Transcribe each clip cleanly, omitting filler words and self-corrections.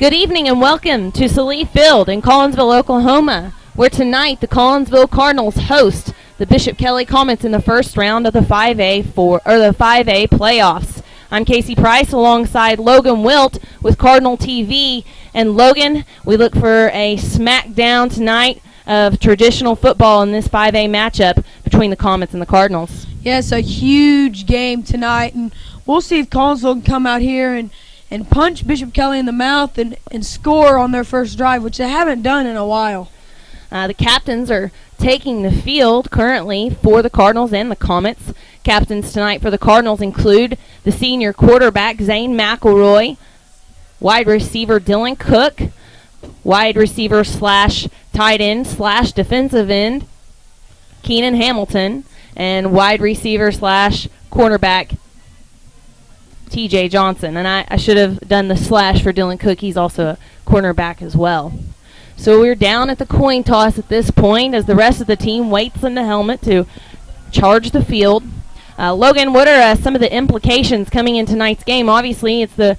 Good evening and welcome to Salee Field in Collinsville, Oklahoma, where tonight the Collinsville Cardinals host the Bishop Kelly Comets in the first round of the 5A playoffs. I'm Casey Price alongside Logan Wilt with Cardinal TV. And Logan, we look for a smackdown tonight of traditional football in this 5A matchup between the Comets and the Cardinals. Yeah, it's a huge game tonight, and we'll see if Collinsville can come out here and punch Bishop Kelly in the mouth and score on their first drive, which they haven't done in a while. The captains are taking the field currently for the Cardinals and the Comets. Captains tonight for the Cardinals include the senior quarterback, Zane McElroy, wide receiver Dylan Cook, wide receiver slash tight end slash defensive end Keenan Hamilton, and wide receiver slash cornerback T.J. Johnson. And I should have done the slash for Dylan Cook. He's also a cornerback as well. So we're down at the coin toss at this point as the rest of the team waits in the helmet to charge the field. Logan, what are some of the implications coming in tonight's game? Obviously, it's the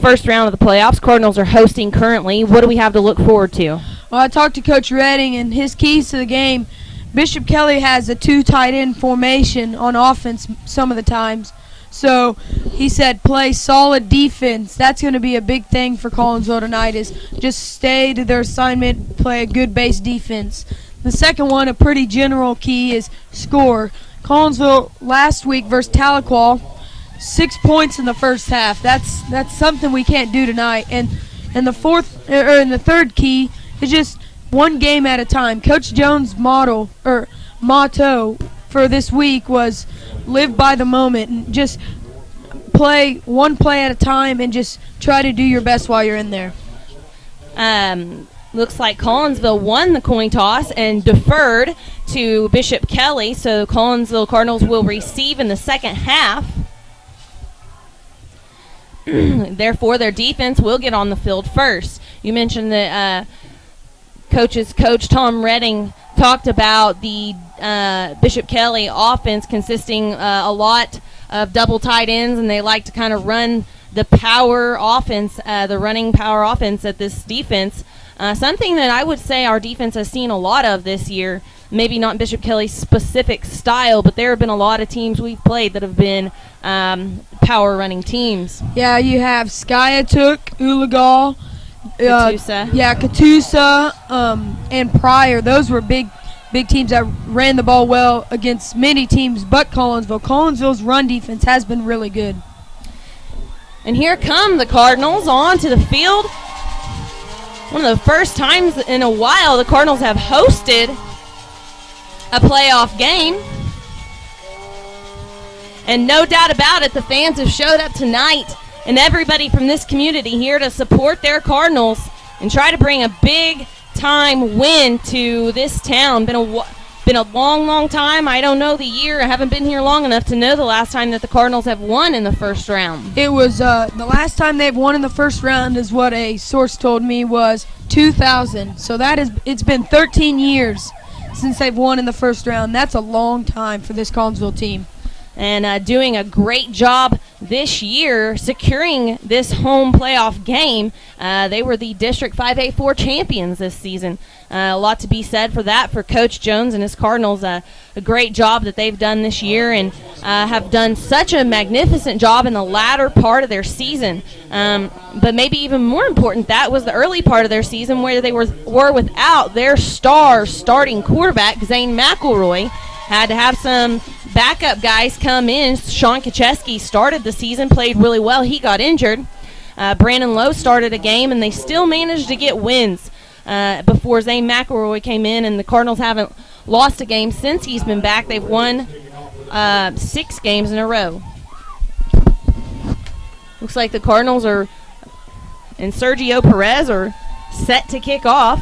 first round of the playoffs. Cardinals are hosting currently. What do we have to look forward to? Well, I talked to Coach Redding, and his keys to the game, Bishop Kelly has a two tight end formation on offense some of the times. So he said play solid defense. That's going to be a big thing for Collinsville tonight, is just stay to their assignment, play a good base defense. The second one, a pretty general key, is score. Collinsville last week versus Tahlequah, 6 points in the first half. That's something we can't do tonight. And the third key is just one game at a time. Coach Jones' motto for this week was live by the moment and just play one play at a time and just try to do your best while you're in there. Looks like Collinsville won the coin toss and deferred to Bishop Kelly, so Collinsville Cardinals will receive in the second half. Therefore, their defense will get on the field first. You mentioned that Coach Tom Redding talked about the Bishop Kelly offense consisting a lot of double tight ends, and they like to kind of run the power offense, the running power offense at this defense. Something that I would say our defense has seen a lot of this year, maybe not Bishop Kelly's specific style, but there have been a lot of teams we've played that have been power running teams. Yeah, you have Skiatook, Ulagal, Catoosa. Catoosa, and Pryor. Those were big teams that ran the ball well against many teams but Collinsville. Collinsville's run defense has been really good. And here come the Cardinals onto the field. One of the first times in a while the Cardinals have hosted a playoff game. And no doubt about it, the fans have showed up tonight, and everybody from this community here to support their Cardinals and try to bring a big-time win to this town. Been a long time. I don't know the year. I haven't been here long enough to know the last time that the Cardinals have won in the first round. It was the last time they've won in the first round is what a source told me was 2000. So it's been 13 years since they've won in the first round. That's a long time for this Collinsville team. And doing a great job this year securing this home playoff game. They were the District 5A4 champions this season. A lot to be said for that for Coach Jones and his Cardinals. A great job that they've done this year, and have done such a magnificent job in the latter part of their season. But maybe even more important, that was the early part of their season where they were without their starting quarterback, Zane McElroy. Had to have some backup guys come in. Sean Kacheski started the season, played really well. He got injured. Brandon Lowe started a game, and they still managed to get wins before Zane McElroy came in, and the Cardinals haven't lost a game since he's been back. They've won 6 games in a row. Looks like the Cardinals and Sergio Perez are set to kick off.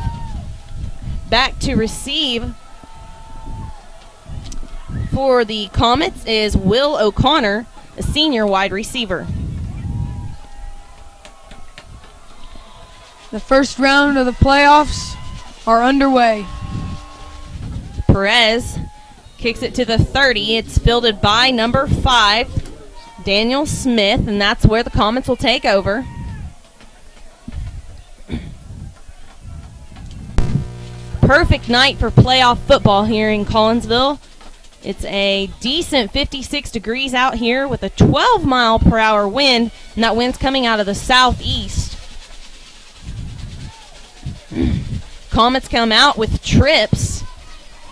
Back to receive for the Comets is Will O'Connor, a senior wide receiver. The first round of the playoffs are underway. Perez kicks it to the 30. It's fielded by number 5, Daniel Smith, and that's where the Comets will take over. perfect night for playoff football here in Collinsville. It's a decent 56 degrees out here with a 12-mile-per-hour wind, and that wind's coming out of the southeast. Comets come out with trips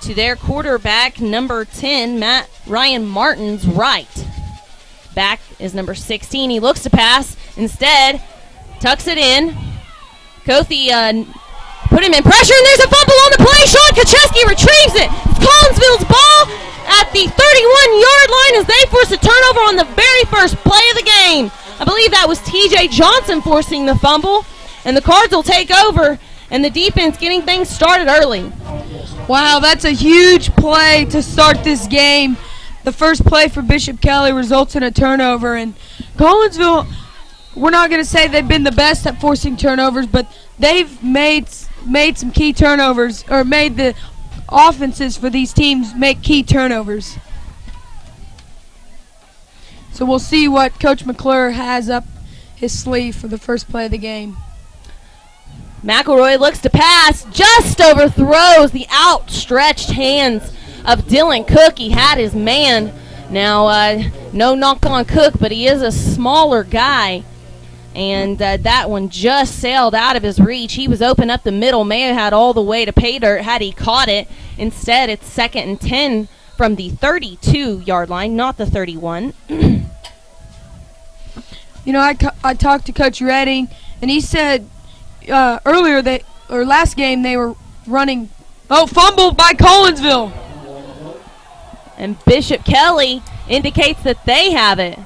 to their quarterback, number 10, Ryan Martin's right. Back is number 16. He looks to pass. Instead, tucks it in. Kothi put him in pressure, and there's a fumble on the play. Sean Kacheski retrieves it. It's Collinsville's ball at the 31-yard line as they force a turnover on the very first play of the game. I believe that was TJ Johnson forcing the fumble, and the Cards will take over, and the defense getting things started early. Wow, that's a huge play to start this game. The first play for Bishop Kelly results in a turnover, and Collinsville, we're not going to say they've been the best at forcing turnovers, but they've made some key turnovers, or made the offenses for these teams make key turnovers. So we'll see what Coach McClure has up his sleeve for the first play of the game. McElroy looks to pass, just overthrows the outstretched hands of Dylan Cook. He had his man. Now, no knock on Cook, but he is a smaller guy. And that one just sailed out of his reach. He was open up the middle, may have had all the way to pay dirt had he caught it. Instead, it's 2nd and 10 from the 32-yard line, not the 31. You know, I talked to Coach Redding, and he said last game they were running. Oh, fumbled by Collinsville. And Bishop Kelly indicates that they have it.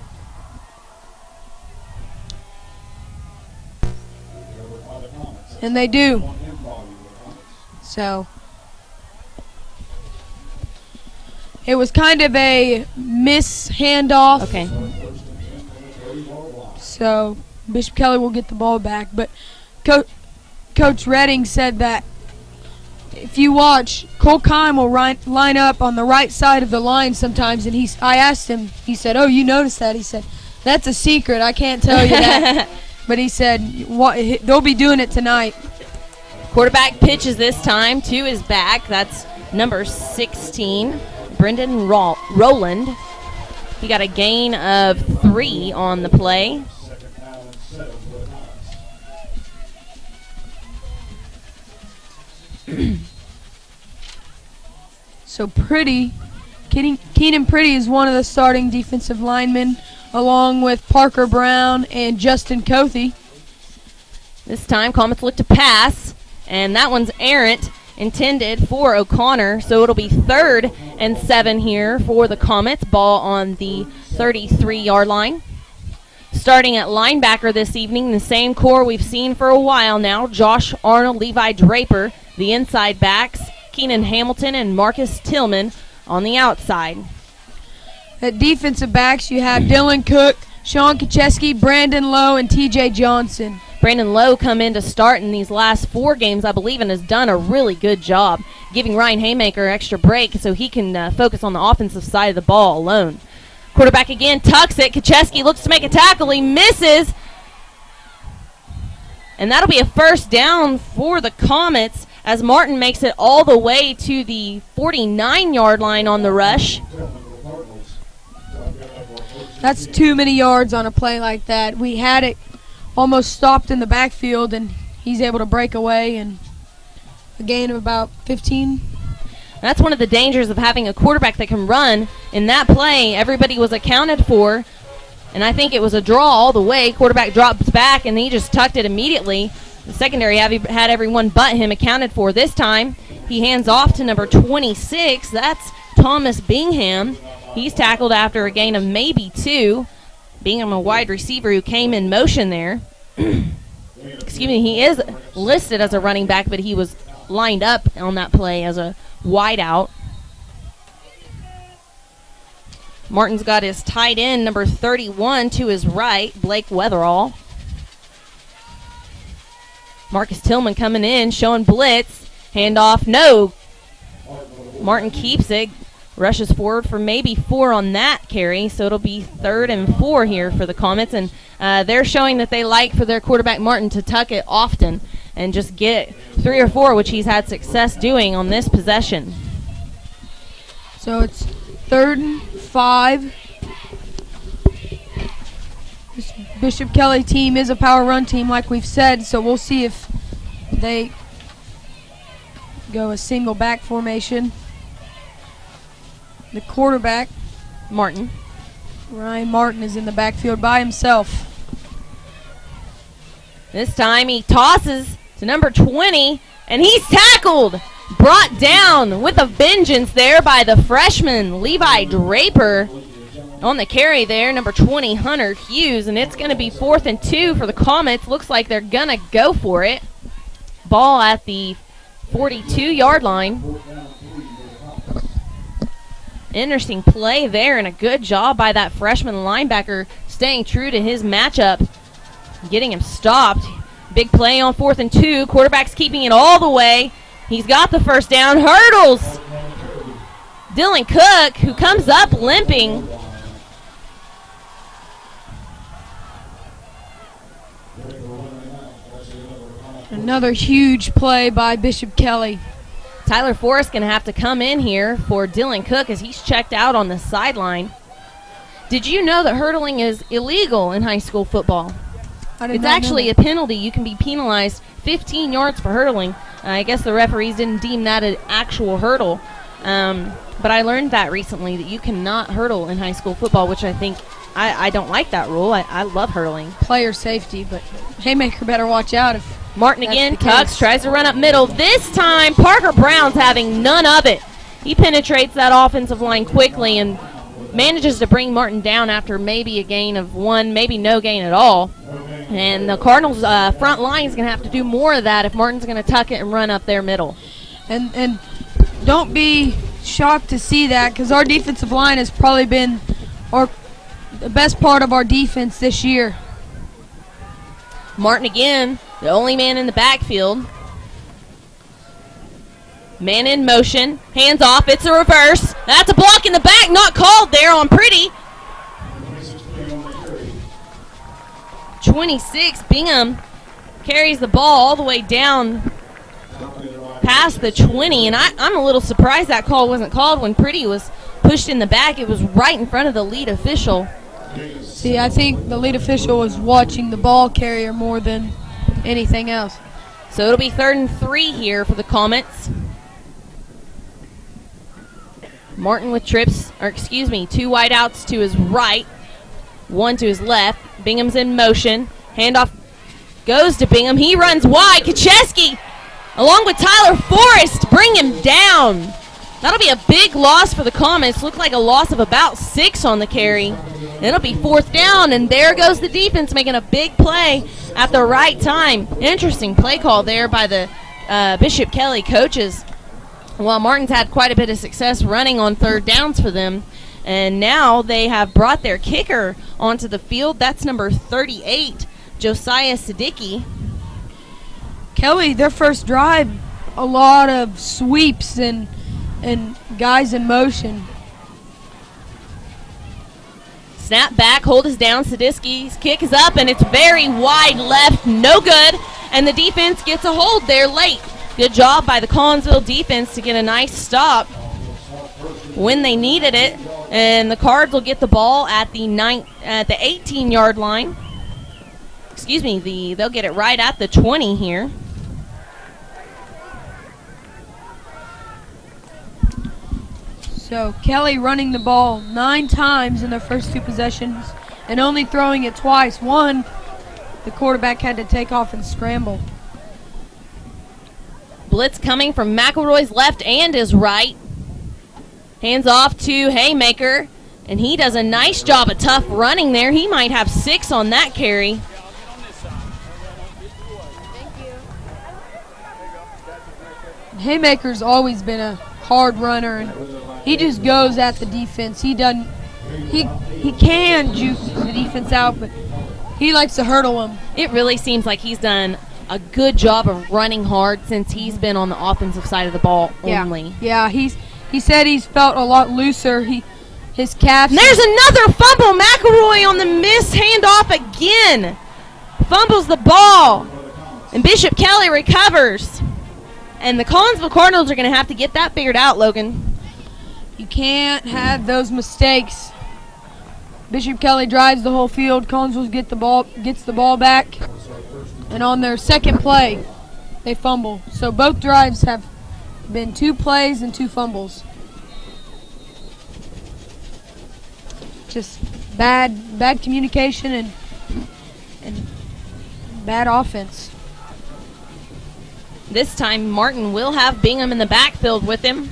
And they do. So it was kind of a miss handoff. Okay. So Bishop Kelly will get the ball back. But Coach Redding said that if you watch, Cole Kime will line up on the right side of the line sometimes. And I asked him, he said, "Oh, you noticed that?" He said, "That's a secret. I can't tell you that." But he said they'll be doing it tonight. Quarterback pitches this time to his back. That's number 16, Brendan Rowland. He got a gain of 3 on the play. So Keenan Pretty is one of the starting defensive linemen, along with Parker Brown and Justin Kothi. This time, Comets look to pass, and that one's errant, intended for O'Connor. So it'll be 3rd and 7 here for the Comets. Ball on the 33-yard line. Starting at linebacker this evening, the same core we've seen for a while now. Josh Arnold, Levi Draper, the inside backs. Keenan Hamilton and Marcus Tillman on the outside. At defensive backs, you have Dylan Cook, Sean Kacheski, Brandon Lowe, and TJ Johnson. Brandon Lowe come in to start in these last 4 games, I believe, and has done a really good job giving Ryan Haymaker extra break so he can focus on the offensive side of the ball alone. Quarterback again tucks it. Kacheski looks to make a tackle. He misses. And that'll be a first down for the Comets as Martin makes it all the way to the 49-yard line on the rush. That's too many yards on a play like that. We had it almost stopped in the backfield, and he's able to break away, and a gain of about 15. That's one of the dangers of having a quarterback that can run. In that play, everybody was accounted for, and I think it was a draw all the way. Quarterback drops back, and he just tucked it immediately. The secondary had everyone but him accounted for. This time, he hands off to number 26. That's Thomas Bingham. He's tackled after a gain of maybe 2. Bingham, a wide receiver who came in motion there. Excuse me, he is listed as a running back, but he was lined up on that play as a wide out. Martin's got his tight end, number 31, to his right, Blake Weatherall. Marcus Tillman coming in, showing blitz. Handoff, no. Martin keeps it, rushes forward for maybe 4 on that carry, so it'll be 3rd and 4 here for the Comets. And they're showing that they like for their quarterback Martin to tuck it often. and just get 3 or 4, which he's had success doing on this possession. So it's 3rd and 5. This Bishop Kelly team is a power run team like we've said, so we'll see if they go a single back formation. The quarterback, Martin. Ryan Martin, is in the backfield by himself. This time he tosses to number 20, and he's tackled. Brought down with a vengeance there by the freshman, Levi Draper. On the carry there, number 20, Hunter Hughes, and it's going to be 4th and 2 for the Comets. Looks like they're going to go for it. Ball at the 42-yard line. Interesting play there, and a good job by that freshman linebacker staying true to his matchup, getting him stopped. Big play on 4th and 2. Quarterback's keeping it all the way. He's got the first down. Hurdles Dylan Cook, who comes up limping. Another huge play by Bishop Kelly. Tyler Forrest going to have to come in here for Dylan Cook as he's checked out on the sideline. Did you know that hurdling is illegal in high school football? It's actually a penalty. You can be penalized 15 yards for hurdling. I guess the referees didn't deem that an actual hurdle. But I learned that recently, that you cannot hurdle in high school football, which I think I don't like that rule. I love hurdling. Player safety, but Haymaker better watch out. If Martin again tucks, tries to run up middle. This time, Parker Brown's having none of it. He penetrates that offensive line quickly and manages to bring Martin down after maybe a gain of 1, maybe no gain at all. And the Cardinals' front line is going to have to do more of that if Martin's going to tuck it and run up their middle. And don't be shocked to see that, because our defensive line has probably been the best part of our defense this year. Martin again, the only man in the backfield. Man in motion, hands off, it's a reverse. That's a block in the back, not called there on Pretty. 26, Bingham carries the ball all the way down past the 20, and I'm a little surprised that call wasn't called when Pretty was pushed in the back. It was right in front of the lead official. See, I think the lead official was watching the ball carrier more than anything else. So it'll be 3rd and 3 here for the Comets. Martin with trips, or excuse me, 2 wideouts to his right, 1 to his left. Bingham's in motion. Handoff goes to Bingham. He runs wide. Kacheski, along with Tyler Forrest, bring him down. That'll be a big loss for the Comets. Looked like a loss of about 6 on the carry. It'll be 4th down, and there goes the defense making a big play at the right time. Interesting play call there by the Bishop Kelly coaches. Well, Martin's had quite a bit of success running on 3rd downs for them, and now they have brought their kicker onto the field. That's number 38, Josiah Siddiqui. Kelly, their first drive, a lot of sweeps and guys in motion. Snap back, hold is down. Siddiqui's kick is up, and it's very wide left, no good, and the defense gets a hold there late. Good job by the Collinsville defense to get a nice stop when they needed it, and the Cards will get the ball at the 18-yard line. Excuse me, they'll get it right at the 20 here. So Kelly running the ball 9 times in their first 2 possessions and only throwing it twice. One, the quarterback had to take off and scramble. Blitz coming from McElroy's left and his right. Hands off to Haymaker, and he does a nice job of tough running there. He might have 6 on that carry. Haymaker's always been a hard runner, and he just goes at the defense. He doesn't. He can juke the defense out, but he likes to hurdle them. It really seems like he's done a good job of running hard since he's been on the offensive side of the ball only. Yeah, he said he's felt a lot looser. His calves. And there's another fumble. McElroy on the missed handoff again. Fumbles the ball. And Bishop Kelly recovers. And the Collinsville Cardinals are going to have to get that figured out, Logan. You can't have those mistakes. Bishop Kelly drives the whole field. Collinsville gets the ball back. And on their second play, they fumble. So both drives have been 2 plays and 2 fumbles. Just bad communication and bad offense. This time, Martin will have Bingham in the backfield with him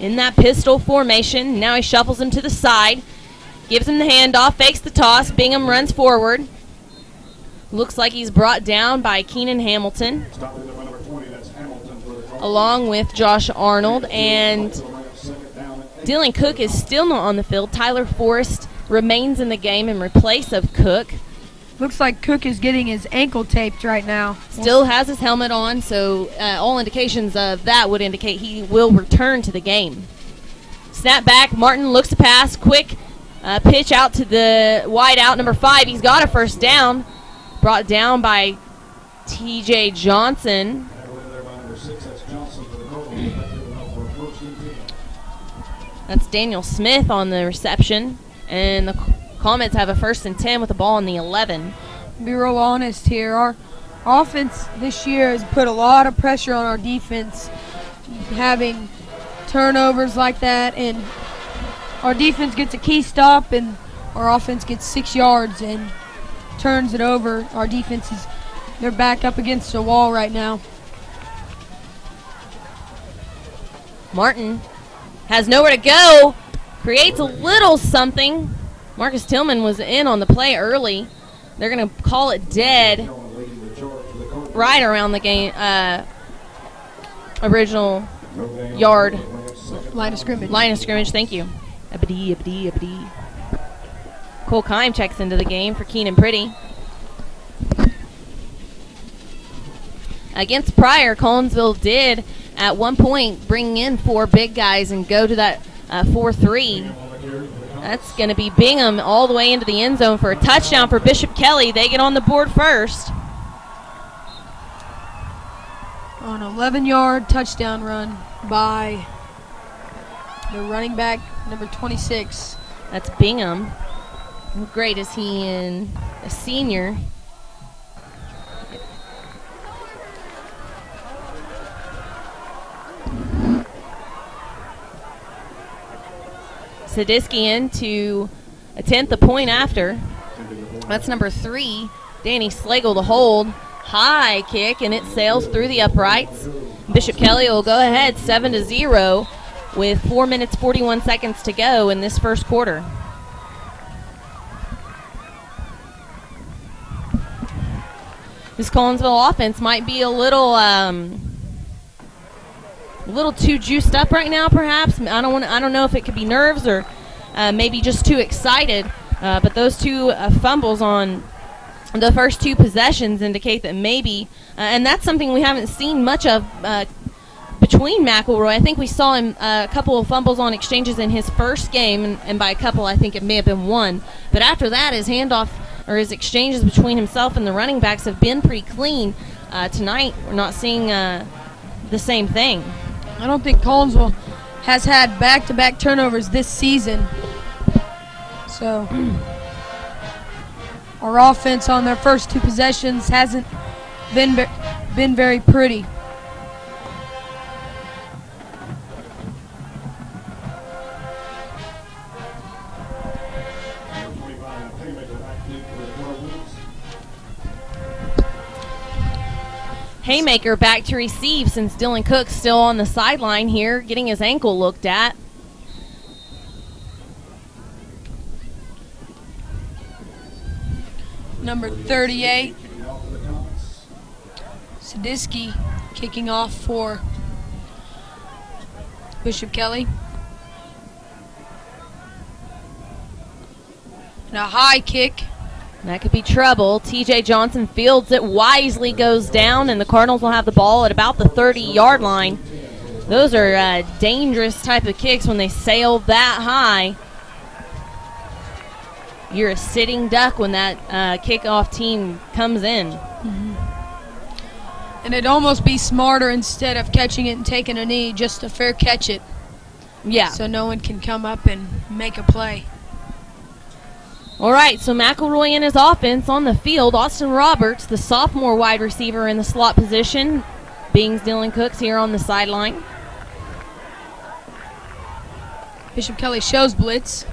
in that pistol formation. Now he shuffles him to the side, gives him the handoff, fakes the toss. Bingham runs forward. Looks like he's brought down by Keenan Hamilton, along with Josh Arnold. And Dylan Cook is still not on the field. Tyler Forrest remains in the game in replace of Cook. Looks like Cook is getting his ankle taped right now. Still has his helmet on, so all indications of that would indicate he will return to the game. Snap back, Martin looks to pass, quick pitch out to the wide out, number 5. He's got a first down, brought down by TJ Johnson. That's Daniel Smith on the reception, and the Comets have a 1st and 10 with the ball on the 11. Be real honest here. Our offense this year has put a lot of pressure on our defense, having turnovers like that, and our defense gets a key stop and our offense gets 6 yards and turns it over. Our defense they're back up against the wall right now. Martin has nowhere to go, creates a little something. Marcus Tillman was in on the play early. They're going to call it dead right around the game, original yard. Line of scrimmage. Line of scrimmage, thank you. Abdi. Cole Kime checks into the game for Keenan Pretty. Against Pryor, Collinsville did at one point bring in 4 big guys and go to that 4-3. That's going to be Bingham all the way into the end zone for a touchdown for Bishop Kelly. They get on the board first. On an 11-yard touchdown run by the running back, number 26. That's Bingham. How great is he in a senior? Sadisky in to attempt the point after. That's number 3, Danny Slagle, the hold. High kick, and it sails through the uprights. Bishop Kelly will go ahead 7-0 with 4 minutes 41 seconds to go in this first quarter. This Collinsville offense might be a little too juiced up right now, perhaps. I don't know if it could be nerves or maybe just too excited. But those 2 fumbles on the first 2 possessions indicate that maybe, and that's something we haven't seen much of between McElroy. I think we saw him a couple of fumbles on exchanges in his first game, and by a couple, I think it may have been 1. But after that, his handoff or his exchanges between himself and the running backs have been pretty clean. Tonight, we're not seeing the same thing. I don't think Collinsville has had back-to-back turnovers this season. So our offense on their first 2 possessions hasn't been very pretty. Haymaker back to receive since Dylan Cook's still on the sideline here, getting his ankle looked at. Number 38, Sadisky, kicking off for Bishop Kelly. And a high kick. That could be trouble. TJ Johnson fields it wisely, goes down, and the Cardinals will have the ball at about the 30-yard line. Those are dangerous type of kicks when they sail that high. You're a sitting duck when that kickoff team comes in. Mm-hmm. And it'd almost be smarter instead of catching it and taking a knee, just to fair catch it. Yeah. So no one can come up and make a play. All right, so McElroy in his offense on the field. Austin Roberts, the sophomore wide receiver, in the slot position. Bing's Dylan Cooks here on the sideline. Bishop Kelly shows blitz.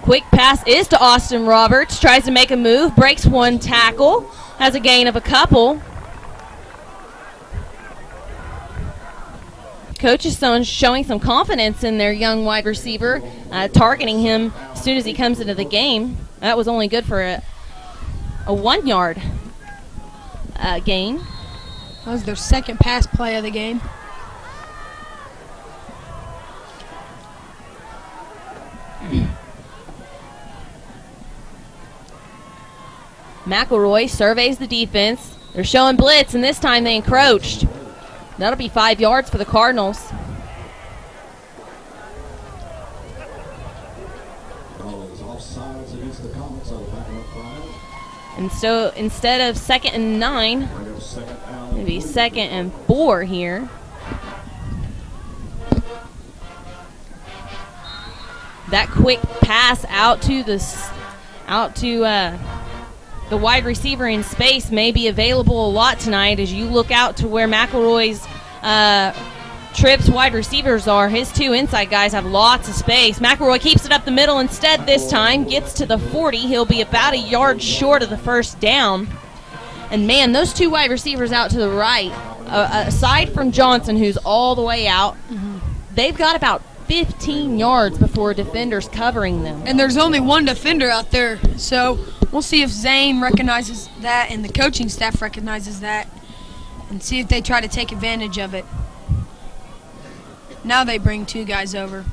Quick pass is to Austin Roberts. Tries to make a move, breaks one tackle, has a gain of a couple. Coach is showing some confidence in their young wide receiver, targeting him as soon as he comes into the game. That was only good for a 1 yard gain. That was their second pass play of the game. McElroy surveys the defense. They're showing blitz, and this time they encroached. That'll be 5 yards for the Cardinals. And so instead of 2nd and 9, it'll be 2nd and 4 here. That quick pass out to the wide receiver in space may be available a lot tonight as you look out to where McElroy's trips wide receivers are. His two inside guys have lots of space. McElroy keeps it up the middle instead this time, gets to the 40. He'll be about a yard short of the first down. And man, those two wide receivers out to the right, aside from Johnson, who's all the way out, they've got about 15 yards before defenders covering them. And there's only one defender out there, so we'll see if Zane recognizes that and the coaching staff recognizes that and see if they try to take advantage of it. Now they bring two guys over.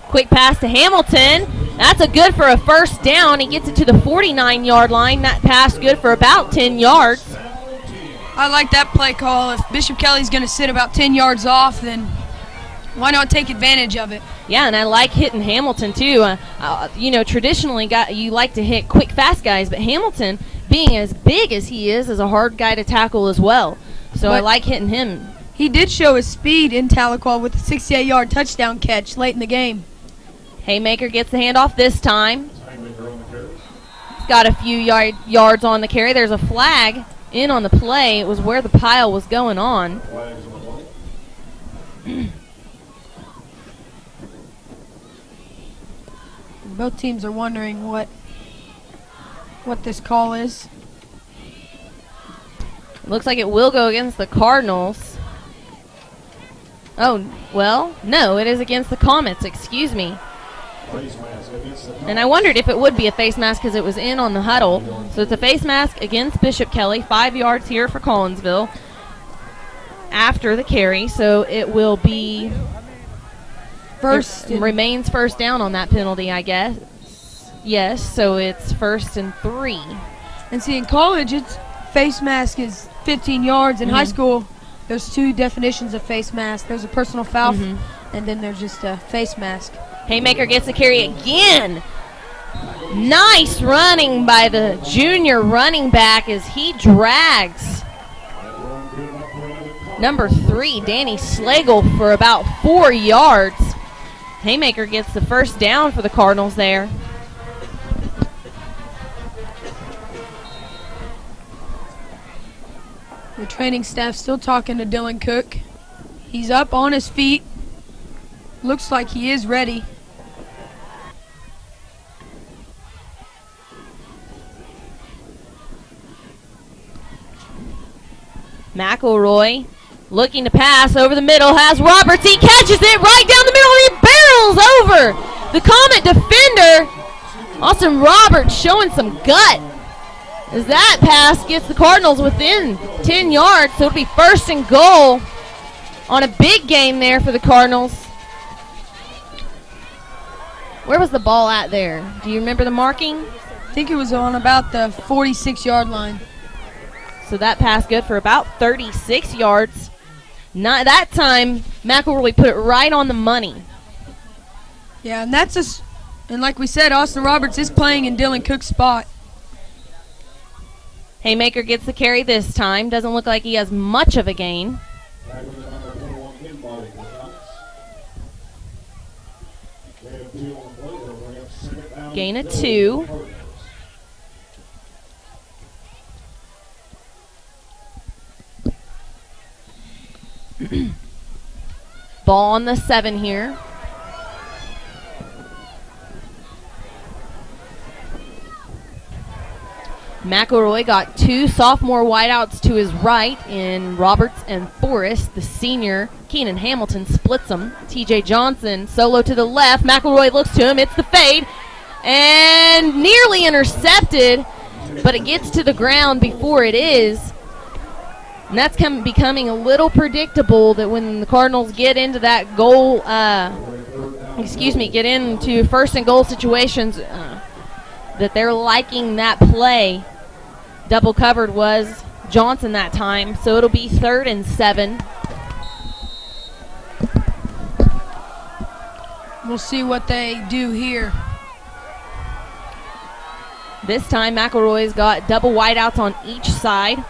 Quick pass to Hamilton. That's a good for a first down. He gets it to the 49-yard line. That pass good for about 10 yards. I like that play call. If Bishop Kelly's going to sit about 10 yards off, then why not take advantage of it? Yeah, and I like hitting Hamilton too. Traditionally, you like to hit quick, fast guys, but Hamilton, being as big as he is a hard guy to tackle as well. So I like hitting him. He did show his speed in Tahlequah with a 68-yard touchdown catch late in the game. Haymaker gets the handoff this time. He's got a few yards on the carry. There's a flag in on the play. It was where the pile was going on. Both teams are wondering what this call is. Looks like it will go against the Cardinals. Oh, well, no, it is against the Comets, excuse me. And I wondered if it would be a face mask because it was in on the huddle. So it's a face mask against Bishop Kelly. 5 yards here for Collinsville after the carry. So it will be remains first down on that penalty, I guess. Yes, so it's 1st and 3. And see, in college, it's face mask is 15 yards. In high school, there's two definitions of face mask. There's a personal foul, and then there's just a face mask. Haymaker gets the carry again. Nice running by the junior running back as he drags number 3, Danny Slagle, for about 4 yards. Haymaker gets the first down for the Cardinals there. The training staff still talking to Dylan Cook. He's up on his feet. Looks like he is ready. McElroy looking to pass over the middle, has Roberts. He catches it right down the middle. He barrels over the Comet defender. Austin Roberts showing some gut as that pass gets the Cardinals within 10 yards. So it'll be 1st and goal on a big game there for the Cardinals. Where was the ball at there? Do you remember the marking? I think it was on about the 46-yard line. So that pass good for about 36 yards. Not that time, McElroy put it right on the money. Yeah, and like we said, Austin Roberts is playing in Dylan Cook's spot. Haymaker gets the carry this time. Doesn't look like he has much of a gain. Gain of 2. Ball on the 7 here. McElroy got 2 sophomore wideouts to his right in Roberts and Forrest. The senior, Keenan Hamilton, splits them. TJ Johnson solo to the left. McElroy looks to him. It's the fade. And nearly intercepted, but it gets to the ground before it is. And that's becoming a little predictable that when the Cardinals get into that goal, get into first and goal situations, that they're liking that play. Double covered was Johnson that time, so it'll be 3rd and 7. We'll see what they do here. This time McElroy's got double wideouts on each side.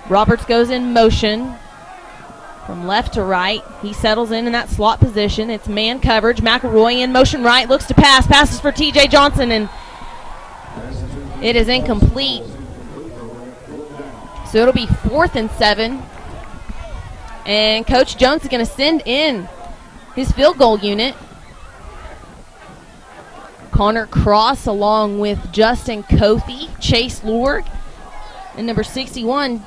Roberts goes in motion from left to right. He settles in that slot position. It's man coverage. McElroy in motion right, looks to pass. Passes for TJ Johnson, and it is incomplete. So it'll be 4th and 7. And Coach Jones is going to send in his field goal unit. Connor Cross along with Justin Cothe, Chase Lurg, and number 61,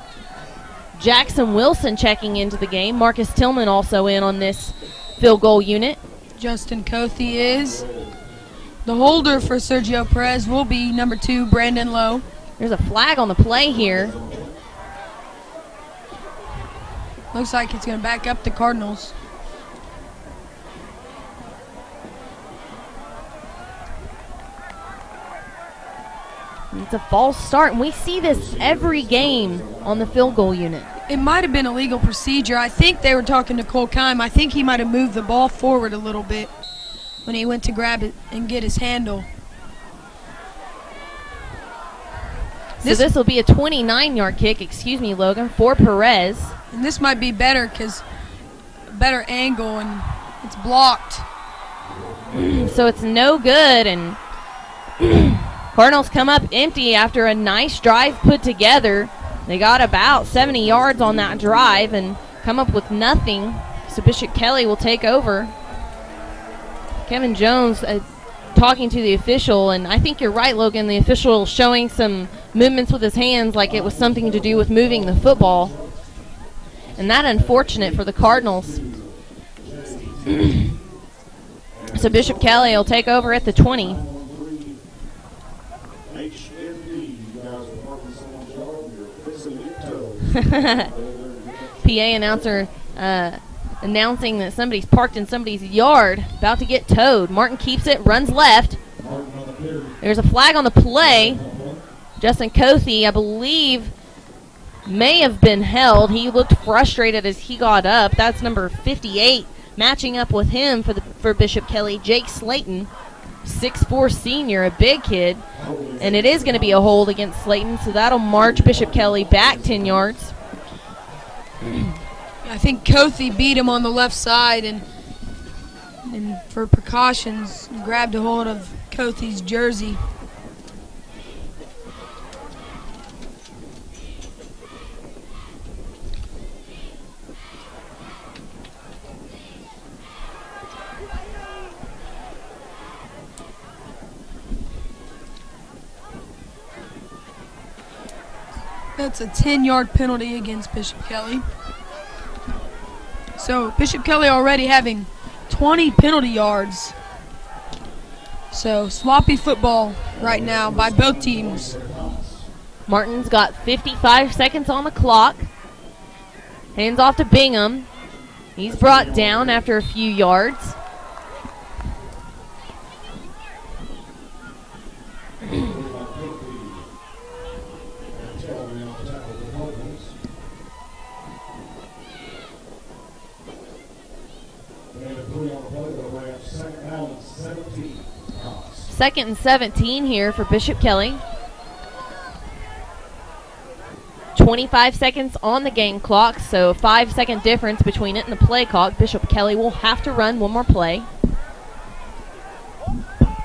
Jackson Wilson checking into the game. Marcus Tillman also in on this field goal unit. Justin Cothe is. The holder for Sergio Perez will be number 2, Brandon Lowe. There's a flag on the play here. Looks like it's going to back up the Cardinals. It's a false start, and we see this every game on the field goal unit. It might have been a legal procedure. I think they were talking to Cole Kime. I think he might have moved the ball forward a little bit when he went to grab it and get his handle. So this will be a 29-yard kick, Logan, for Perez. And this might be better because better angle and it's blocked. So it's no good, and Cardinals come up empty after a nice drive put together. They got about 70 yards on that drive and come up with nothing. So Bishop Kelly will take over. Kevin Jones talking to the official, and I think you're right, Logan. The official showing some movements with his hands like it was something to do with moving the football. And that unfortunate for the Cardinals. So Bishop Kelly will take over at the 20. PA announcer announcing that somebody's parked in somebody's yard, about to get towed. Martin keeps it, runs left. There's a flag on the play. Justin Cothe, I believe, may have been held. He looked frustrated as he got up. That's number 58, matching up with him for Bishop Kelly, Jake Slayton, 6'4" senior, a big kid. And it is going to be a hold against Slayton, so that'll march Bishop Kelly back 10 yards. I think Cothe beat him on the left side and for precautions grabbed a hold of Cothe's jersey. That's a 10-yard penalty against Bishop Kelly. So Bishop Kelly already having 20 penalty yards. So sloppy football right now by both teams. Martin's got 55 seconds on the clock. Hands off to Bingham. He's brought down after a few yards. Second and 17 here for Bishop Kelly. 25 seconds on the game clock, so 5-second difference between it and the play clock. Bishop Kelly will have to run one more play.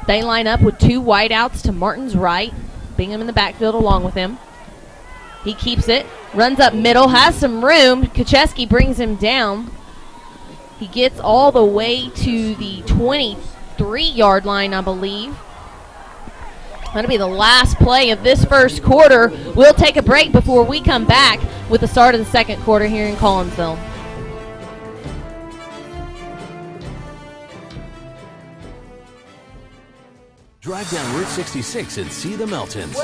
They line up with 2 wideouts to Martin's right. Bingham in the backfield along with him. He keeps it, runs up middle, has some room. Kucheski brings him down. He gets all the way to the 23-yard line, I believe. That'll be the last play of this first quarter. We'll take a break before we come back with the start of the second quarter here in Collinsville. Drive down Route 66 and see the Meltons.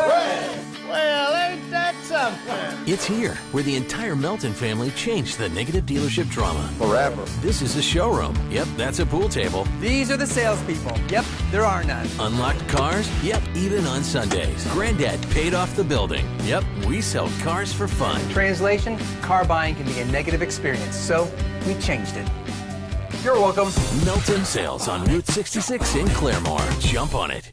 Well, ain't that something? It's here, where the entire Melton family changed the negative dealership drama. Forever. This is the showroom. Yep, that's a pool table. These are the salespeople. Yep, there are none. Unlocked cars? Yep, even on Sundays. Granddad paid off the building. Yep, we sell cars for fun. Translation, car buying can be a negative experience, so we changed it. You're welcome. Melton Sales on Route 66 in Claremore. Jump on it.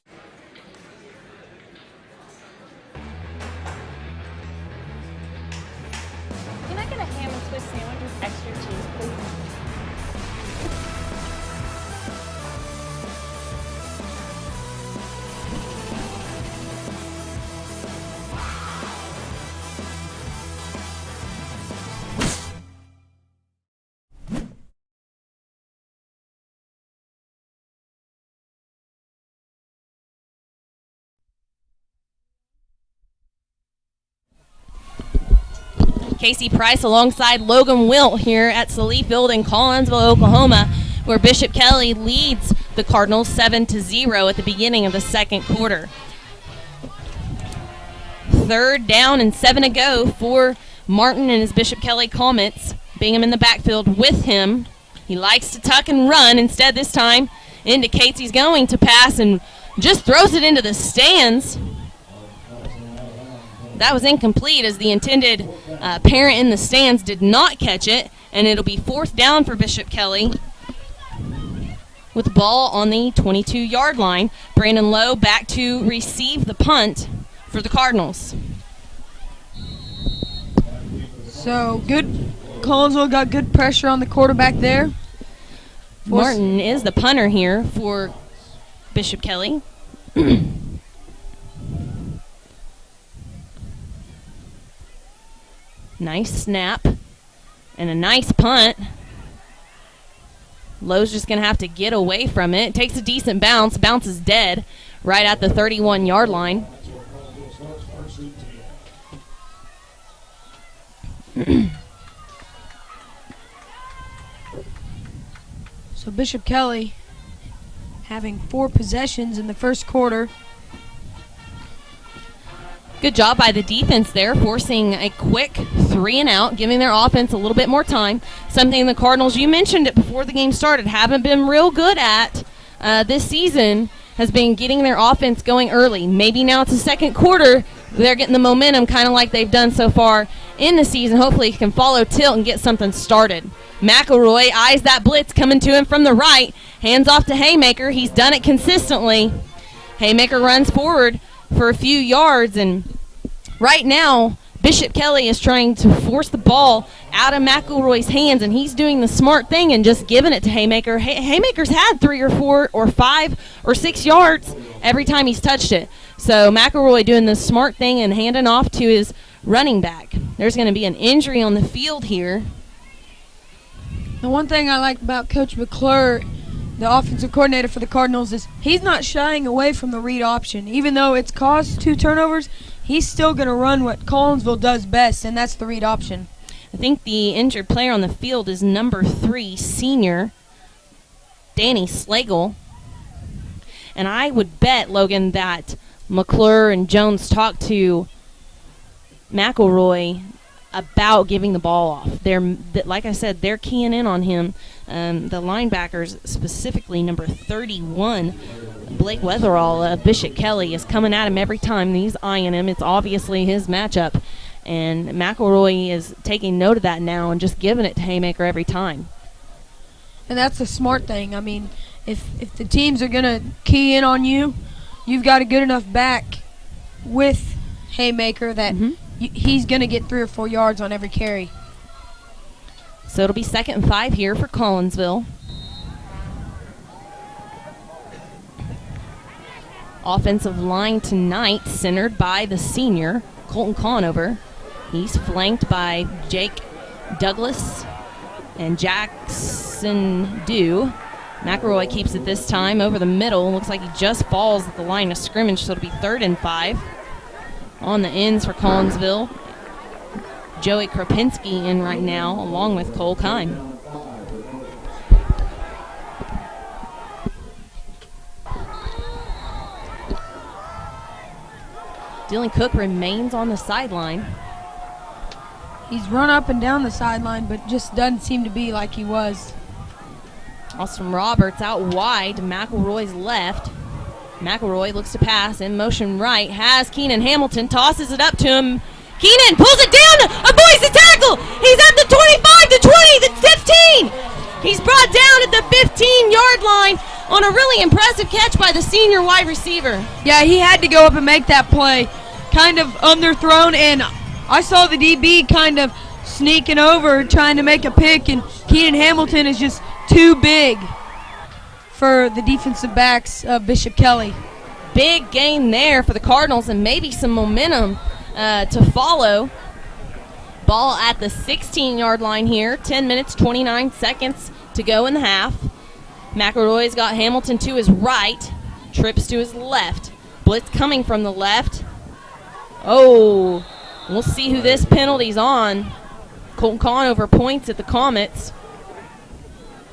Can I get a ham and Swiss sandwich with extra cheese, please? Casey Price alongside Logan Wilt here at Salee Field in Collinsville, Oklahoma, where Bishop Kelly leads the Cardinals 7-0 at the beginning of the second quarter. 3rd down and 7 to go for Martin and his Bishop Kelly Comets. Bingham in the backfield with him. He likes to tuck and run. Instead, this time indicates he's going to pass and just throws it into the stands. That was incomplete as the intended parent in the stands did not catch it, and it'll be 4th down for Bishop Kelly with the ball on the 22-yard line. Brandon Lowe back to receive the punt for the Cardinals. So good. Collinsville got good pressure on the quarterback there. Martin is the punter here for Bishop Kelly. Nice snap and a nice punt. Lowe's just going to have to get away from it. Takes a decent bounce. Bounces dead right at the 31-yard line. So Bishop Kelly having 4 possessions in the first quarter. Good job by the defense there, forcing a quick 3-and-out, giving their offense a little bit more time. Something the Cardinals, you mentioned it before the game started, haven't been real good at this season, has been getting their offense going early. Maybe now it's the second quarter, they're getting the momentum kind of like they've done so far in the season. Hopefully he can follow tilt and get something started. McElroy eyes that blitz coming to him from the right, hands off to Haymaker. He's done it consistently. Haymaker runs forward for a few yards, and right now Bishop Kelly is trying to force the ball out of McElroy's hands, and he's doing the smart thing and just giving it to Haymaker. Haymaker's had 3 or 4 or 5 or 6 yards every time he's touched it. So McElroy doing the smart thing and handing off to his running back. There's going to be an injury on the field here. The one thing I like about Coach McClure, the offensive coordinator for the Cardinals, is he's not shying away from the read option. Even though it's caused 2 turnovers, he's still going to run what Collinsville does best, and that's the read option. I think the injured player on the field is number 3, senior Danny Slagle. And I would bet, Logan, that McClure and Jones talked to McElroy about giving the ball off. Like I said, they're keying in on him. The linebackers, specifically number 31, Blake Weatherall of Bishop Kelly, is coming at him every time. He's eyeing him. It's obviously his matchup. And McElroy is taking note of that now and just giving it to Haymaker every time. And that's the smart thing. I mean, if the teams are going to key in on you, you've got a good enough back with Haymaker that he's going to get 3 or 4 yards on every carry. So it'll be 2nd and 5 here for Collinsville. Offensive line tonight centered by the senior, Colton Conover. He's flanked by Jake Douglas and Jackson Dew. McElroy keeps it this time over the middle. Looks like he just falls at the line of scrimmage, so it'll be 3rd and 5. On the ends for Collinsville, Joey Kropinski in right now, along with Cole Kime. Dylan Cook remains on the sideline. He's run up and down the sideline, but just doesn't seem to be like he was. Austin Roberts out wide to McElroy's left. McElroy looks to pass in motion right. Has Keenan Hamilton, tosses it up to him. Keenan pulls it down, avoids the tackle. He's at the 25, the 20, the 15. He's brought down at the 15-yard line on a really impressive catch by the senior wide receiver. Yeah, he had to go up and make that play. Kind of underthrown, and I saw the DB kind of sneaking over, trying to make a pick, and Keenan Hamilton is just too big for the defensive backs of Bishop Kelly. Big gain there for the Cardinals and maybe some momentum to follow. Ball at the 16-yard line here. 10 minutes, 29 seconds to go in the half. McElroy's got Hamilton to his right. Trips to his left. Blitz coming from the left. Oh, we'll see who this penalty's on. Colton Conover points at the Comets.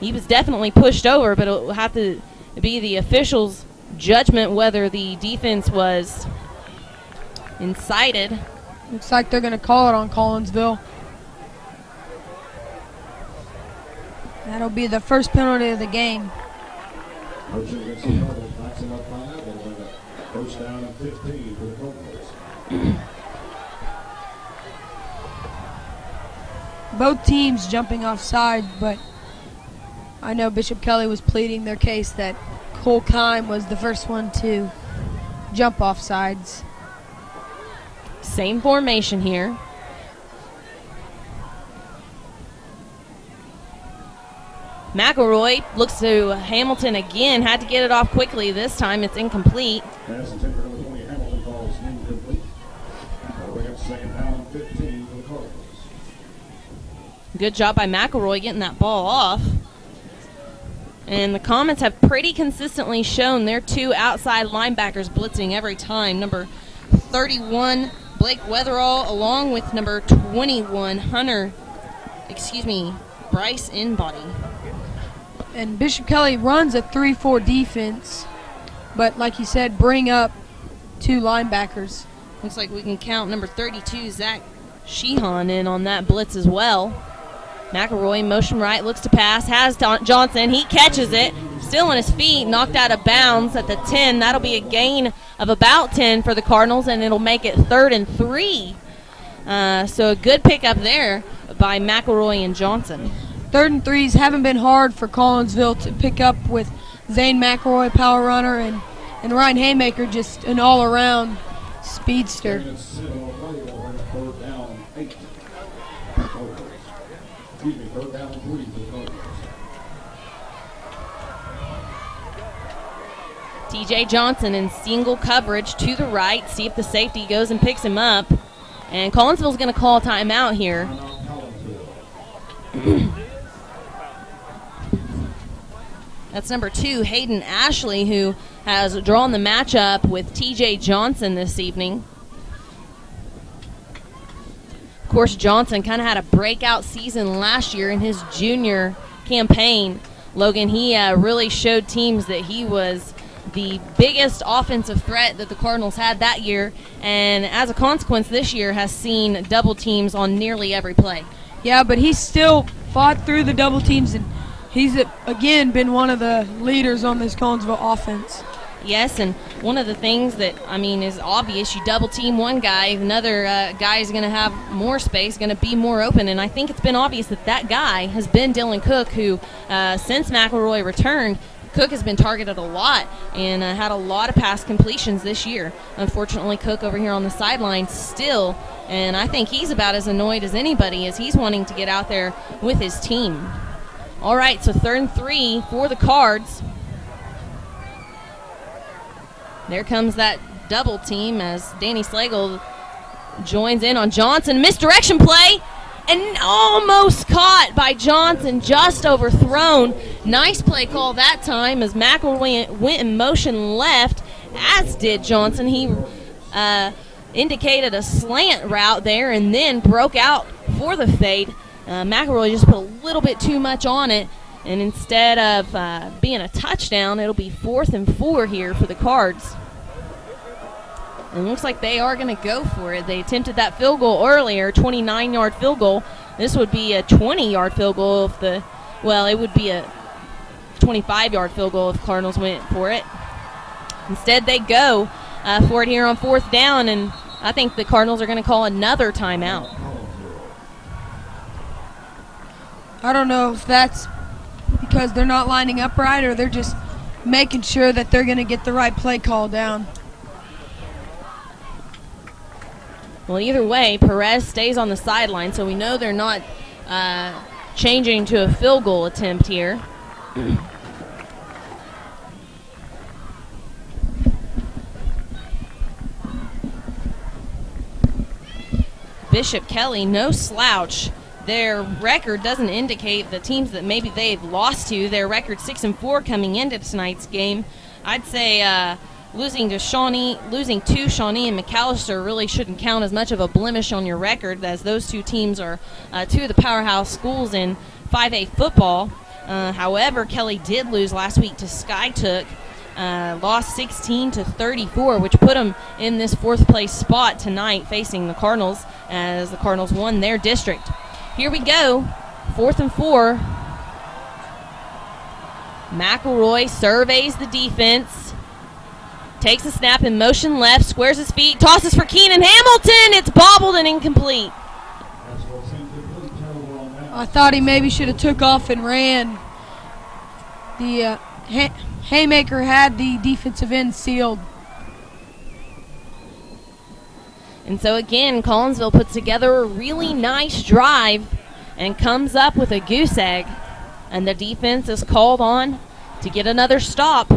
He was definitely pushed over, but it'll have to be the officials' judgment whether the defense was incited. Looks like they're going to call it on Collinsville. That'll be the first penalty of the game. First down and 15 for the Cardinals. Both teams jumping offside, but I know Bishop Kelly was pleading their case that Cole Kime was the first one to jump off sides. Same formation here. McElroy looks to Hamilton again. Had to get it off quickly. This time it's incomplete. Pass intended for number 20, Hamilton calls incomplete. We have second down and 15 for the Cardinals. Good job by McElroy getting that ball off. And the Comets have pretty consistently shown their 2 outside linebackers blitzing every time. Number 31, Blake Weatherall, along with number 21, Bryce Inbody. And Bishop Kelly runs a 3-4 defense, but like you said, bring up 2 linebackers. Looks like we can count number 32, Zach Sheehan, in on that blitz as well. McElroy, motion right, looks to pass, has Johnson. He catches it, still on his feet, knocked out of bounds at the 10. That'll be a gain of about 10 for the Cardinals, and it'll make it 3rd and 3. So a good pickup there by McElroy and Johnson. 3rd and 3s haven't been hard for Collinsville to pick up with Zane McElroy, power runner, and Ryan Haymaker, just an all-around speedster. Third down 8 for the Cardinals. Excuse me, 3rd down 3 for the Cardinals. TJ Johnson in single coverage to the right. See if the safety goes and picks him up. And Collinsville's going to call a timeout here. That's number 2, Hayden Ashley, who has drawn the matchup with TJ Johnson this evening. Of course, Johnson kind of had a breakout season last year in his junior campaign. Logan, he really showed teams that he was the biggest offensive threat that the Cardinals had that year, and as a consequence this year has seen double teams on nearly every play. Yeah, but he's still fought through the double teams, and he's, again, been one of the leaders on this Collinsville offense. Yes, and one of the things that, is obvious, you double team one guy, another guy is going to have more space, going to be more open, and I think it's been obvious that that guy has been Dylan Cook, who, since McElroy returned, Cook has been targeted a lot and had a lot of pass completions this year. Unfortunately, Cook over here on the sideline still, and I think he's about as annoyed as anybody as he's wanting to get out there with his team. All right, so 3rd and 3 for the Cards. There comes that double team as Danny Slagle joins in on Johnson. Misdirection play and almost caught by Johnson, just overthrown. Nice play call that time as McElroy went in motion left, as did Johnson. He indicated a slant route there and then broke out for the fade. McElroy just put a little bit too much on it, and instead of being a touchdown, it'll be 4th and 4 here for the Cards. And it looks like they are going to go for it. They attempted that field goal earlier, 29-yard field goal. This would be a 20-yard field goal if it would be a 25-yard field goal if Cardinals went for it. Instead, they go for it here on 4th down, and I think the Cardinals are going to call another timeout. I don't know if that's because they're not lining up right or they're just making sure that they're going to get the right play call down. Well, either way, Perez stays on the sideline, so we know they're not changing to a field goal attempt here. Bishop Kelly, no slouch. Their record doesn't indicate the teams that maybe they've lost to. Their record 6-4 coming into tonight's game. I'd say losing to Shawnee and McAllister really shouldn't count as much of a blemish on your record, as those two teams are two of the powerhouse schools in 5A football. However, Kelly did lose last week to Skytook, lost 16-34, which put them in this 4th place spot tonight facing the Cardinals, as the Cardinals won their district. Here we go, 4th and 4. McElroy surveys the defense, takes a snap in motion left, squares his feet, tosses for Keenan Hamilton. It's bobbled and incomplete. I thought he maybe should have took off and ran. The Haymaker had the defensive end sealed. And so again, Collinsville puts together a really nice drive and comes up with a goose egg. And the defense is called on to get another stop.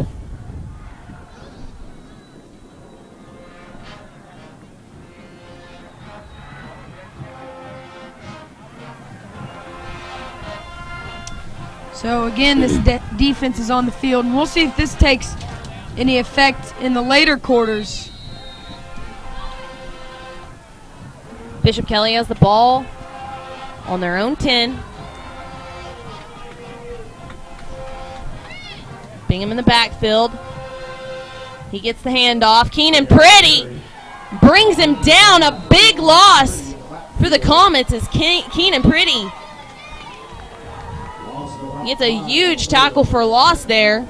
So again, this defense is on the field, and we'll see if this takes any effect in the later quarters. Bishop Kelly has the ball on their own 10. Bingham in the backfield. He gets the handoff. Keenan Pretty brings him down. A big loss for the Comets as Keenan Pretty gets a huge tackle for loss there.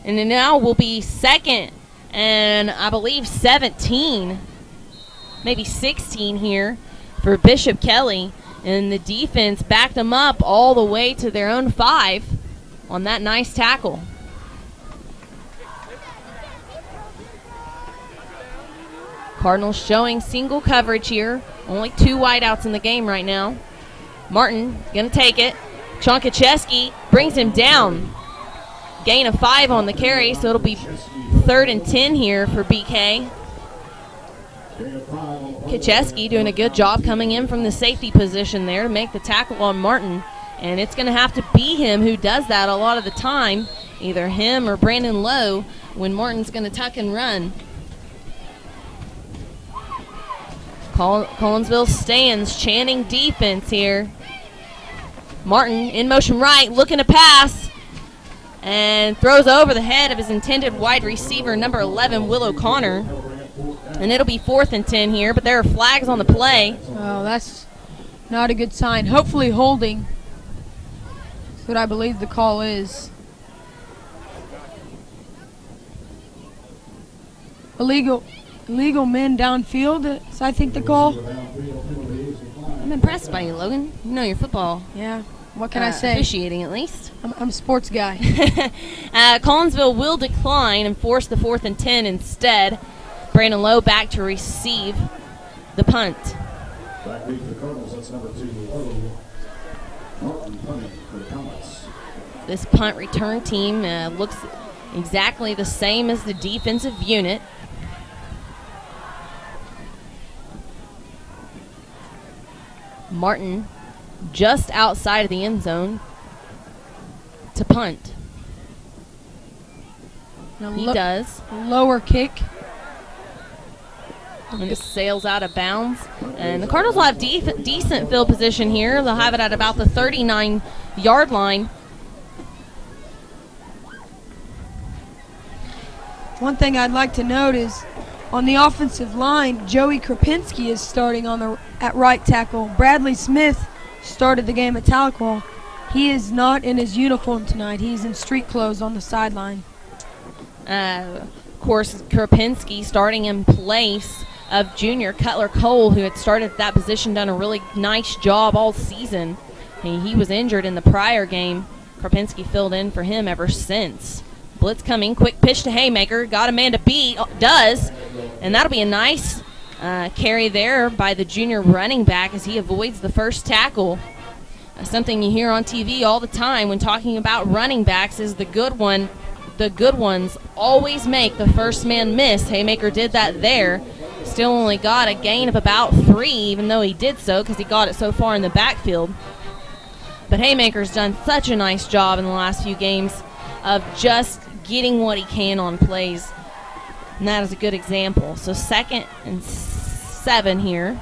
And it now will be 2nd and I believe 17, maybe 16 here for Bishop Kelly. And the defense backed them up all the way to their own 5 on that nice tackle. Cardinals showing single coverage here. Only 2 wideouts in the game right now. Martin going to take it. Chonkacheski brings him down. Gain of 5 on the carry, so it'll be 3rd and 10 here for BK. Kacheski doing a good job coming in from the safety position there to make the tackle on Martin. And it's going to have to be him who does that a lot of the time, either him or Brandon Lowe, when Martin's going to tuck and run. Collinsville stands chanting defense here. Martin in motion right, looking to pass, and throws over the head of his intended wide receiver, number 11, Will O'Connor. And it'll be 4th and 10 here, but there are flags on the play. Oh, that's not a good sign. Hopefully holding. That's what I believe the call is. Illegal men downfield, is I think the call. I'm impressed by you, Logan. You know your football. Yeah. What can I say? Officiating, at least. I'm a sports guy. Collinsville will decline and force the 4th and 10 instead. Brandon Lowe back to receive the punt. Back lead for the Cardinals. That's number 2, Lowe. Martin punting for the Comets. This punt return team looks exactly the same as the defensive unit. Martin just outside of the end zone to punt. He does. Lower kick. And it sails out of bounds. And the Cardinals will have decent field position here. They'll have it at about the 39-yard line. One thing I'd like to note is on the offensive line, Joey Krapinski is starting at right tackle. Bradley Smith started the game at Tahlequah. He is not in his uniform tonight. He's in street clothes on the sideline. Of course, Krapinski starting in place of junior Cutler Cole, who had started at that position, done a really nice job all season. He was injured in the prior game. Krapinski filled in for him ever since. Blitz coming, quick pitch to Haymaker, got a man to beat, does, and that'll be a nice carry there by the junior running back as he avoids the first tackle. Something you hear on TV all the time when talking about running backs is the good ones always make the first man miss. Haymaker did that there. Still only got a gain of about 3, even though he did so because he got it so far in the backfield. But Haymaker's done such a nice job in the last few games of just getting what he can on plays. And that is a good example. So 2nd and 7 here.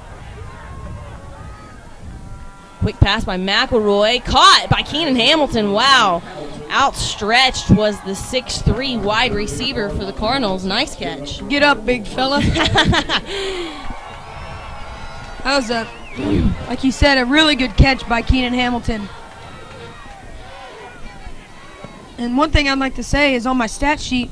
Quick pass by McElroy. Caught by Keenan Hamilton. Wow. Outstretched was the 6'3" wide receiver for the Cardinals. Nice catch. Get up, big fella. That was like you said, a really good catch by Keenan Hamilton. And one thing I'd like to say is on my stat sheet,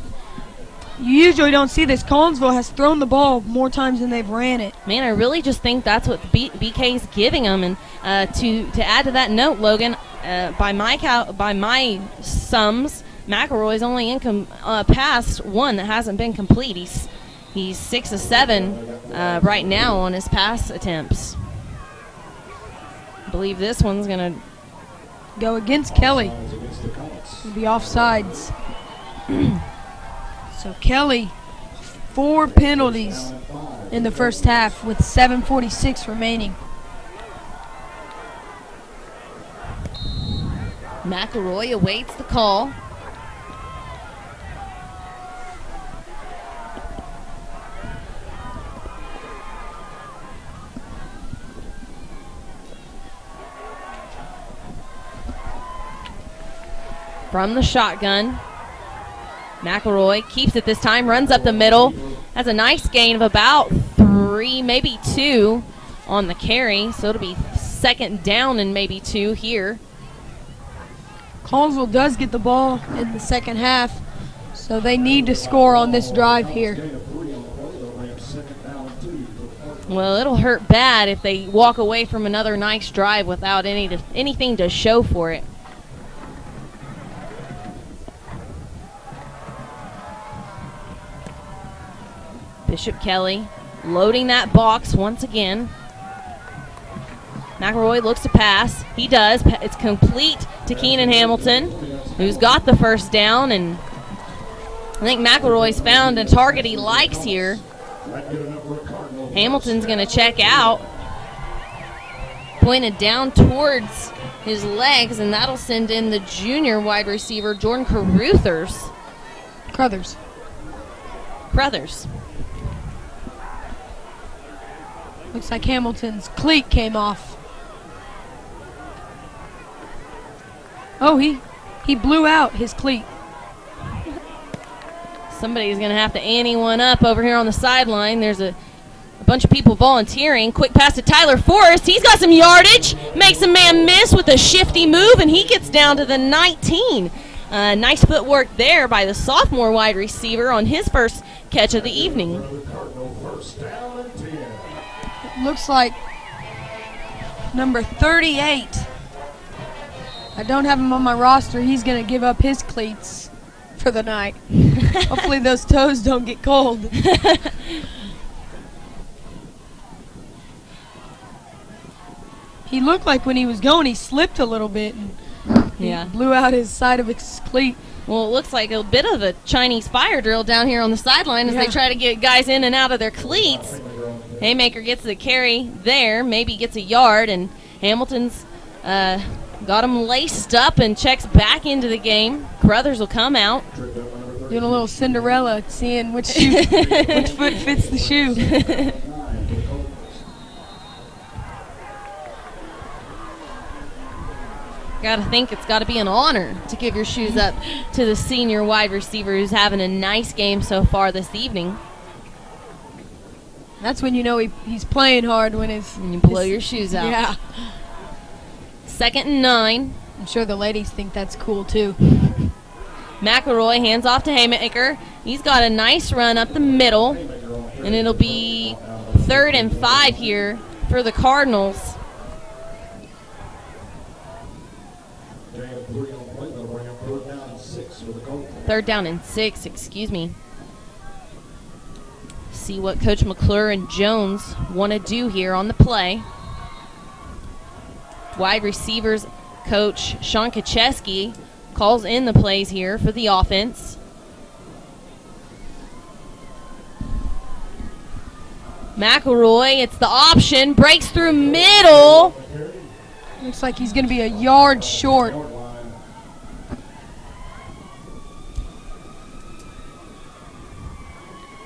you usually don't see this. Collinsville has thrown the ball more times than they've ran it. Man, I really just think that's what BK is giving them. And to add to that note, Logan, by my sums, McElroy's only passed one that hasn't been complete. He's 6 of 7 right now on his pass attempts. I believe this one's gonna go against Kelly. It'll be offsides. So Kelly, 4 penalties in the first half with 7:46 remaining. McElroy awaits the call. From the shotgun, McElroy keeps it this time, runs up the middle, has a nice gain of about 3, maybe 2 on the carry, so it'll be 2nd down and maybe 2 here. Collinsville does get the ball in the second half, so they need to score on this drive here. Well, it'll hurt bad if they walk away from another nice drive without anything to show for it. Bishop Kelly loading that box once again. McElroy looks to pass. He does. It's complete to Keenan Hamilton, who's got the first down, and I think McElroy's found a target he likes here. Hamilton's going to check out. Pointed down towards his legs, and that'll send in the junior wide receiver, Jordan Carruthers. Crothers. Looks like Hamilton's cleat came off. Oh, he blew out his cleat. Somebody's going to have to ante one up over here on the sideline. There's a bunch of people volunteering. Quick pass to Tyler Forrest. He's got some yardage. Makes a man miss with a shifty move, and he gets down to the 19. Nice footwork there by the sophomore wide receiver on his first catch of the evening. Looks like number 38 I don't have him on my roster. He's going to give up his cleats for the night. Hopefully those toes don't get cold. He looked like when he was going, he slipped a little bit and Yeah. blew out his side of his cleat. Well, it looks like a bit of a Chinese fire drill down here on the sideline as they Yeah. try to get guys in and out of their cleats. Haymaker gets the carry there, maybe gets a yard, and Hamilton's got him laced up and checks back into the game. Crothers will come out. Doing a little Cinderella, seeing which which foot fits the shoe. Gotta think it's gotta be an honor to give your shoes up to the senior wide receiver who's having a nice game so far this evening. That's when you know he's playing hard, when And you blow your shoes out. Yeah. 2nd and 9. I'm sure the ladies think that's cool too. McElroy hands off to Haymaker. He's got a nice run up the middle, and it'll be 3rd and 5 here for the Cardinals. Third down and 6, excuse me. See what Coach McClure and Jones want to do here on the play. Wide receivers coach Sean Kacheski calls in the plays here for the offense. McElroy, it's the option, breaks through middle. Looks like he's going to be a yard short.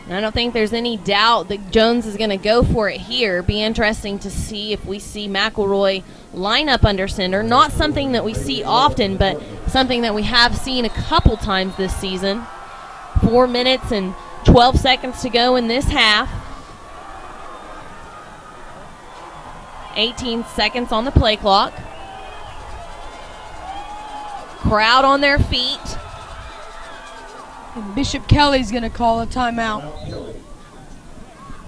I don't think there's any doubt that Jones is going to go for it here. Be interesting to see if we see McElroy line up under center. Not something that we see often, but something that we have seen a couple times this season. 4 minutes and 12 seconds to go in this half. 18 seconds on the play clock. Crowd on their feet. And Bishop Kelly's going to call a timeout.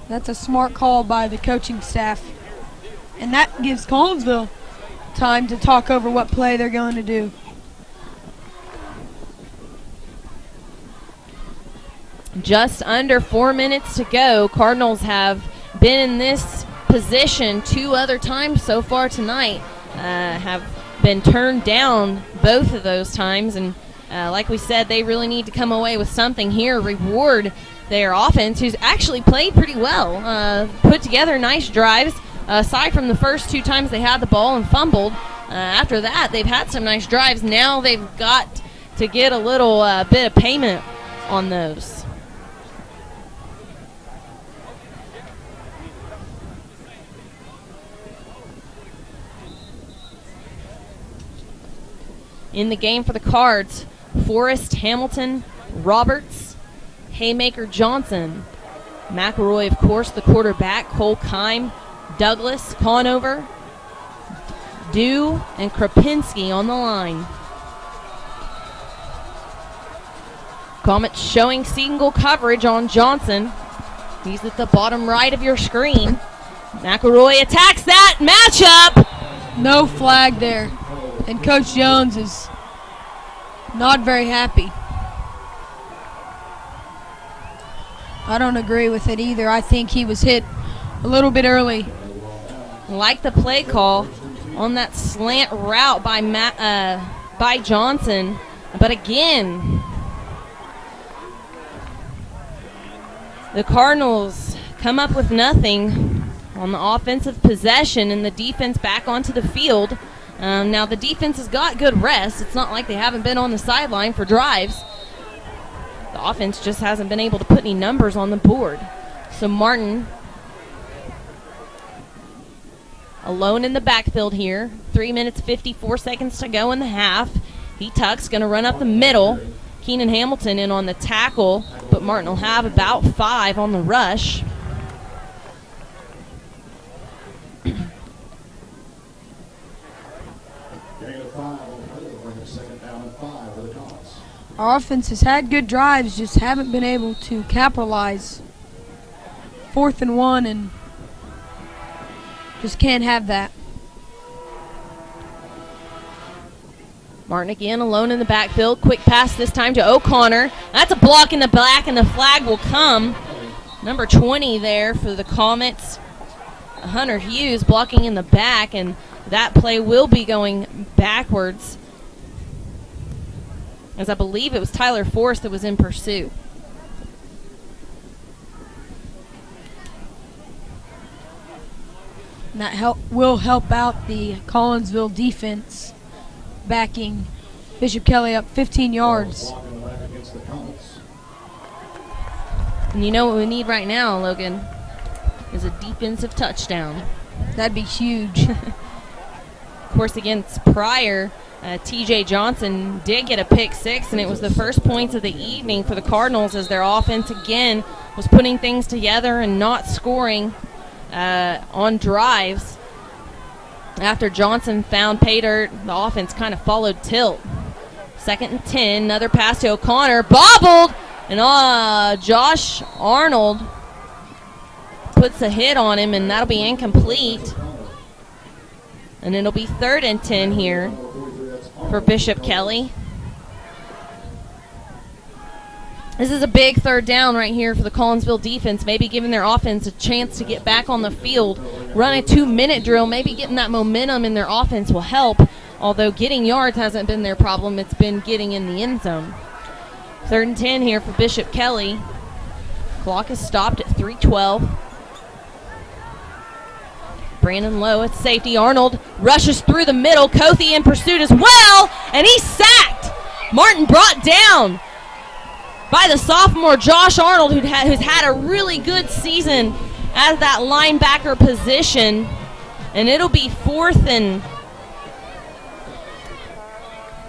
That's a smart call by the coaching staff. And that gives Collinsville time to talk over what play they're going to do. Just under 4 minutes to go. Cardinals have been in this position 2 other times so far tonight. Have been turned down both of those times, and like we said, they really need to come away with something here, reward their offense, who's actually played pretty well, put together nice drives. Aside from the first 2 times they had the ball and fumbled, after that they've had some nice drives. Now they've got to get a little bit of payment on those. In the game for the Cards, Forrest, Hamilton, Roberts, Haymaker, Johnson. McElroy, of course, the quarterback. Cole Kime, Douglas, Conover, Dew, and Krapinski on the line. Comets showing single coverage on Johnson. He's at the bottom right of your screen. McElroy attacks that matchup. No flag there. And Coach Jones is not very happy. I don't agree with it either. I think he was hit a little bit early. Like the play call on that slant route by Johnson. But again, the Cardinals come up with nothing on the offensive possession, and the defense back onto the field. Now the defense has got good rest. It's not like they haven't been on the sideline for drives. The offense just hasn't been able to put any numbers on the board. So Martin alone in the backfield here. 3 minutes, 54 seconds to go in the half. He tucks, going to run up the middle. Keenan Hamilton in on the tackle, but Martin will have about 5 on the rush. Our offense has had good drives, just haven't been able to capitalize. 4th and 1, and just can't have that. Martin again alone in the backfield. Quick pass this time to O'Connor. That's a block in the back, and the flag will come. Number 20 there for the Comets. Hunter Hughes blocking in the back, and that play will be going backwards, as I believe it was Tyler Forrest that was in pursuit. And that will help out the Collinsville defense, backing Bishop Kelly up 15 yards. And you know what we need right now, Logan, is a defensive touchdown. That'd be huge. Of course, against Pryor, T.J. Johnson did get a pick six, and it was the first points of the evening for the Cardinals as their offense again was putting things together and not scoring on drives. After Johnson found pay dirt, the offense kind of followed tilt. 2nd and 10, another pass to O'Connor, bobbled, and Josh Arnold puts a hit on him, and that'll be incomplete. And it'll be 3rd and 10 here for Bishop Kelly. This is a big 3rd down right here for the Collinsville defense, maybe giving their offense a chance to get back on the field. Run a 2-minute drill, maybe getting that momentum in their offense will help, although getting yards hasn't been their problem. It's been getting in the end zone. 3rd and 10 here for Bishop Kelly. Clock is stopped at 3:12. Brandon Lowe at safety. Arnold rushes through the middle. Kothi in pursuit as well, and he's sacked. Martin brought down by the sophomore Josh Arnold, who's had a really good season at that linebacker position. And it'll be 4th and,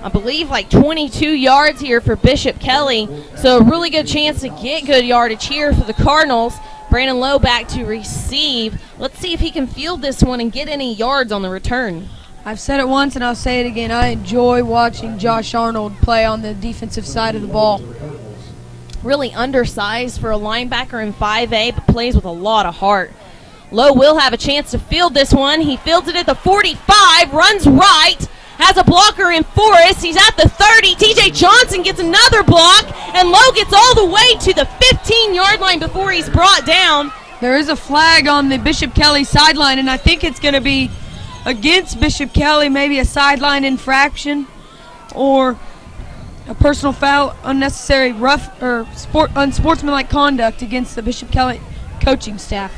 I believe, like 22 yards here for Bishop Kelly. So a really good chance to get good yardage here for the Cardinals. Brandon Lowe back to receive. Let's see if he can field this one and get any yards on the return. I've said it once and I'll say it again. I enjoy watching Josh Arnold play on the defensive side of the ball. Really undersized for a linebacker in 5A, but plays with a lot of heart. Lowe will have a chance to field this one. He fields it at the 45, runs right, has a blocker in Forrest. He's at the 30. T.J. Johnson gets another block, and Lowe gets all the way to the 15-yard line before he's brought down. There is a flag on the Bishop Kelly sideline, and I think it's going to be against Bishop Kelly, maybe a sideline infraction or a personal foul, unnecessary rough or unsportsmanlike conduct against the Bishop Kelly coaching staff.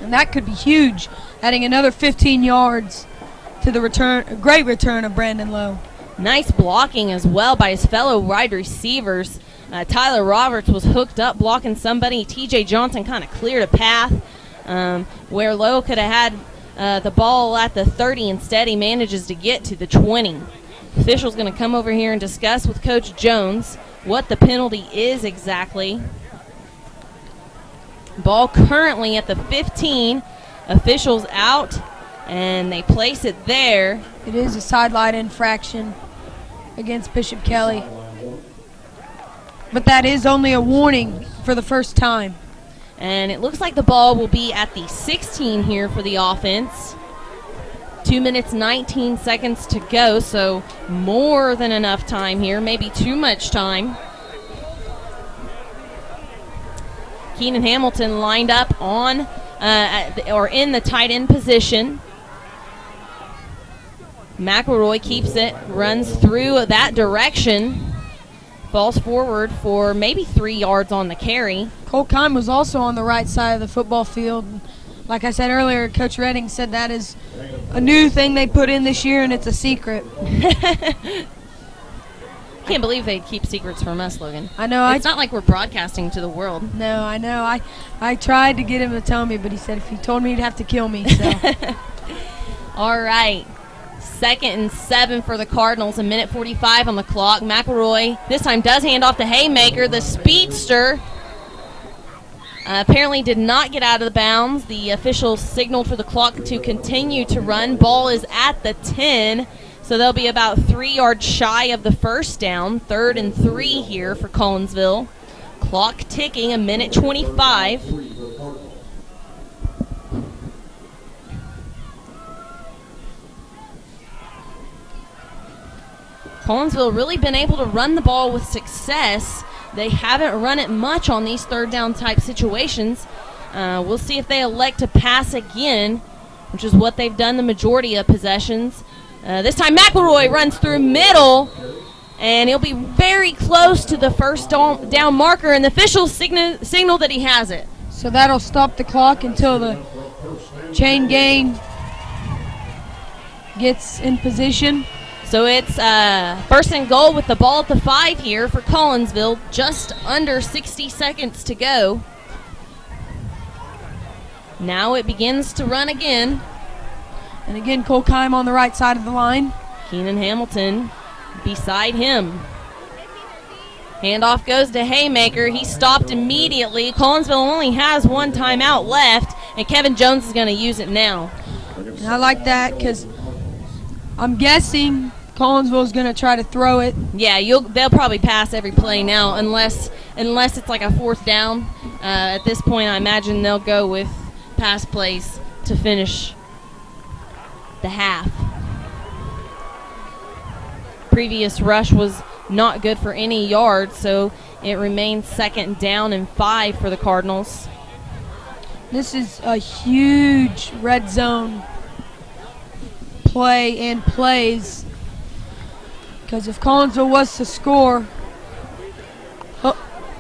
And that could be huge, adding another 15 yards to the return, a great return of Brandon Lowe. Nice blocking as well by his fellow wide receivers. Tyler Roberts was hooked up blocking somebody. T.J. Johnson kind of cleared a path where Lowe could have had the ball at the 30. Instead, he manages to get to the 20. Official's going to come over here and discuss with Coach Jones what the penalty is exactly. Ball currently at the 15. Officials out, and they place it there. It is a sideline infraction against Bishop Kelly. But that is only a warning for the first time. And it looks like the ball will be at the 16 here for the offense. 2 minutes, 19 seconds to go, so more than enough time here, maybe too much time. Keenan Hamilton lined up on or in the tight end position. McElroy keeps it, runs through that direction, falls forward for maybe 3 yards on the carry. Cole Kime was also on the right side of the football field. Like I said earlier, Coach Redding said that is a new thing they put in this year, and it's a secret. Can't believe they keep secrets from us, Logan. I know. It's not like we're broadcasting to the world. No, I know. I tried to get him to tell me, but he said if he told me, he'd have to kill me. So. All right. 2nd and 7 for the Cardinals, a minute 45 on the clock. McElroy this time does hand off to Haymaker, the speedster. Apparently did not get out of the bounds. The officials signaled for the clock to continue to run. Ball is at the 10, so they'll be about 3 yards shy of the first down. 3rd and 3 here for Collinsville. Clock ticking, a minute 25. Collinsville really been able to run the ball with success. They haven't run it much on these third down type situations. We'll see if they elect to pass again, which is what they've done the majority of possessions. This time McElroy runs through middle, and he'll be very close to the first down marker, and the officials signal that he has it. So that'll stop the clock until the chain gang gets in position. So it's first and goal with the ball at the 5 here for Collinsville. Just under 60 seconds to go. Now it begins to run again. And again, Cole Kime on the right side of the line. Keenan Hamilton beside him. Handoff goes to Haymaker. He stopped immediately. Collinsville only has one timeout left, and Kevin Jones is going to use it now. And I like that because I'm guessing Collinsville is going to try to throw it. Yeah, they'll probably pass every play now unless it's like a 4th down. At this point, I imagine they'll go with pass plays to finish the half. Previous rush was not good for any yards, so it remains 2nd down and 5 for the Cardinals. This is a huge red zone play and plays, because if Collinsville was to score,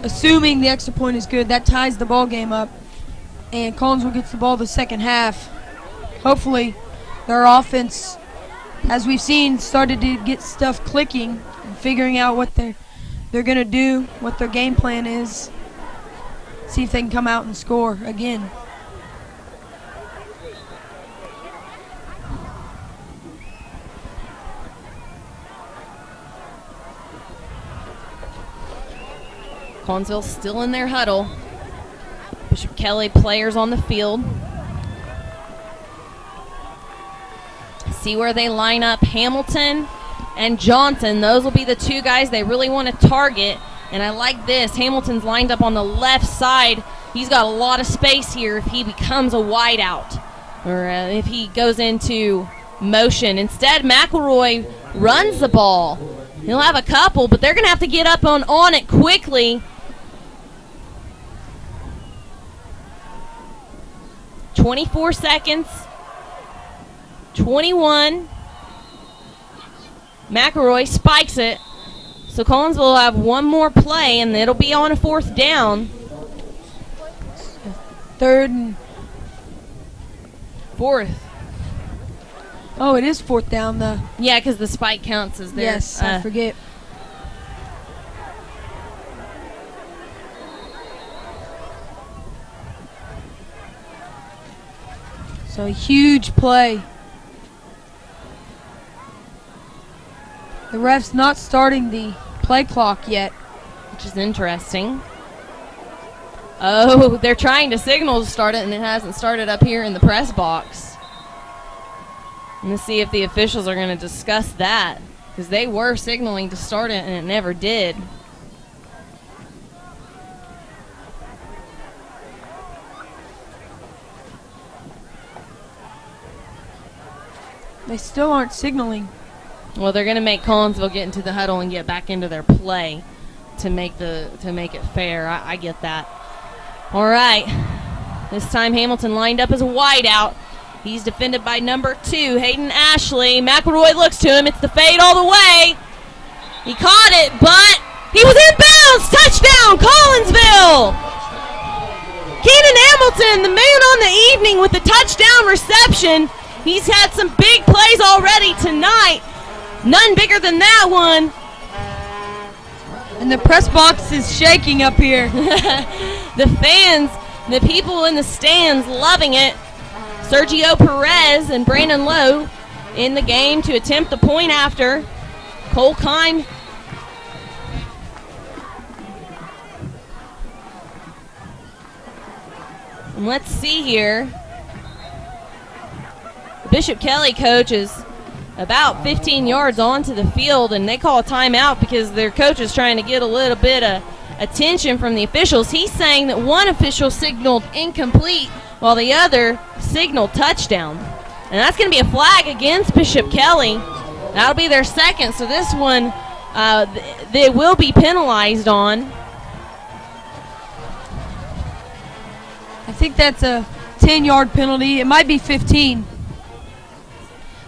assuming the extra point is good, that ties the ball game up, and Collinsville gets the ball the second half. Hopefully their offense, as we've seen, started to get stuff clicking and figuring out what they're going to do, what their game plan is. See if they can come out and score again. Collinsville still in their huddle. Bishop Kelly players on the field. See where they line up. Hamilton and Johnson. Those will be the 2 guys they really want to target. And I like this. Hamilton's lined up on the left side. He's got a lot of space here if he becomes a wideout or if he goes into motion. Instead, McElroy runs the ball. He'll have a couple, but they're going to have to get up on it quickly. 24 seconds. 21. McElroy spikes it. So Collinsville will have one more play, and it'll be on a 4th down. 3rd and 4th. Oh, it is 4th down, though. Yeah, because the spike counts as their. Yes, I forget. So a huge play. The ref's not starting the play clock yet, which is interesting. Oh, they're trying to signal to start it, and it hasn't started up here in the press box. Let's see if the officials are going to discuss that, because they were signaling to start it, and it never did. They still aren't signaling. Well, they're going to make Collinsville get into the huddle and get back into their play to make it fair. I get that. All right. This time Hamilton lined up as a wideout. He's defended by number 2, Hayden Ashley. McElroy looks to him. It's the fade all the way. He caught it, but he was in bounds. Touchdown, Collinsville. Keenan Hamilton, the man on the evening with the touchdown reception. He's had some big plays already tonight. None bigger than that one. And the press box is shaking up here. The fans, the people in the stands loving it. Sergio Perez and Brandon Lowe in the game to attempt the point after. Cole Kime. And let's see here. The Bishop Kelly coach is about 15 yards onto the field, and they call a timeout because their coach is trying to get a little bit of attention from the officials. He's saying that one official signaled incomplete while the other signaled touchdown. And that's going to be a flag against Bishop Kelly. That'll be their second, so this one they will be penalized on. I think that's a 10-yard penalty. It might be 15.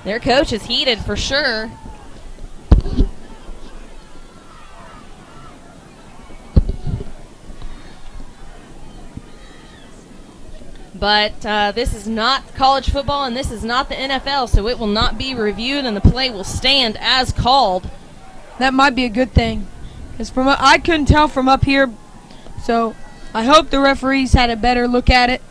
Their coach is heated for sure. But this is not college football and this is not the NFL, so it will not be reviewed and the play will stand as called. That might be a good thing, because I couldn't tell from up here, so I hope the referees had a better look at it.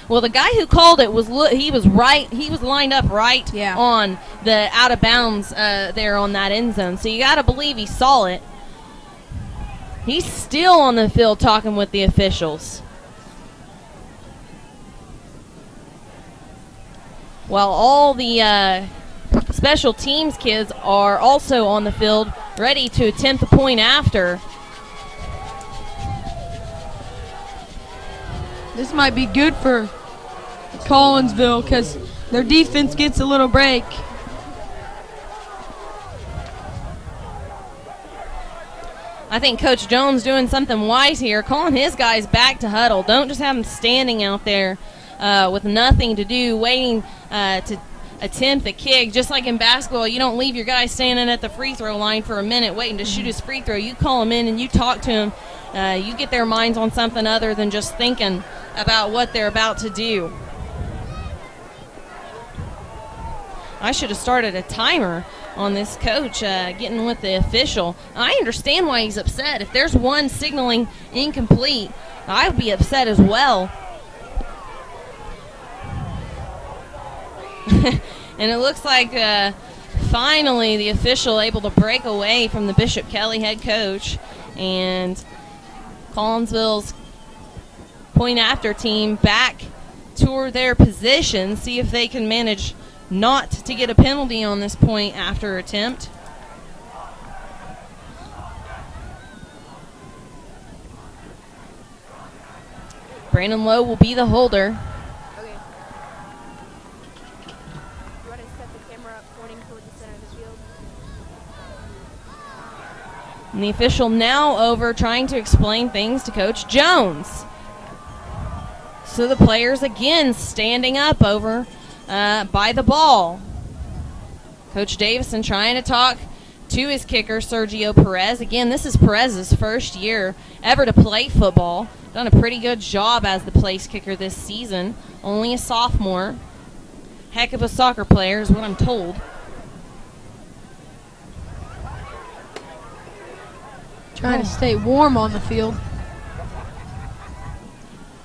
Well, the guy who called it was he was lined up right on the out of bounds there on that end zone. So you got to believe he saw it. He's still on the field talking with the officials. While all the special teams kids are also on the field ready to attempt the point after. This might be good for Collinsville because their defense gets a little break. I think Coach Jones doing something wise here, calling his guys back to huddle. Don't just have them standing out there with nothing to do, waiting to attempt the kick. Just like in basketball, you don't leave your guy standing at the free throw line for a minute waiting to shoot his free throw. You call him in and you talk to him. You get their minds on something other than just thinking about what they're about to do. I should have started a timer on this coach getting with the official. I understand why he's upset. If there's one signaling incomplete, I would be upset as well. And it looks like finally the official able to break away from the Bishop Kelly head coach, and Collinsville's point after team back to their position, see if they can manage not to get a penalty on this point after attempt. Brandon Lowe will be the holder. Okay. You want to set the camera up pointing toward the center of the field? And the official now over trying to explain things to Coach Jones. So the players again standing up over by the ball. Coach Davison trying to talk to his kicker, Sergio Perez. Again, this is Perez's first year ever to play football. Done a pretty good job as the place kicker this season. Only a sophomore. Heck of a soccer player is what I'm told. Trying to stay warm on the field.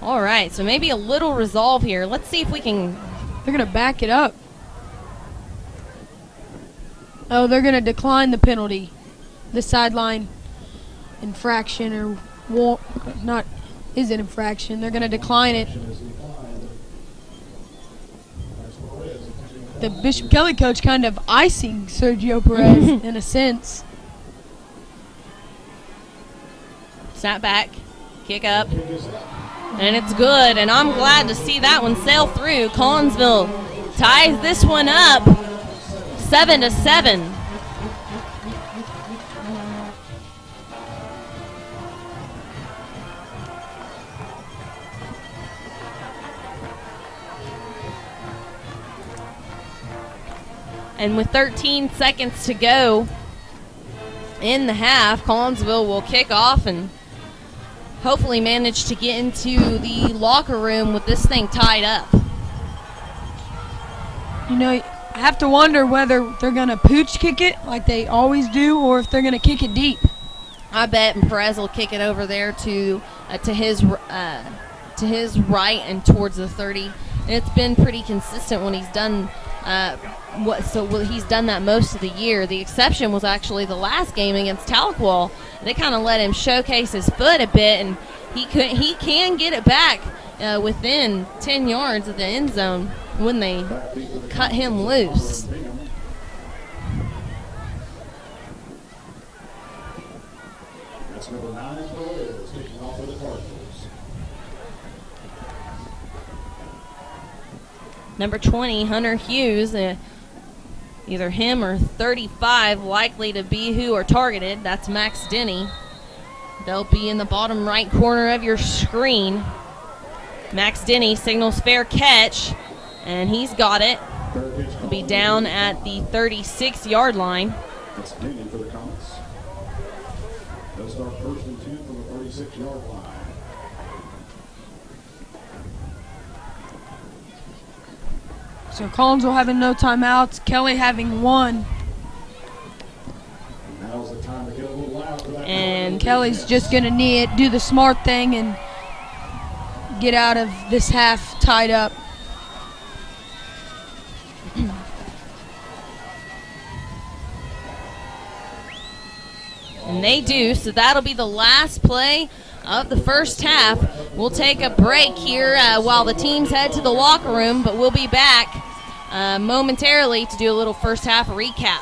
All right, so maybe a little resolve here. Let's see if we can... They're going to back it up. Oh, they're going to decline the penalty. The sideline infraction or not is an infraction. They're going to decline it. The Bishop Kelly coach kind of icing Sergio Perez in a sense. Snap back, kick up, and it's good. And I'm glad to see that one sail through. Collinsville ties this one up 7-7. And with 13 seconds to go in the half, Collinsville will kick off and hopefully manage to get into the locker room with this thing tied up. You know, I have to wonder whether they're going to pooch kick it like they always do or if they're going to kick it deep. I bet Perez will kick it over there to his right and towards the 30. And it's been pretty consistent when he's done he's done that most of the year. The exception was actually the last game against Tahlequah. They kind of let him showcase his foot a bit, and he can get it back within 10 yards of the end zone when they cut him loose. That's number 9, Perez, taking off for the Cardinals. Number 20, Hunter Hughes, the Either him or 35 likely to be who are targeted. That's Max Denny. They'll be in the bottom right corner of your screen. Max Denny signals fair catch, and he's got it. He'll be down at the 36-yard line. That's Denny for the Comets. They'll start 1st and 10 from the 36-yard line. So Collinsville having no timeouts, Kelly having one. Now's the time to get a little loud for that. And Kelly's just going to do the smart thing and get out of this half tied up. And they do, so that'll be the last play of the first half. We'll take a break here while the teams head to the locker room, but we'll be back momentarily to do a little first half recap.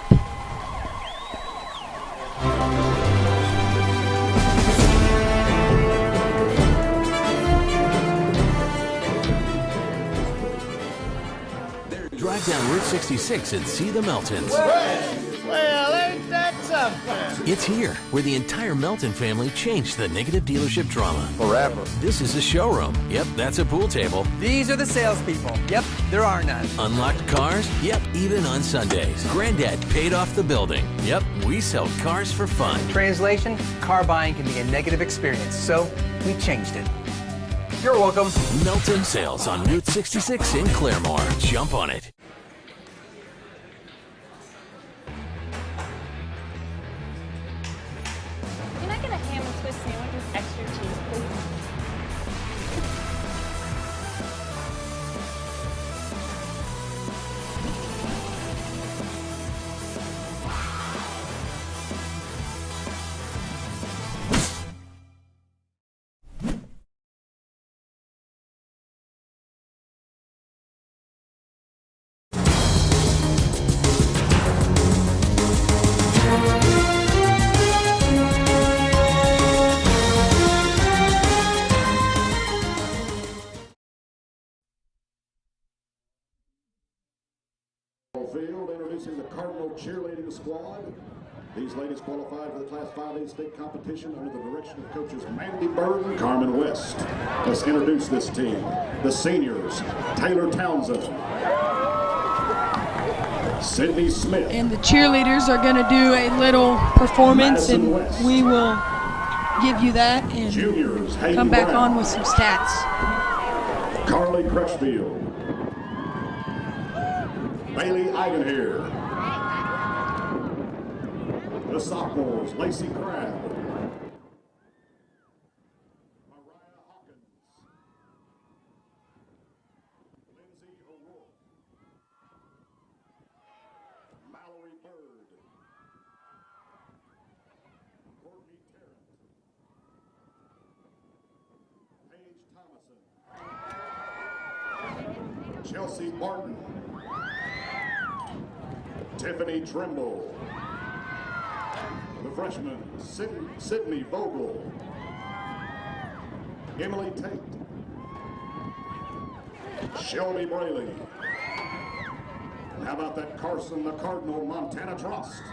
Drive down Route 66 and see the Meltons. Well, ain't that something? It's here, where the entire Melton family changed the negative dealership drama. Forever. This is a showroom. Yep, that's a pool table. These are the salespeople. Yep, there are none. Unlocked cars? Yep, even on Sundays. Granddad paid off the building. Yep, we sell cars for fun. Translation, car buying can be a negative experience, so we changed it. You're welcome. Melton Sales on Route 66 in Claremore. Jump on it. Can I get a ham and Swiss sandwich with extra cheese, please? Field introducing the Cardinal cheerleading squad. These ladies qualified for the Class 5A state competition under the direction of coaches Mandy Burton, Carmen West. Let's introduce this team. The seniors, Taylor Townsend, Sydney Smith. And the cheerleaders are going to do a little performance, and we will give you that and Juniors, Hayden come back Brown, on with some stats. Carly Crutchfield, Bailey Eigenhere. The sophomores, Lacey Crabb, Mariah Hawkins, Lindsay O'Rourke, Mallory Bird, Courtney Tarrant, Paige Thomason, Chelsea Barton, Tiffany Trimble, the freshman, Sydney Vogel, Emily Tate, Shelby Braley. How about that Carson the Cardinal Montana Trust?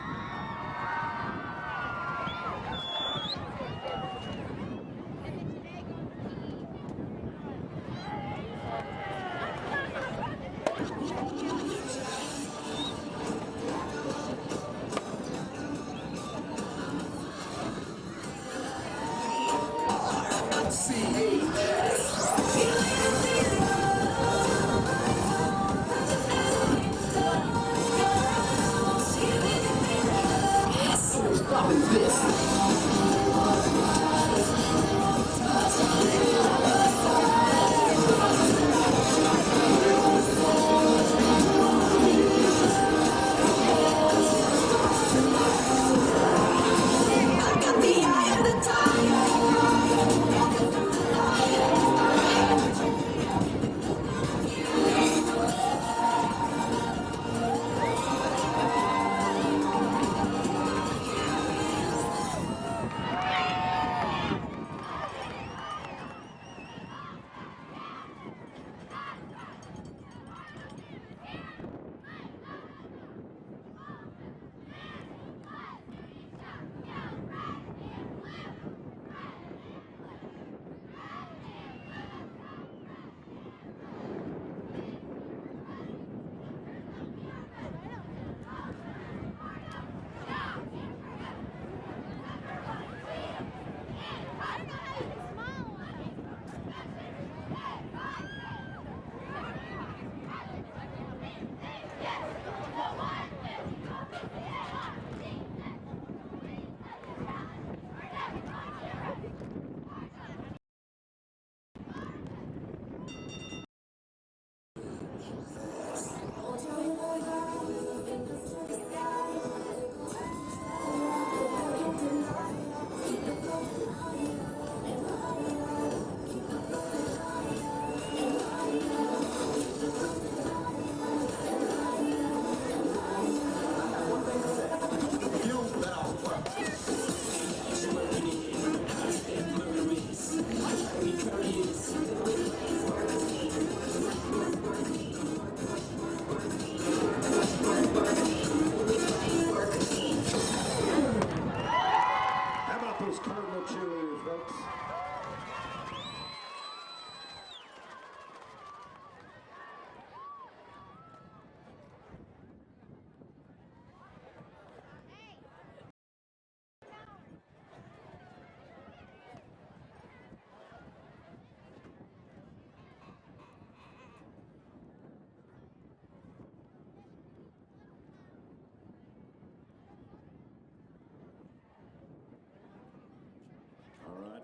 those Cardinal cheerleaders, folks.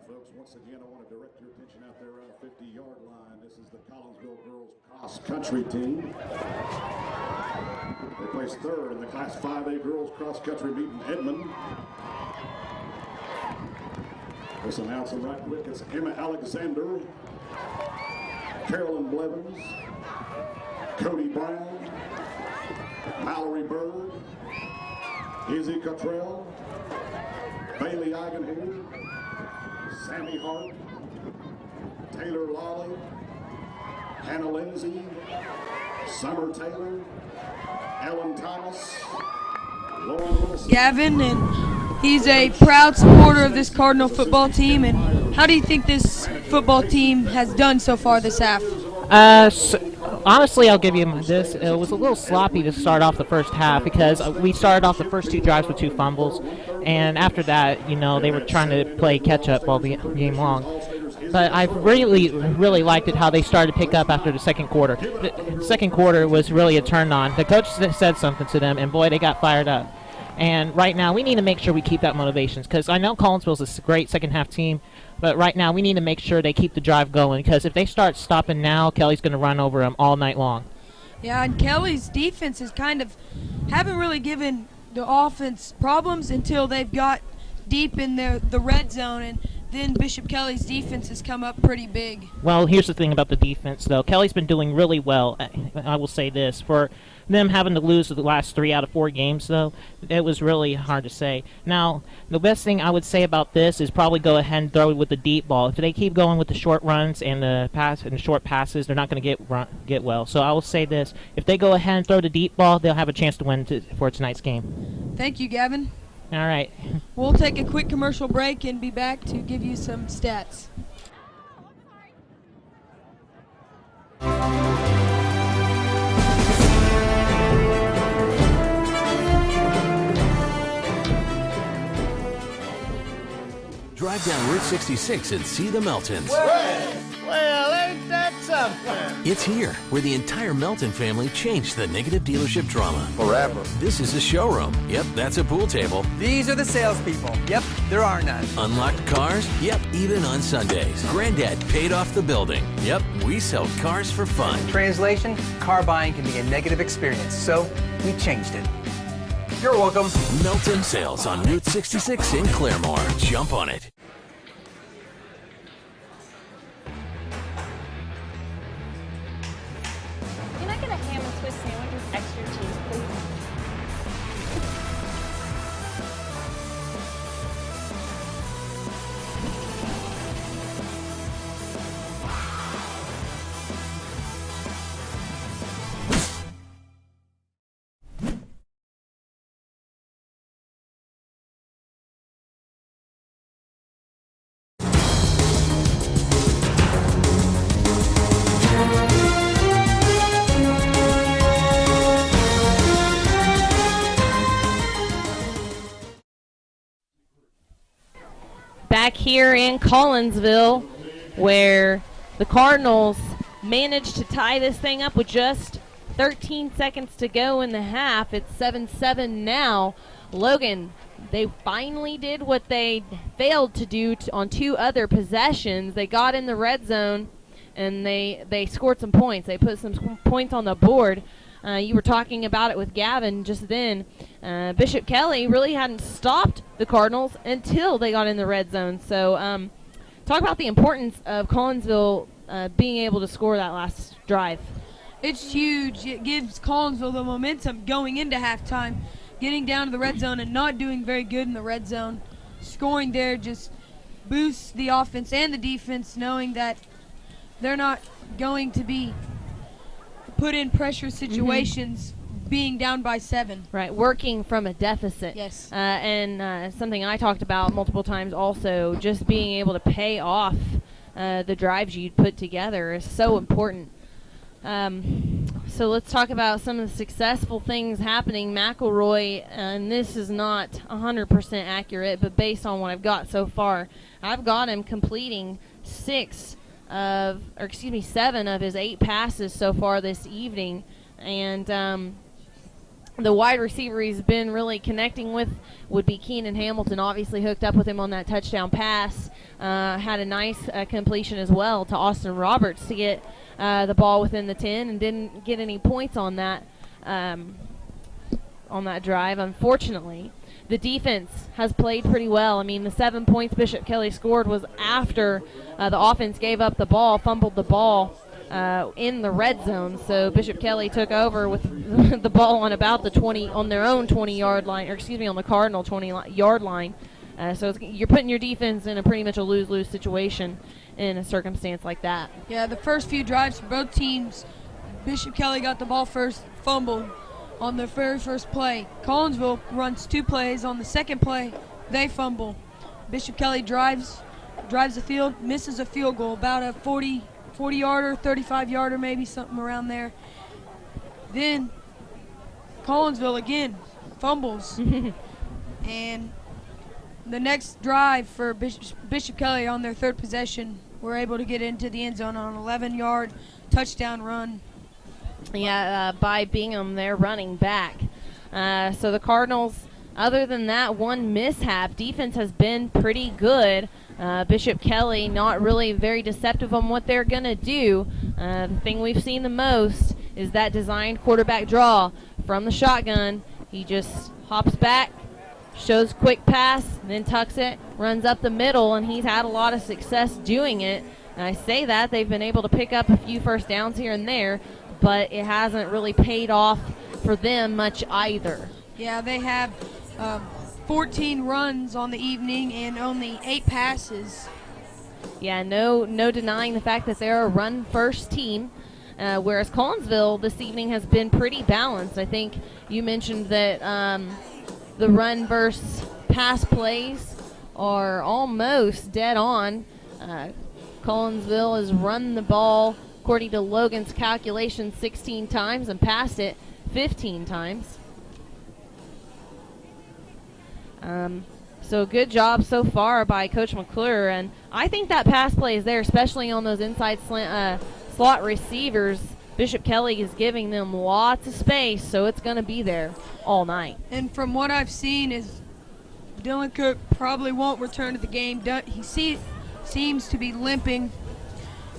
Folks, once again, I want to direct your attention out there around the 50-yard line. This is the Collinsville girls cross-country team. They placed third in the Class 5A girls cross-country meet in Edmond. Let's announce them right quick. It's Emma Alexander, Carolyn Blevins, Cody Brown, Mallory Bird, Izzy Cottrell, Bailey Eigenhair, Sammy Hart, Taylor Lawley, Hannah Lindsay, Summer Taylor, Ellen Thomas, Lauren Wilson. Gavin, and he's a proud supporter of this Cardinal football team. And how do you think this football team has done so far this half? Honestly, I'll give you this. It was a little sloppy to start off the first half because we started off the first 2 drives with 2 fumbles, and after that, they were trying to play catch-up all the game long. But I really liked it how they started to pick up after the second quarter. The second quarter was really a turn-on. The coach said something to them, and boy, they got fired up. And right now, we need to make sure we keep that motivation because I know Collinsville's a great second-half team, but right now we need to make sure they keep the drive going because if they start stopping now, Kelly's going to run over them all night long. Yeah, and Kelly's defense is haven't really given the offense problems until they've got deep in the red zone, and then Bishop Kelly's defense has come up pretty big. Well, here's the thing about the defense, though. Kelly's been doing really well. I will say this. For them having to lose the last 3 out of 4 games, though, it was really hard to say. Now, the best thing I would say about this is probably go ahead and throw it with the deep ball. If they keep going with the short runs and the short passes, they're not going to get well. So I will say this. If they go ahead and throw the deep ball, they'll have a chance to win for tonight's game. Thank you, Gavin. All right. We'll take a quick commercial break and be back to give you some stats. Drive down Route 66 and see the Meltons. Well, ain't that something? It's here, where the entire Melton family changed the negative dealership drama. Forever. This is a showroom. Yep, that's a pool table. These are the salespeople. Yep, there are none. Unlocked cars? Yep, even on Sundays. Granddad paid off the building. Yep, we sell cars for fun. Translation, car buying can be a negative experience, so we changed it. You're welcome. Melton Sales on Route 66 in Claremore. Jump on it. Can I get a ham and Swiss sandwich with extra cheese, please? Back here in Collinsville, where the Cardinals managed to tie this thing up with just 13 seconds to go in the half. It's 7-7 now. Logan, they finally did what they failed to do on 2 other possessions. They got in the red zone, and they scored some points. They put some points on the board. You were talking about it with Gavin just then. Bishop Kelly really hadn't stopped the Cardinals until they got in the red zone. So talk about the importance of Collinsville being able to score that last drive. It's huge. It gives Collinsville the momentum going into halftime, getting down to the red zone and not doing very good in the red zone. Scoring there just boosts the offense and the defense, knowing that they're not going to be put in pressure situations being down by 7. Right, working from a deficit. Yes. And something I talked about multiple times also, just being able to pay off the drives you'd put together is so important. So let's talk about some of the successful things happening. McElroy, and this is not 100% accurate, but based on what I've got so far, I've got him completing 7 of his 8 passes so far this evening. And the wide receiver he's been really connecting with would be Keenan Hamilton. Obviously hooked up with him on that touchdown pass. Had a nice completion as well to Austin Roberts to get the ball within the 10 and didn't get any points on that drive, unfortunately. The defense has played pretty well. I mean, the 7 points Bishop Kelly scored was after the offense gave up the ball, fumbled the ball in the red zone. So Bishop Kelly took over with the ball on about the 20, on their own 20-yard line, or excuse me, on the Cardinal 20-yard line. So you're putting your defense in a pretty much a lose-lose situation in a circumstance like that. Yeah, the first few drives for both teams, Bishop Kelly got the ball first, fumbled on their very first play. Collinsville runs 2 plays. On the second play, they fumble. Bishop Kelly drives the field, misses a field goal, about a 40-yarder, 35-yarder, maybe something around there. Then Collinsville again fumbles. And the next drive for Bishop Kelly on their third possession, we're able to get into the end zone on an 11-yard touchdown run. Yeah, by Bingham, their running back. So the Cardinals, other than that one mishap, defense has been pretty good. Bishop Kelly not really very deceptive on what they're going to do. The thing we've seen the most is that designed quarterback draw from the shotgun. He just hops back, shows quick pass, then tucks it, runs up the middle, and he's had a lot of success doing it. And I say that they've been able to pick up a few first downs here and there, but it hasn't really paid off for them much either. Yeah, they have 14 runs on the evening and only 8 passes. Yeah, no denying the fact that they're a run-first team, whereas Collinsville this evening has been pretty balanced. I think you mentioned that the run versus pass plays are almost dead on. Collinsville has run the ball, according to Logan's calculations, 16 times and passed it 15 times. So good job so far by Coach McClure, and I think that pass play is there, especially on those inside slot receivers. Bishop Kelly is giving them lots of space, so it's going to be there all night. And from what I've seen is Dylan Cook probably won't return to the game. He seems to be limping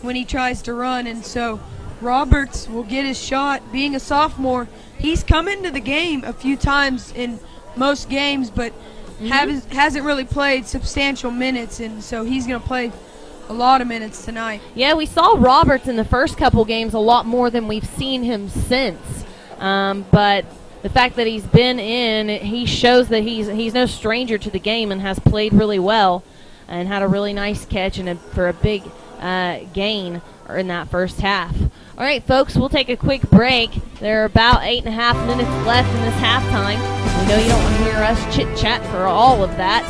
when he tries to run, and so Roberts will get his shot. Being a sophomore, he's come into the game a few times in most games, but hasn't really played substantial minutes, and so he's going to play a lot of minutes tonight. Yeah, we saw Roberts in the first couple games a lot more than we've seen him since. But the fact that he's been in, he shows that he's no stranger to the game and has played really well and had a really nice catch and for a big gain in that first half. All right, folks, we'll take a quick break. There are about 8.5 minutes left in this halftime. We know you don't want to hear us chit-chat for all of that,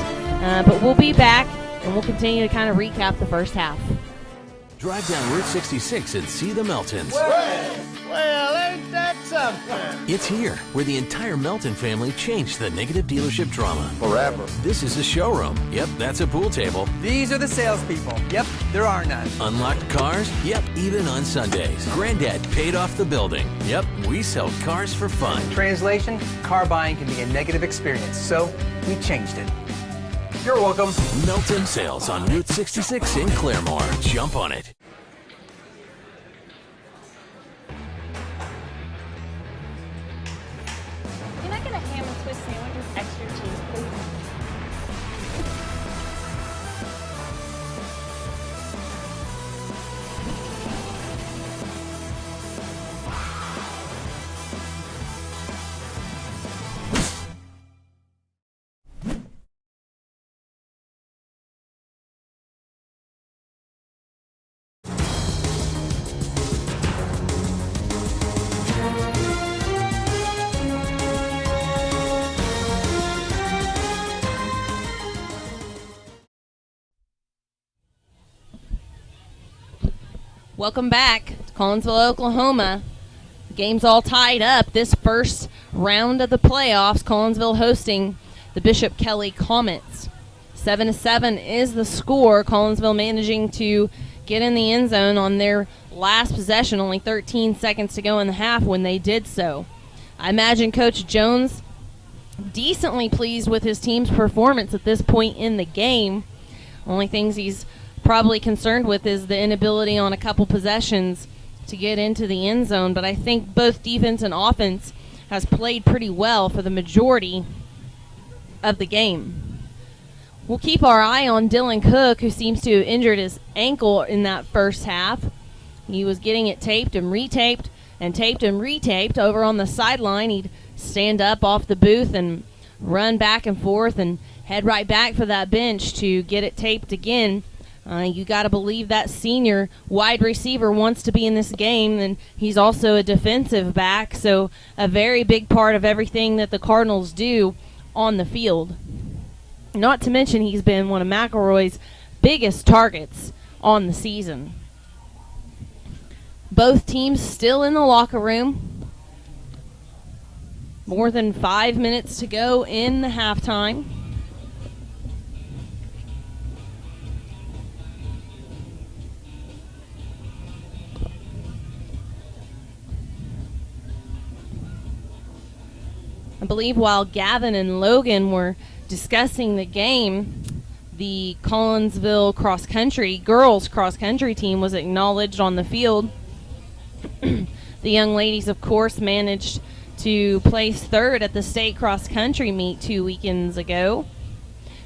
but we'll be back, and we'll continue to kind of recap the first half. Drive down Route 66 and see the Meltons. Well, ain't that something? It's here where the entire Melton family changed the negative dealership drama. Forever. This is a showroom. Yep, that's a pool table. These are the salespeople. Yep, there are none. Unlocked cars? Yep, even on Sundays. Granddad paid off the building. Yep, we sell cars for fun. Translation, car buying can be a negative experience, so we changed it. You're welcome. Melton Sales on Route 66 in Claremore. Jump on it. Can I get a ham and Swiss sandwich with extra cheese, please? Welcome back to Collinsville, Oklahoma. The game's all tied up. This first round of the playoffs, Collinsville hosting the Bishop Kelly Comets. 7-7 is the score. Collinsville managing to get in the end zone on their last possession. Only 13 seconds to go in the half when they did so. I imagine Coach Jones decently pleased with his team's performance at this point in the game. Only things he's probably concerned with is the inability on a couple possessions to get into the end zone, but I think both defense and offense has played pretty well for the majority of the game. We'll keep our eye on Dylan Cook, who seems to have injured his ankle in that first half. He was getting it taped and retaped and taped and retaped over on the sideline. He'd stand up off the booth and run back and forth and head right back for that bench to get it taped again. You got to believe that senior wide receiver wants to be in this game, and he's also a defensive back, so a very big part of everything that the Cardinals do on the field. Not to mention he's been one of McElroy's biggest targets on the season. Both teams still in the locker room. More than 5 minutes to go in the halftime. I believe while Gavin and Logan were discussing the game, the Collinsville girls cross country team was acknowledged on the field. The young ladies, of course, managed to place third at the state cross country meet 2 weekends ago.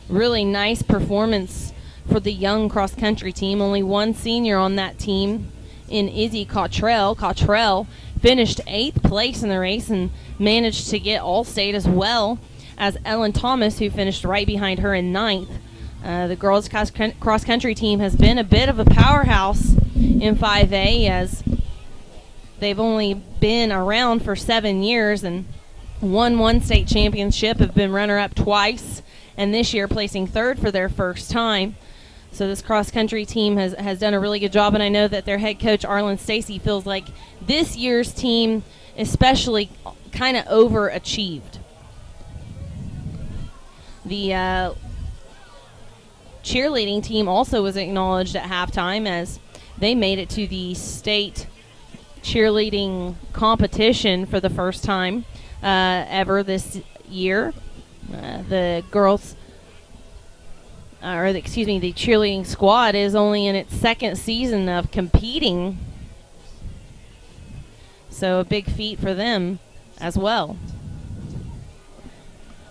Really nice performance for the young cross country team. Only one senior on that team in Izzy Cottrell. Cottrell finished 8th place in the race and managed to get All-State as well as Ellen Thomas, who finished right behind her in 9th. The girls' cross-country team has been a bit of a powerhouse in 5A, as they've only been around for 7 years and won one state championship, have been runner-up twice, and this year placing third for their first time. So this cross-country team has done a really good job, and I know that their head coach, Arlen Stacy, feels like this year's team especially kind of overachieved. The cheerleading team also was acknowledged at halftime, as they made it to the state cheerleading competition for the first time ever this year. The cheerleading squad is only in its second season of competing, so a big feat for them as well.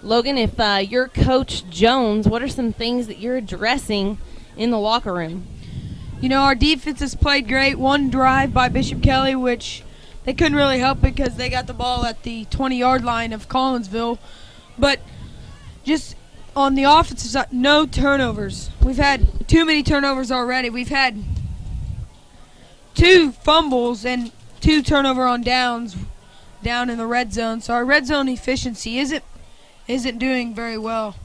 Logan, if you're Coach Jones, what are some things that you're addressing in the locker room? You know, our defense has played great. One drive by Bishop Kelly, which they couldn't really help because they got the ball at the 20-yard line of Collinsville. But just on the offensive side, no turnovers. We've had too many turnovers already. We've had 2 fumbles and 2 turnover on downs down in the red zone. So our red zone efficiency isn't doing very well.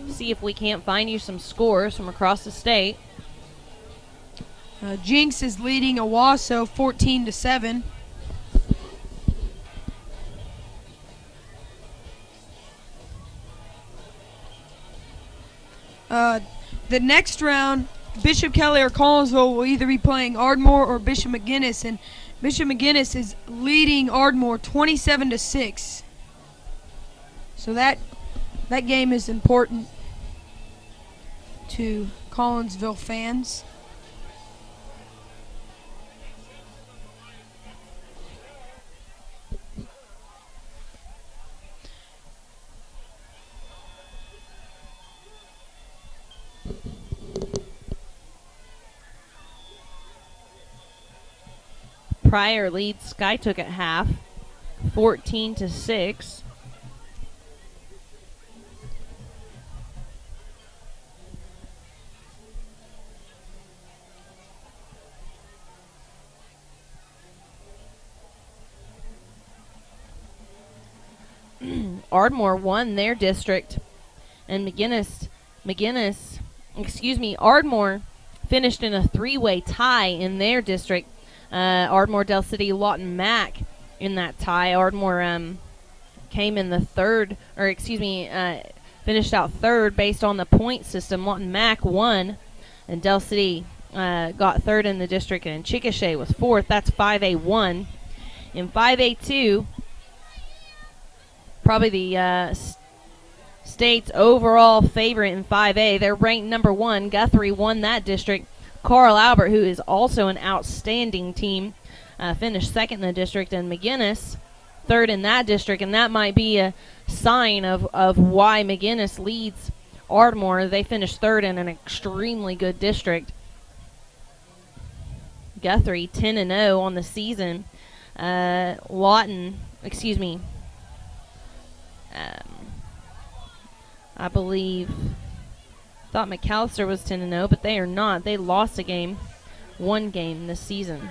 See if we can't find you some scores from across the state. Jinx is leading Owasso 14-7. The next round, Bishop Kelly or Collinsville will either be playing Ardmore or Bishop McGuinness, and Bishop McGuinness is leading Ardmore 27-6. So that game is important to Collinsville fans. Pryor leads Skytook at half, 14-6. Ardmore won their district, and Ardmore finished in a three-way tie in their district. Ardmore, Del City, Lawton, Mack in that tie. Ardmore came in the finished out third based on the point system. Lawton Mack won, and Del City got third in the district, and Chickasha was fourth. That's 5A1. In 5A2, probably the state's overall favorite in 5A. They're ranked number 1. Guthrie won that district. Carl Albert, who is also an outstanding team, finished second in the district, and McGinnis third in that district, and that might be a sign of why McGinnis leads Ardmore. They finished third in an extremely good district. Guthrie 10-0 on the season. I thought McAllister was 10-0, but they are not. They lost one game this season.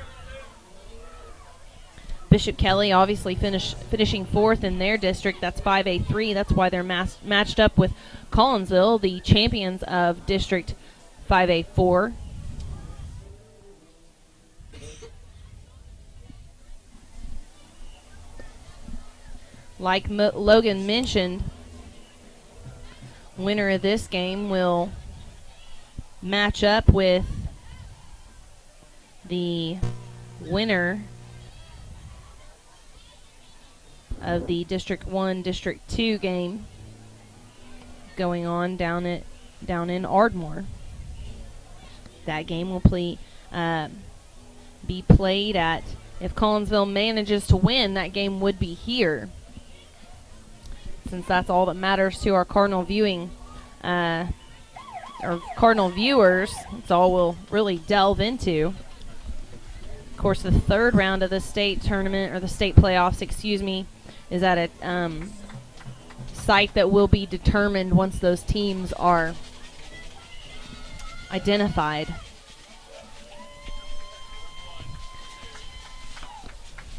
Bishop Kelly obviously finishing fourth in their district. That's 5A3. That's why they're matched up with Collinsville, the champions of District 5A4. Like Logan mentioned, winner of this game will match up with the winner of the District 1, District 2 game going on down in Ardmore. That game will be played at, if Collinsville manages to win, that game would be here, since that's all that matters to our Cardinal viewers. It's all we'll really delve into. Of course, the third round of the state tournament, or the state playoffs, is at a site that will be determined once those teams are identified.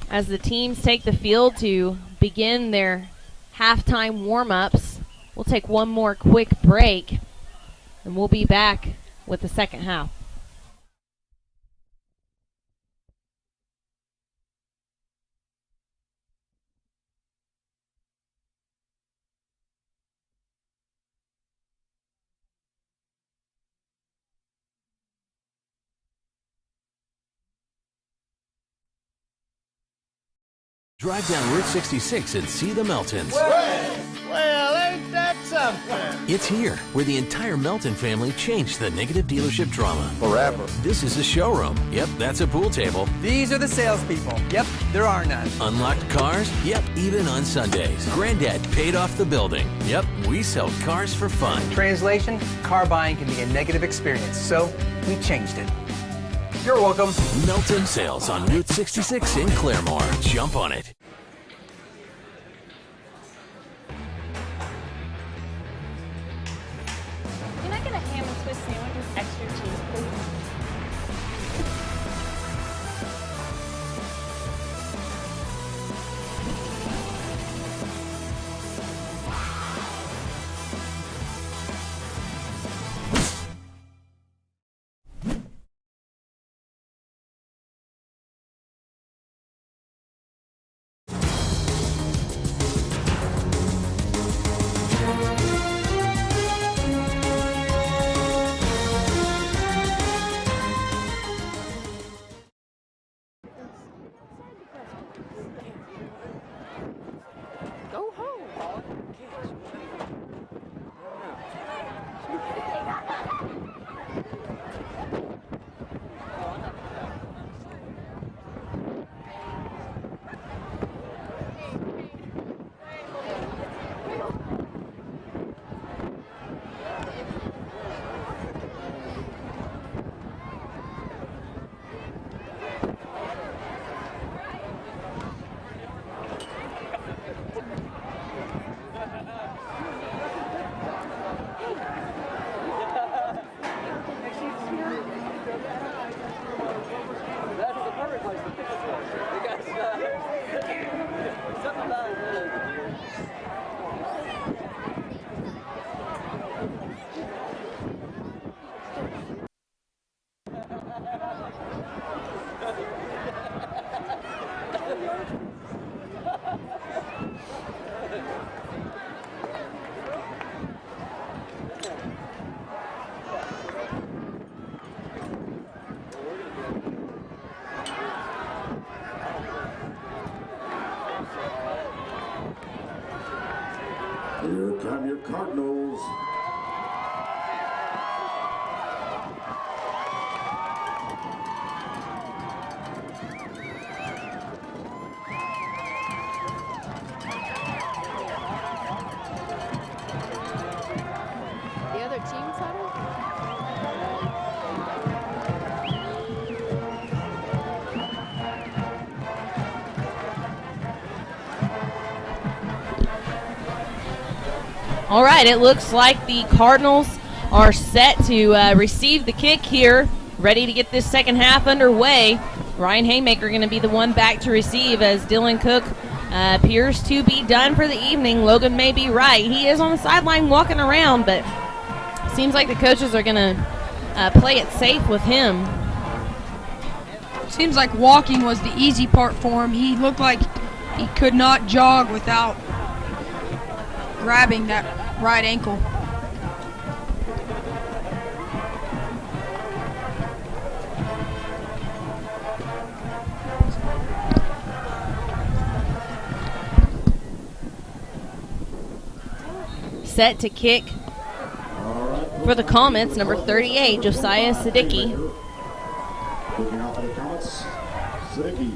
As the teams take the field to begin their halftime warm-ups, we'll take one more quick break, and we'll be back with the second half. Drive down Route 66 and see the Meltons. Well, ain't that something? It's here, where the entire Melton family changed the negative dealership drama. Forever. This is a showroom. Yep, that's a pool table. These are the salespeople. Yep, there are none. Unlocked cars? Yep, even on Sundays. Granddad paid off the building. Yep, we sell cars for fun. Translation, car buying can be a negative experience, so we changed it. You're welcome. Melton Sales on Route 66 in Claremore. Jump on it. Can I get a ham and Swiss sandwich with extra cheese, please? Here come your Cardinals. The other team's huddle? All right, it looks like the Cardinals are set to receive the kick here, ready to get this second half underway. Ryan Haymaker going to be the one back to receive as Dylan Cook appears to be done for the evening. Logan may be right. He is on the sideline walking around, but seems like the coaches are going to play it safe with him. Seems like walking was the easy part for him. He looked like he could not jog without grabbing that right ankle. Set to kick for the Comets, number 38, Josiah Siddiqui. Looking off of the Comets, Siddiqui.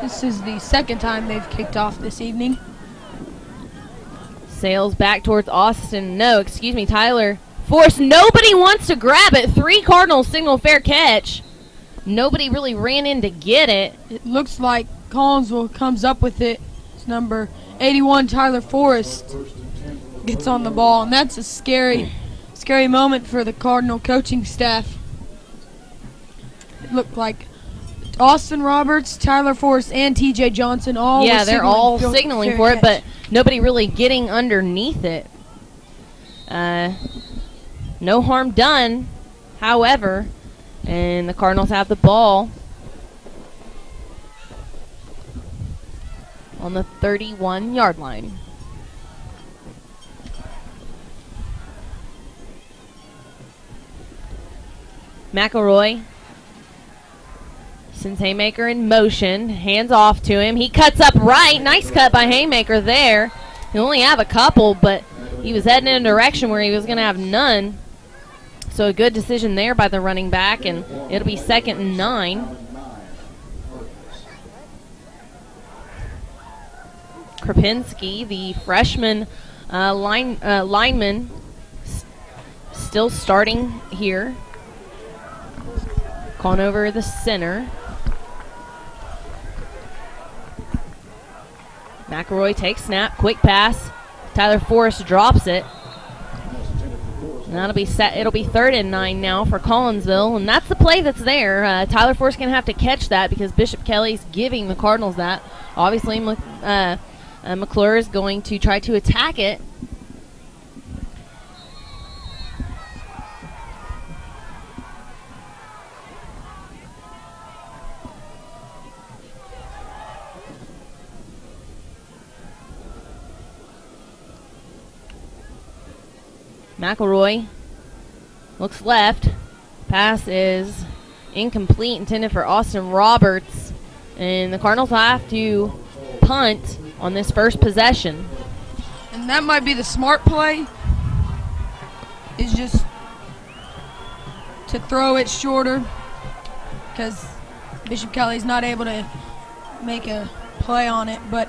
This is the second time they've kicked off this evening. Sails back towards Austin. No, excuse me, Tyler Force. Nobody wants to grab it. 3 Cardinals signal fair catch. Nobody really ran in to get it. It looks like Collinsville comes up with it. It's number 81, Tyler Forrest, gets on the ball, and that's a scary moment for the Cardinal coaching staff. It looked like Austin Roberts, Tyler Forrest, and TJ Johnson all Yeah, were they're all fair signaling for it, catch. but nobody really getting underneath it. No harm done, however, and the Cardinals have the ball on the 31-yard line. McElroy sends Haymaker in motion, hands off to him. He cuts up right. Nice cut by Haymaker there. He only have a couple, but he was heading in a direction where he was going to have none. So a good decision there by the running back, and it'll be 2nd and 9. Krapinski, the freshman lineman, still starting here. Calling over the center. McElroy takes snap, quick pass. Tyler Forrest drops it. And that'll be set. It'll be 3rd and 9 now for Collinsville, and that's the play that's there. Tyler Forrest gonna have to catch that because Bishop Kelly's giving the Cardinals that. Obviously, McClure is going to try to attack it. McElroy looks left. Pass is incomplete, intended for Austin Roberts. And the Cardinals have to punt on this first possession. And that might be the smart play, is just to throw it shorter because Bishop Kelly's not able to make a play on it. But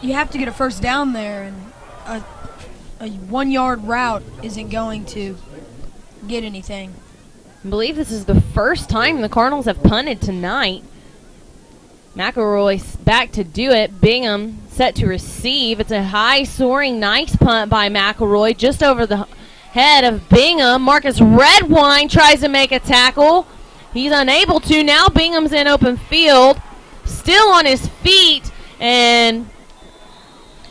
you have to get a first down there, and a 1-yard route isn't going to get anything. I believe this is the first time the Cardinals have punted tonight. McElroy's back to do it. Bingham set to receive. It's a high soaring, nice punt by McElroy just over the head of Bingham. Marcus Redwine tries to make a tackle. He's unable to. Now Bingham's in open field, still on his feet, and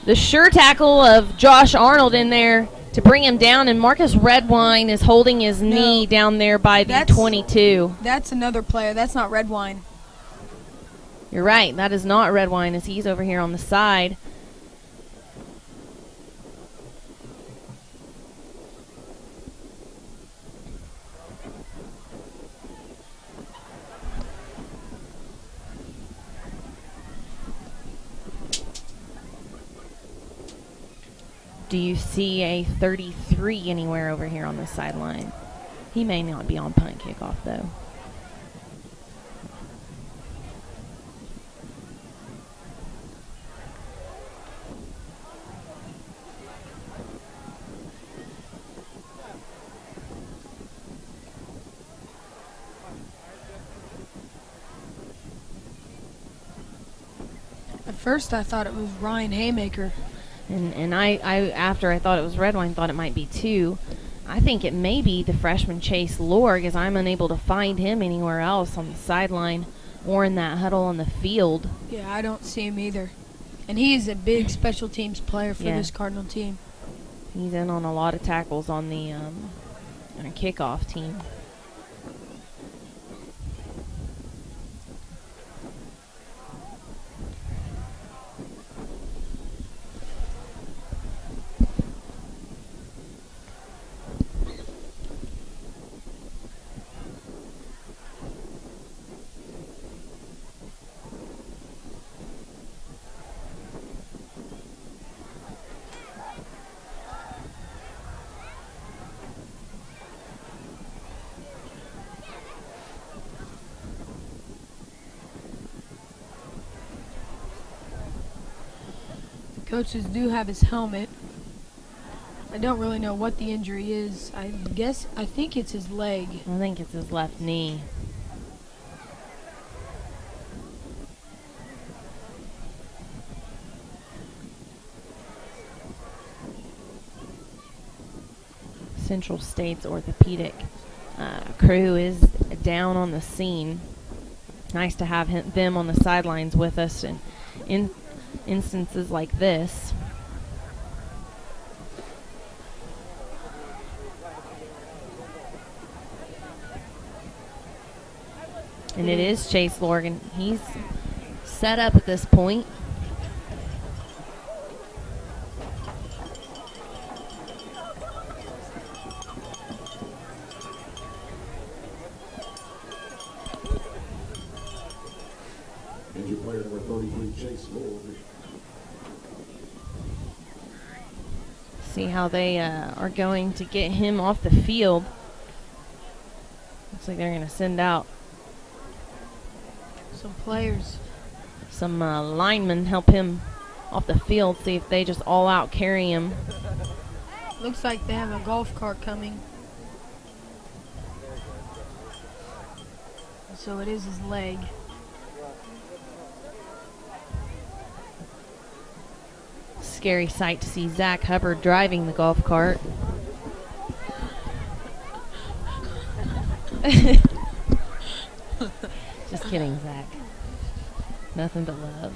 the sure tackle of Josh Arnold in there to bring him down, and Marcus Redwine is holding his knee down there by the 22. That's another player. That's not Redwine. You're right. That is not Redwine, as he's over here on the side. Do you see a 33 anywhere over here on the sideline? He may not be on punt kickoff, though. At first, I thought it was Ryan Haymaker. And I after I thought it was Redwine, thought it might be 2. I think it may be the freshman Chase Lorg, as I'm unable to find him anywhere else on the sideline or in that huddle on the field. Yeah, I don't see him either. And he is a big special teams player for this Cardinal team. He's in on a lot of tackles on the kickoff team. Coaches do have his helmet. I don't really know what the injury is. I think it's his leg. I think it's his left knee. Central State's orthopedic crew is down on the scene. Nice to have them on the sidelines with us, and in instances like this. And it is Chase Lorgan. He's set up at this point. Injured player number 33, Chase Lord. See how they are going to get him off the field. Looks like they're going to send out some players. Some linemen help him off the field, see if they just all out carry him. Looks like they have a golf cart coming. So it is his leg. Scary sight to see Zach Hubbard driving the golf cart. Just kidding, Zach. Nothing but love.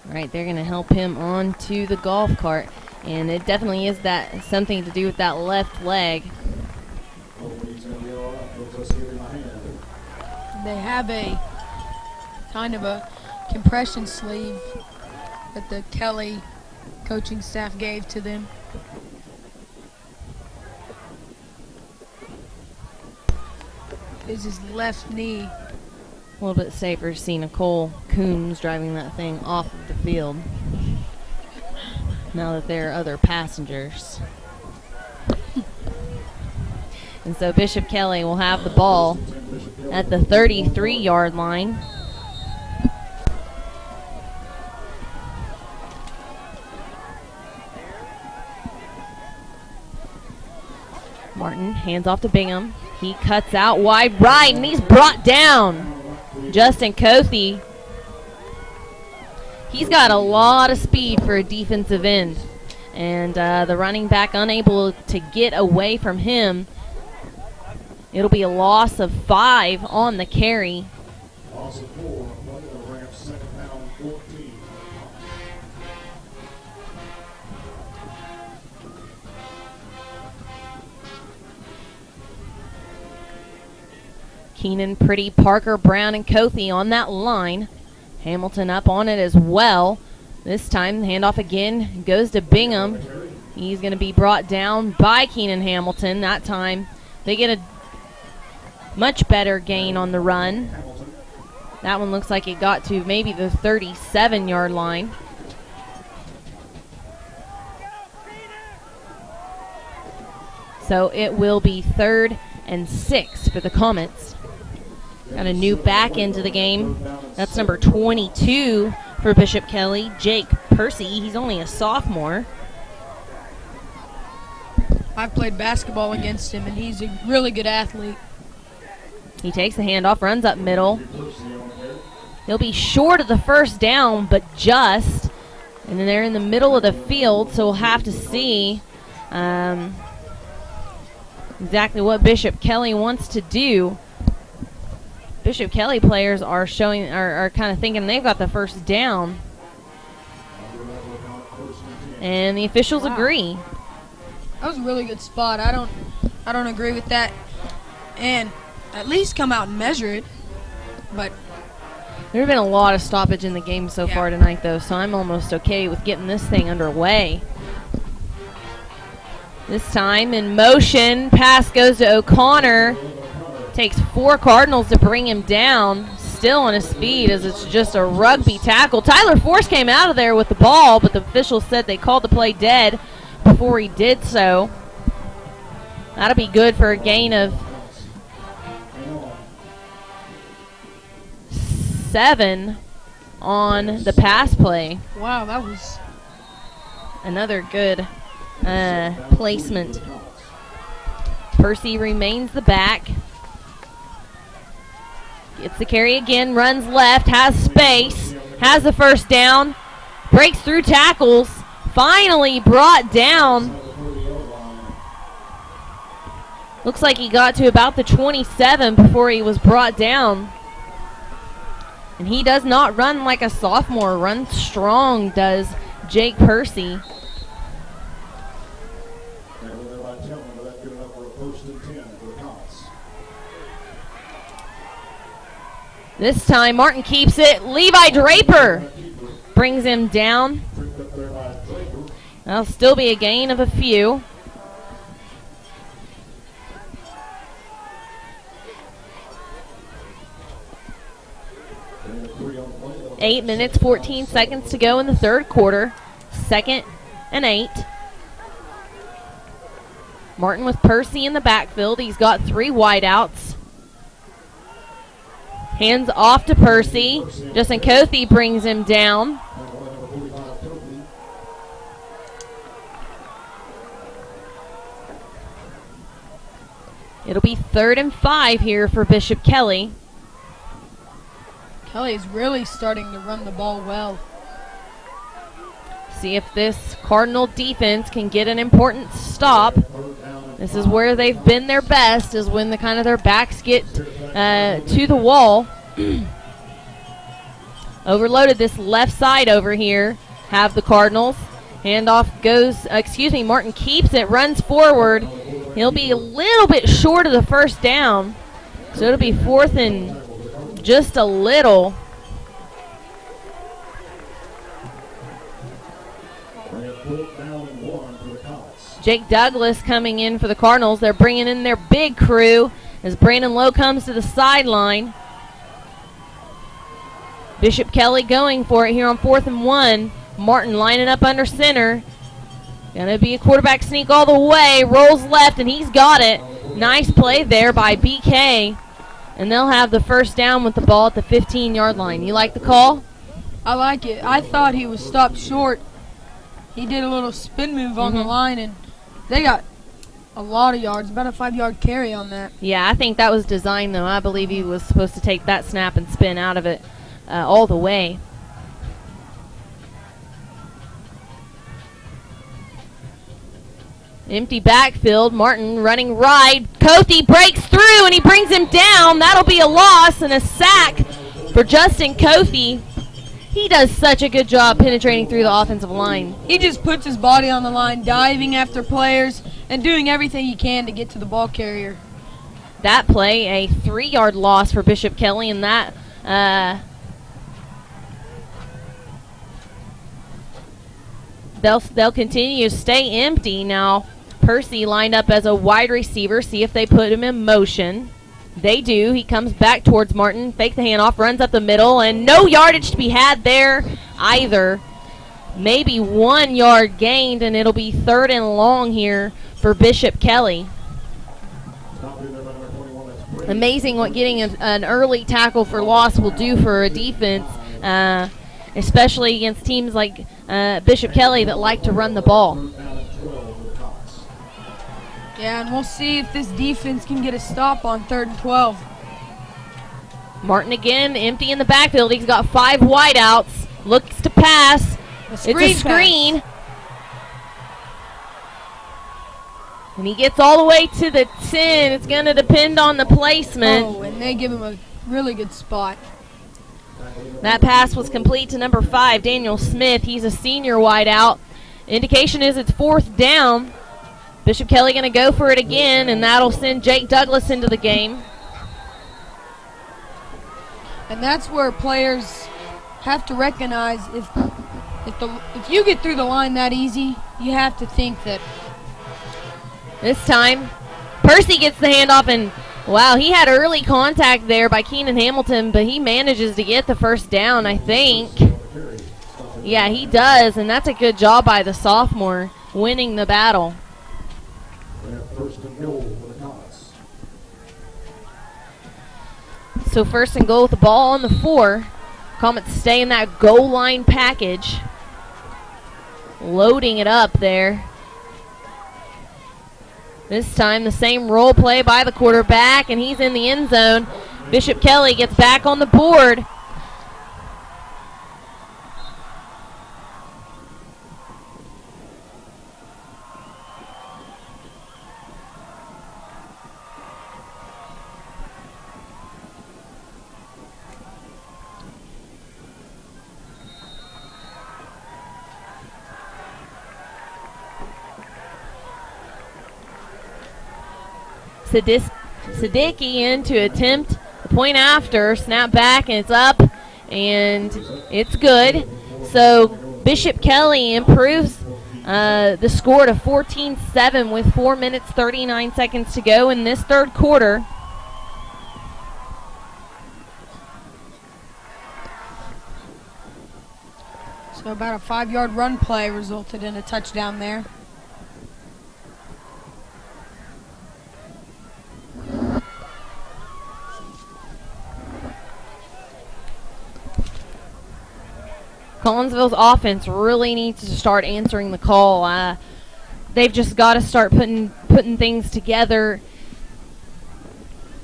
All right, they're going to help him onto the golf cart, and it definitely is that something to do with that left leg. They have a kind of a compression sleeve that the Kelly coaching staff gave to them. Is his left knee. A little bit safer to see Nicole Coons driving that thing off of the field now that there are other passengers. And so Bishop Kelly will have the ball at the 33-yard line. Martin hands off to Bingham. He cuts out wide right, and he's brought down. Justin Cothe. He's got a lot of speed for a defensive end. And the running back unable to get away from him. It'll be a loss of 5 on the carry. Loss of 4 on the play, the Rams second down 14. Keenan, Pretty, Parker, Brown, and Kothi on that line. Hamilton up on it as well. This time, handoff again goes to Bingham. He's going to be brought down by Keenan Hamilton. That time, they get a much better gain on the run. That one looks like it got to maybe the 37-yard line. So it will be 3rd and 6 for the Comets. Got a new back into the game. That's number 22 for Bishop Kelly, Jake Percy. He's only a sophomore. I've played basketball against him, and he's a really good athlete. He takes the handoff, runs up middle. He'll be short of the first down, but just. And then they're in the middle of the field, so we'll have to see exactly what Bishop Kelly wants to do. Bishop Kelly players are kind of thinking they've got the first down. And the officials agree. That was a really good spot. I don't agree with that. And at least come out and measure it. But there have been a lot of stoppage in the game so far tonight, though, so I'm almost okay with getting this thing underway. This time in motion, pass goes to O'Connor. Takes 4 Cardinals to bring him down. Still on his feet as it's just a rugby tackle. Tyler Force came out of there with the ball, but the officials said they called the play dead before he did so. That'll be good for a gain of 7 on the pass play. Wow, that was another good placement. Percy remains the back. Gets the carry again, runs left, has space, has the first down, breaks through tackles, finally brought down. Looks like he got to about the 27 before he was brought down. And he does not run like a sophomore, runs strong, does Jake Percy. This time Martin keeps it. Levi Draper brings him down. That'll still be a gain of a few. Eight minutes, 14 seconds to go in the third quarter. 2nd and 8. Martin with Percy in the backfield. He's got 3 wideouts. Hands off to Percy. Justin Kothi brings him down. It'll be 3rd and 5 here for Bishop Kelly. Kelly is really starting to run the ball well. See if this Cardinal defense can get an important stop. This is where they've been their best, is when their backs get to the wall. Overloaded this left side over here. Have the Cardinals. Handoff goes, Martin keeps it, runs forward. He'll be a little bit short of the first down. So it'll be 4th and just a little. Jake Douglas coming in for the Cardinals. They're bringing in their big crew as Brandon Lowe comes to the sideline. Bishop Kelly going for it here on 4th and 1. Martin lining up under center. Gonna be a quarterback sneak all the way. Rolls left and he's got it. Nice play there by BK. And they'll have the first down with the ball at the 15-yard line. You like the call? I like it. I thought he was stopped short. He did a little spin move on the line, and they got a lot of yards, about a 5-yard carry on that. Yeah, I think that was designed, though. I believe he was supposed to take that snap and spin out of it all the way. Empty backfield. Martin running right. Kothi breaks through, and he brings him down. That'll be a loss and a sack for Justin Kothi. He does such a good job penetrating through the offensive line. He just puts his body on the line, diving after players, and doing everything he can to get to the ball carrier. that play, a 3-yard loss for Bishop Kelly, and that they'll continue to stay empty. Now Percy lined up as a wide receiver, see if they put him in motion. They do. He comes back towards Martin, fakes the handoff, runs up the middle, and no yardage to be had there either. Maybe 1 yard gained, and it'll be 3rd and long here for Bishop Kelly. Amazing what getting an early tackle for loss will do for a defense, especially against teams like Bishop Kelly that like to run the ball. Yeah, and we'll see if this defense can get a stop on 3rd and 12. Martin again, empty in the backfield. He's got 5 wideouts. Looks to pass. It's a screen. And he gets all the way to the 10. It's going to depend on the placement. Oh, and they give him a really good spot. That pass was complete to number 5, Daniel Smith. He's a senior wideout. Indication is it's 4th down. Bishop Kelly going to go for it again, and that'll send Jake Douglas into the game. And that's where players have to recognize if you get through the line that easy, you have to think that. This time, Percy gets the handoff, and wow, he had early contact there by Keenan Hamilton, but he manages to get the 1st down, I think. Yeah, he does, and that's a good job by the sophomore, winning the battle. So 1st and goal with the ball on the 4. Comets stay in that goal line package. Loading it up there. This time the same roll play by the quarterback, and he's in the end zone. Bishop Kelly gets back on the board. Siddiqui in to attempt the point after, snap back, and it's up, and it's good. So Bishop Kelly improves the score to 14-7 with 4 minutes 39 seconds to go in this 3rd quarter. So about a 5-yard run play resulted in a touchdown there. Collinsville's offense really needs to start answering the call. They've just got to start putting things together.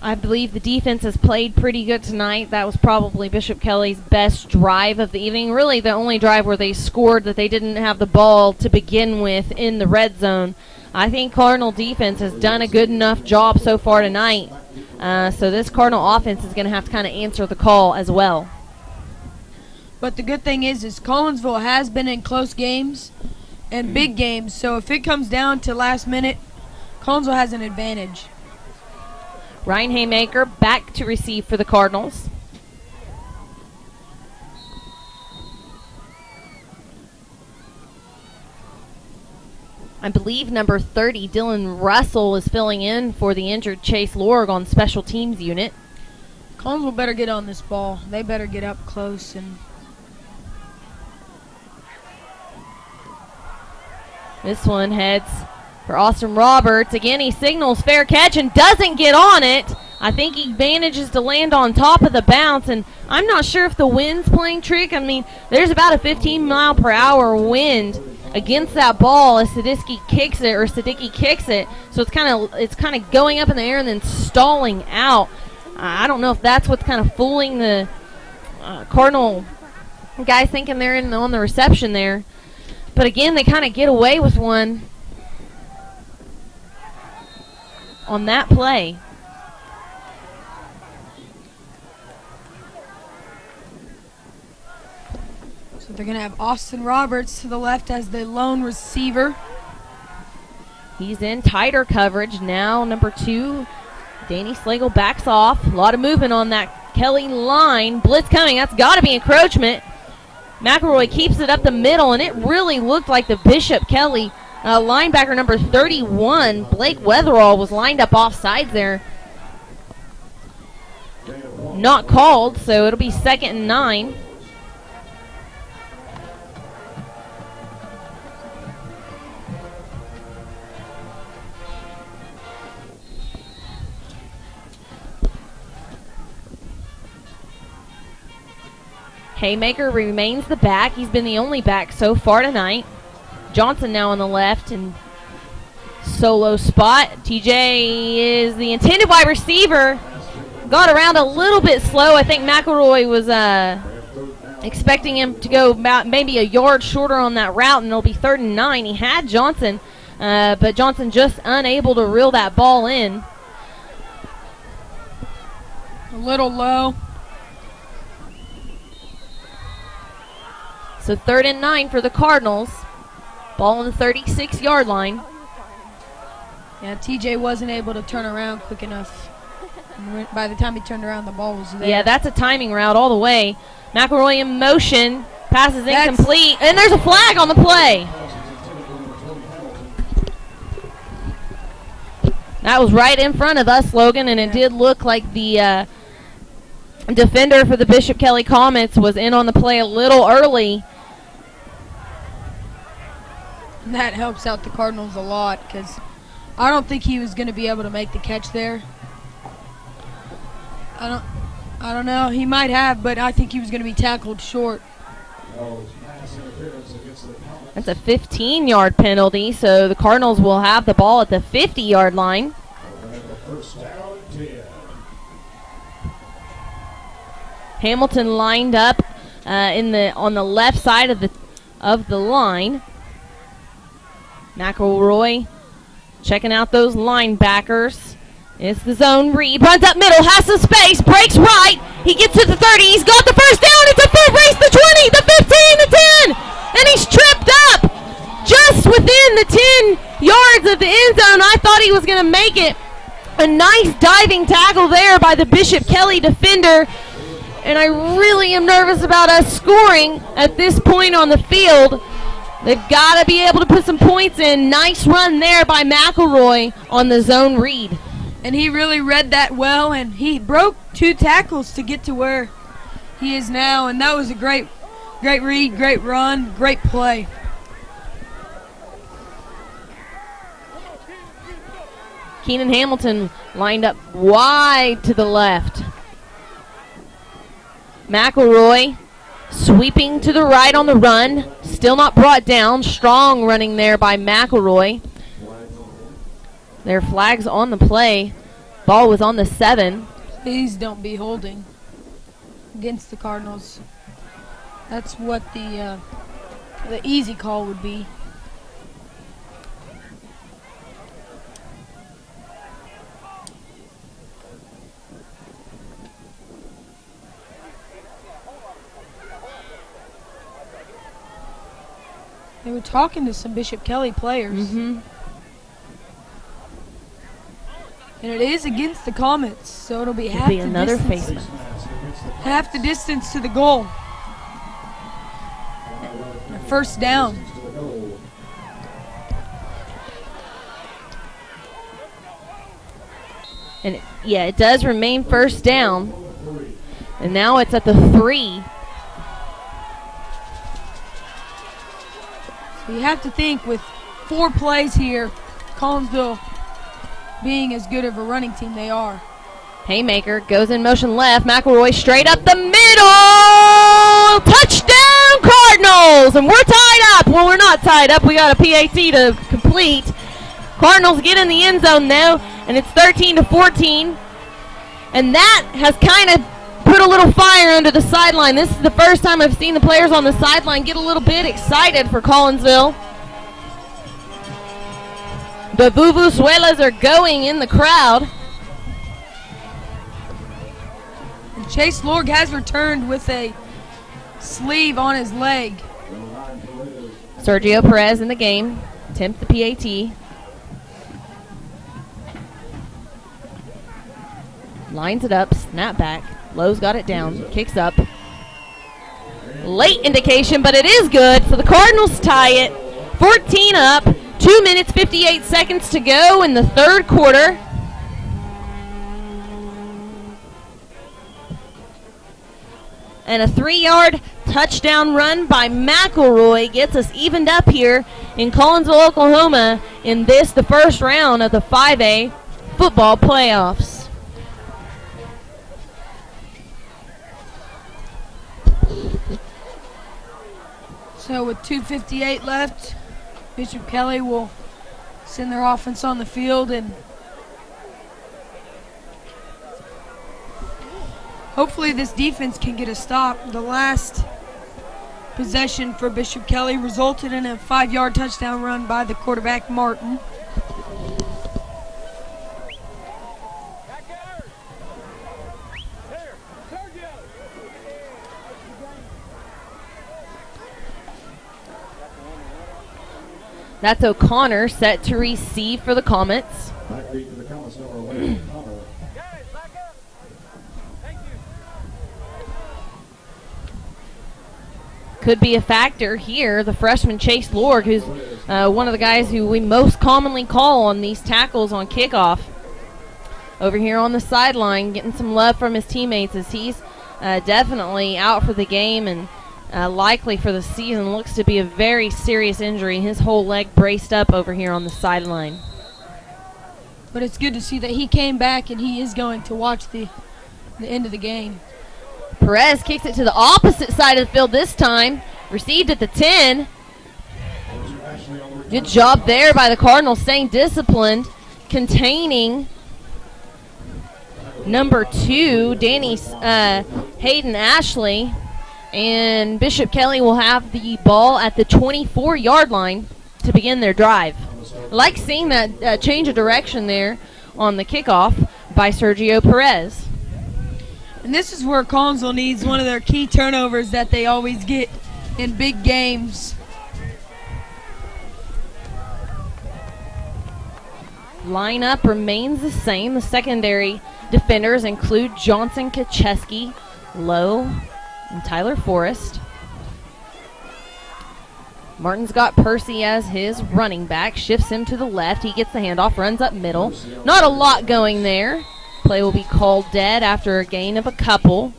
I believe the defense has played pretty good tonight. That was probably Bishop Kelly's best drive of the evening. Really the only drive where they scored that they didn't have the ball to begin with in the red zone. I think Cardinal defense has done a good enough job so far tonight. So this Cardinal offense is going to have to kind of answer the call as well. But the good thing is Collinsville has been in close games and big games. So if it comes down to last minute, Collinsville has an advantage. Ryan Haymaker back to receive for the Cardinals. I believe number 30, Dylan Russell, is filling in for the injured Chase Lorg on special teams unit. Collinsville better get on this ball. They better get up close and. This one heads for Austin Roberts. Again, he signals fair catch and doesn't get on it. I think he manages to land on top of the bounce, and I'm not sure if the wind's playing trick. I mean, there's about a 15-mile-per-hour wind against that ball as Siddiqui kicks it. So it's kind of going up in the air and then stalling out. I don't know if that's what's kind of fooling the Cardinal guys thinking they're on the reception there. But again, they kind of get away with one on that play. So they're going to have Austin Roberts to the left as the lone receiver. He's in tighter coverage now. Number 2, Danny Slagle backs off. A lot of movement on that Kelly line. Blitz coming. That's got to be encroachment. McElroy keeps it up the middle, and it really looked like the Bishop Kelly linebacker number 31, Blake Weatherall, was lined up offsides there. Not called, so it'll be 2nd and 9. Haymaker remains the back. He's been the only back so far tonight. Johnson now on the left and solo spot. TJ is the intended wide receiver. Got around a little bit slow. I think McElroy was expecting him to go about maybe a yard shorter on that route, and it'll be 3rd and 9. He had Johnson, but Johnson just unable to reel that ball in. A little low. So 3rd and 9 for the Cardinals. Ball on the 36-yard line. Yeah, TJ wasn't able to turn around quick enough. And by the time he turned around, the ball was there. Yeah, that's a timing route all the way. McElroy in motion. Pass is incomplete. And there's a flag on the play. That was right in front of us, Logan, and it did look like the defender for the Bishop Kelly Comets was in on the play a little early. That helps out the Cardinals a lot because I don't think he was going to be able to make the catch there. I don't know. He might have, but I think he was going to be tackled short. That's a 15-yard penalty, so the Cardinals will have the ball at the 50-yard line. Hamilton lined up on the left side of the line. McElroy checking out those linebackers. It's the zone read. Runs up middle, has some space, breaks right. He gets to the 30. He's got the first down. It's a foot race, the 20, the 15, the 10. And he's tripped up just within the 10 yards of the end zone. I thought he was going to make it. A nice diving tackle there by the Bishop Kelly defender. And I really am nervous about us scoring at this point on the field. They've got to be able to put some points in. Nice run there by McElroy on the zone read. And he really read that well, and he broke 2 tackles to get to where he is now. And that was a great read, great run, great play. Keenan Hamilton lined up wide to the left. McElroy sweeping to the right on the run. Still not brought down. Strong running there by McElroy. Their flags on the play. Ball was on the 7. Please don't be holding against the Cardinals. That's what the easy call would be. They were talking to some Bishop Kelly players. Mm-hmm. And it is against the Comets, so it'll be another face mask. Half the distance to the goal. A first down. And it does remain first down. And now it's at the 3. You have to think with 4 plays here, Collinsville being as good of a running team they are. Haymaker goes in motion left. McElroy straight up the middle. Touchdown Cardinals! And we're tied up. Well, we're not tied up. We got a PAT to complete. Cardinals get in the end zone though, and it's 13-14. And that has kind of put a little fire under the sideline. This is the first time I've seen the players on the sideline get a little bit excited for Collinsville. The Vuvuzuelas are going in the crowd. And Chase Lorg has returned with a sleeve on his leg. Sergio Perez in the game. Attempt the PAT. Lines it up, snap back. Lowe's got it down, kicks up. Late indication, but it is good. So the Cardinals tie it. 14 up. 2 minutes, 58 seconds to go in the third quarter. And a 3-yard touchdown run by McElroy gets us evened up here in Collinsville, Oklahoma in this, the first round of the 5A football playoffs. So with 2:58 left, Bishop Kelly will send their offense on the field, and hopefully this defense can get a stop. The last possession for Bishop Kelly resulted in a 5-yard touchdown run by the quarterback, Martin. That's O'Connor set to receive for the Comets. Back deep to the Comets, number 11, Connor. Could be a factor here. The freshman Chase Lord, who's one of the guys who we most commonly call on these tackles on kickoff. Over here on the sideline, getting some love from his teammates as he's definitely out for the game and likely for the season. Looks to be a very serious injury. His whole leg braced up over here on the sideline. But it's good to see that he came back and he is going to watch the end of the game. Perez kicks it to the opposite side of the field this time. Received at the 10. Good job there by the Cardinals staying disciplined, containing number 2, Danny Hayden Ashley. And Bishop Kelly will have the ball at the 24-yard line to begin their drive. I like seeing that change of direction there on the kickoff by Sergio Perez. And this is where Collinsville needs one of their key turnovers that they always get in big games. Lineup remains the same. The secondary defenders include Johnson, Kacheski, Lowe, and Tyler Forrest. Martin's got Percy as his running back. Shifts him to the left. He gets the handoff, runs up middle. Not a lot going there. Play will be called dead after a gain of a couple.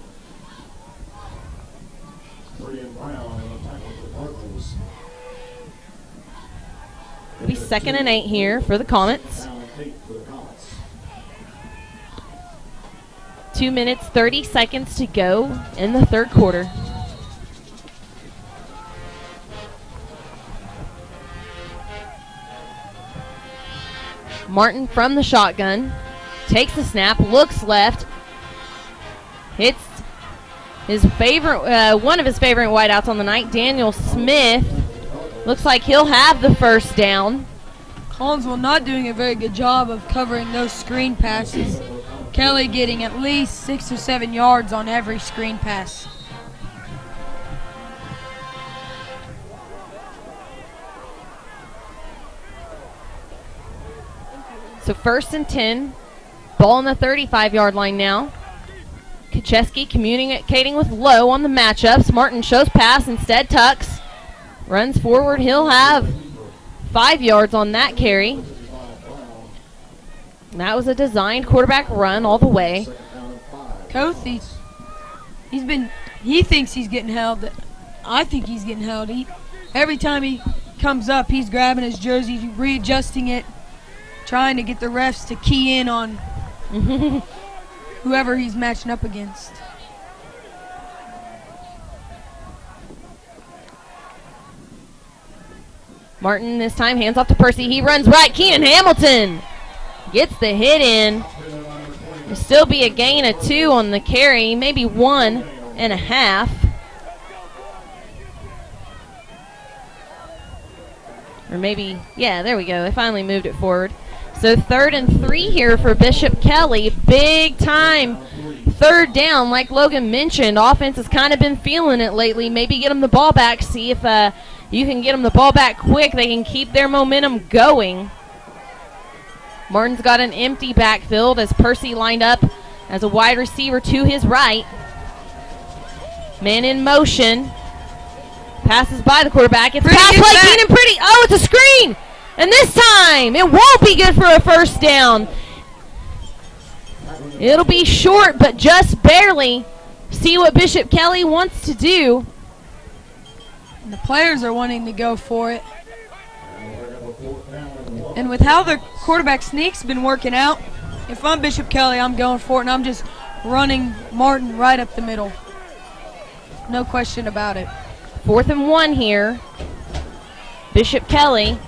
It'll be 2nd and 8 here for the Comets. 2 minutes, 30 seconds to go in the third quarter. Martin from the shotgun. Takes the snap, looks left, hits his favorite, one of his favorite wideouts on the night, Daniel Smith. Looks like he'll have the first down. Collinsville not doing a very good job of covering those screen passes. Kelly getting at least 6 or 7 yards on every screen pass. So 1st and 10. Ball on the 35-yard line now. Kacheski communicating with Lowe on the matchups. Martin shows pass, instead tucks. Runs forward. He'll have 5 yards on that carry. And that was a designed quarterback run all the way. Koth, he thinks he's getting held. I think he's getting held. Every time he comes up, he's grabbing his jersey, readjusting it, trying to get the refs to key in on whoever he's matching up against. Martin this time hands off to Percy. He runs right. Keenan Hamilton gets the hit in. There'll still be a gain of 2 on the carry, maybe 1.5. Or maybe, yeah, there we go. They finally moved it forward. So 3rd and 3 here for Bishop Kelly. Big time 3rd down, like Logan mentioned. Offense has kind of been feeling it lately. Maybe get them the ball back. See if you can get them the ball back quick. They can keep their momentum going. Martin's got an empty backfield as Percy lined up as a wide receiver to his right. Man in motion. Passes by the quarterback. It's pass play. Keenan Pretty. Oh, it's a screen. And this time, it won't be good for a first down. It'll be short, but just barely. See what Bishop Kelly wants to do. And the players are wanting to go for it. And with how the quarterback sneak's been working out, if I'm Bishop Kelly, I'm going for it, and I'm just running Martin right up the middle. No question about it. 4th and 1 here. Bishop Kelly.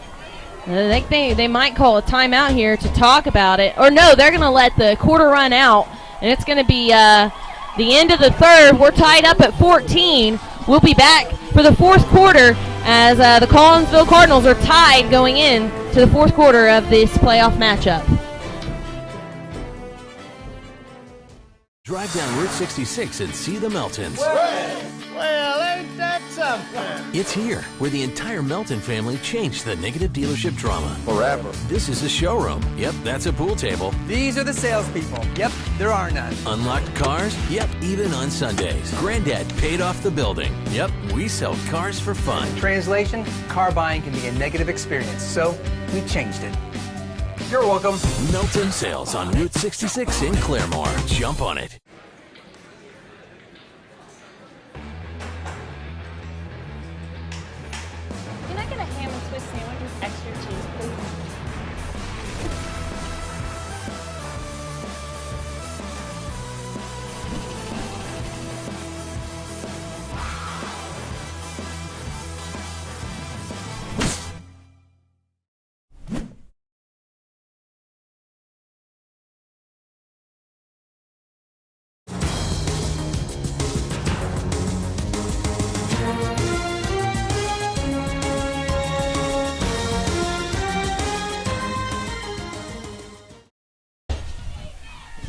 I think they might call a timeout here to talk about it. Or no, they're going to let the quarter run out, and it's going to be the end of the third. We're tied up at 14. We'll be back for the fourth quarter as the Collinsville Cardinals are tied going in to the fourth quarter of this playoff matchup. Drive down Route 66 and see the Meltons. Well, ain't that something? It's here, where the entire Melton family changed the negative dealership drama. Forever. This is a showroom. Yep, that's a pool table. These are the salespeople. Yep, there are none. Unlocked cars? Yep, even on Sundays. Granddad paid off the building. Yep, we sell cars for fun. Translation, car buying can be a negative experience, so we changed it. You're welcome. Melton Sales on Route 66 in Claremore. Jump on it. Can I get a ham and Swiss sandwich with extra cheese, please?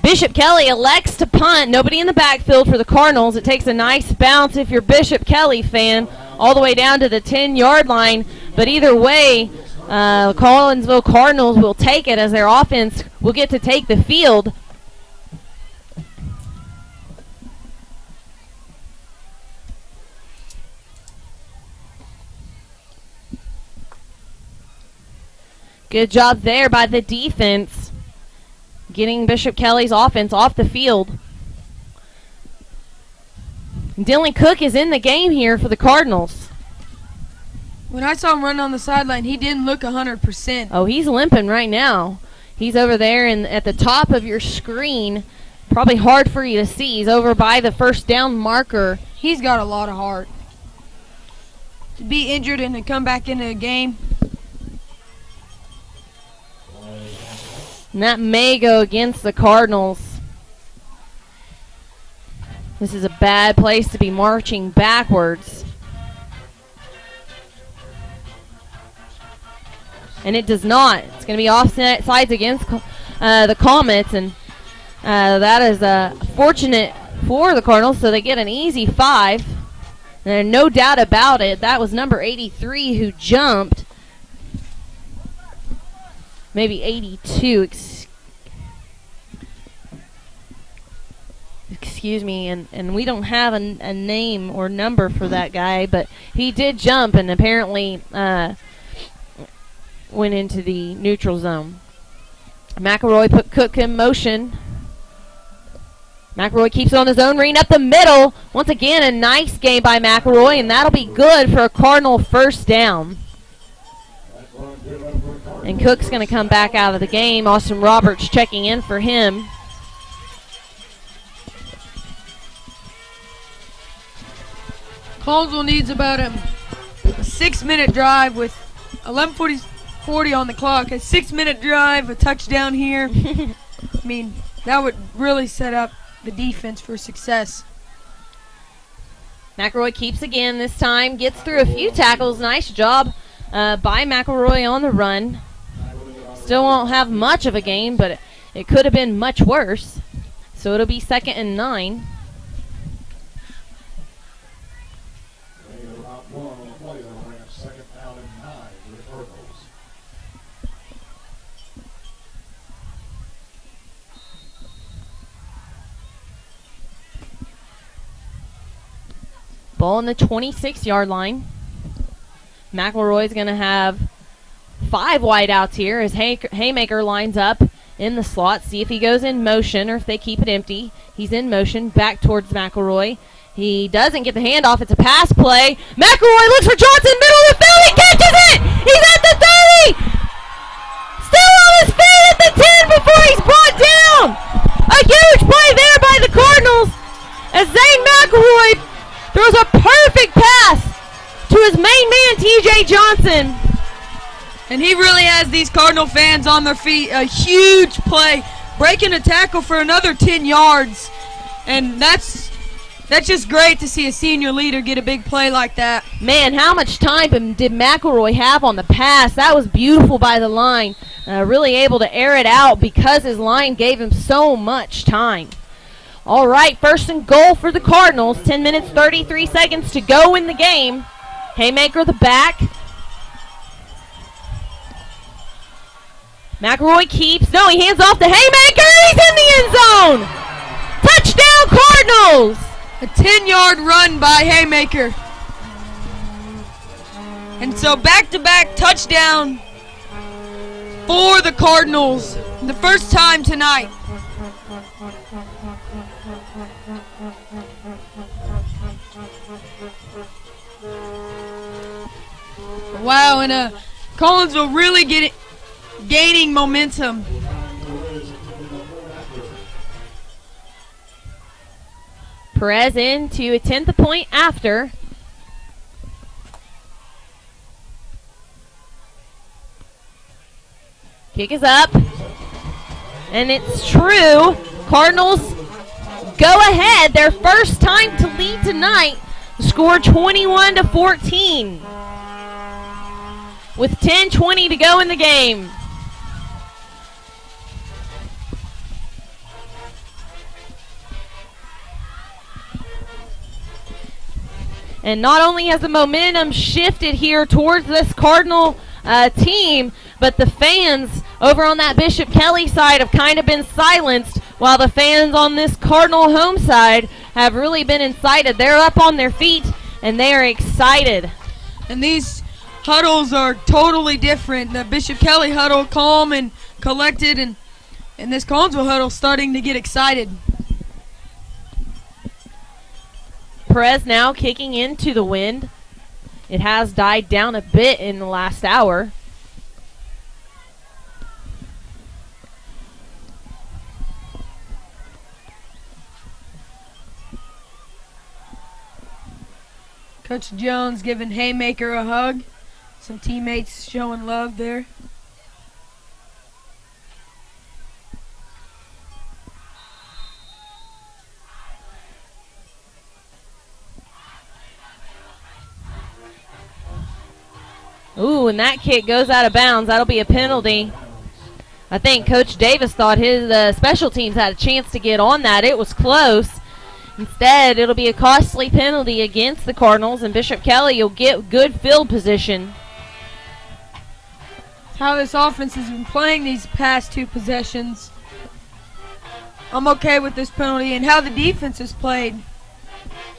Bishop Kelly elects to punt. Nobody in the backfield for the Cardinals. It takes a nice bounce if you're Bishop Kelly fan all the way down to the 10-yard line. But either way, Collinsville Cardinals will take it as their offense will get to take the field. Good job there by the defense, getting Bishop Kelly's offense off the field. Dylan Cook is in the game here for the Cardinals. When I saw him run on the sideline, he didn't look 100%. Oh, he's limping right now. He's over there at the top of your screen. Probably hard for you to see. He's over by the first down marker. He's got a lot of heart. To be injured and to come back into a game. And that may go against the Cardinals. This is a bad place to be marching backwards. And it does not. It's going to be offsides against the Comets. And that is fortunate for the Cardinals, so they get an easy 5. And no doubt about it, that was number 83 who jumped. Maybe 82, excuse me, and we don't have a name or number for that guy, but he did jump and apparently went into the neutral zone. McElroy put Cook in motion. McElroy keeps it on his own, reading up the middle. Once again, a nice game by McElroy, and that'll be good for a Cardinal first down. And Cook's going to come back out of the game. Austin Roberts checking in for him. Collinsville needs about a 6-minute drive with 11:40 on the clock. A 6-minute drive, a touchdown here. I mean, that would really set up the defense for success. McElroy keeps again this time. Gets through a few tackles. Nice job by McElroy on the run. Still won't have much of a game, but it could have been much worse. So it'll be 2nd and 9. Ball on the 26-yard line. McElroy's going to have 5 wideouts here as Haymaker lines up in the slot. See if he goes in motion or if they keep it empty. He's in motion back towards McElroy. He doesn't get the handoff. It's a pass play. McElroy looks for Johnson, middle of the field. He catches it! He's at the 30! Still on his feet at the 10 before he's brought down! A huge play there by the Cardinals as Zane McElroy throws a perfect pass to his main man, TJ Johnson. And he really has these Cardinal fans on their feet. A huge play, breaking a tackle for another 10 yards. And that's just great to see a senior leader get a big play like that. Man, how much time did McElroy have on the pass? That was beautiful by the line. Really able to air it out because his line gave him so much time. All right, 1st and goal for the Cardinals. 10 minutes, 33 seconds to go in the game. Haymaker the back. McElroy keeps. No, he hands off to Haymaker. He's in the end zone. Touchdown, Cardinals. A 10-yard run by Haymaker. And so back-to-back touchdown for the Cardinals. The first time tonight. Wow, and Collinsville really gaining momentum. Perez in to attempt the point after. Kick is up. And it's true. Cardinals go ahead. Their first time to lead tonight. Score 21-14. With 10:20 to go in the game. And not only has the momentum shifted here towards this Cardinal team, but the fans over on that Bishop Kelly side have kind of been silenced, while the fans on this Cardinal home side have really been incited. They're up on their feet, and they are excited. And these huddles are totally different. The Bishop Kelly huddle, calm and collected, and this Collinsville huddle starting to get excited. Perez now kicking into the wind. It has died down a bit in the last hour. Coach Jones giving Haymaker a hug. Some teammates showing love there. Ooh, and that kick goes out of bounds. That'll be a penalty. I think Coach Davis thought his special teams had a chance to get on that. It was close. Instead, it'll be a costly penalty against the Cardinals, and Bishop Kelly will get good field position. How this offense has been playing these past 2 possessions. I'm okay with this penalty, and how the defense has played.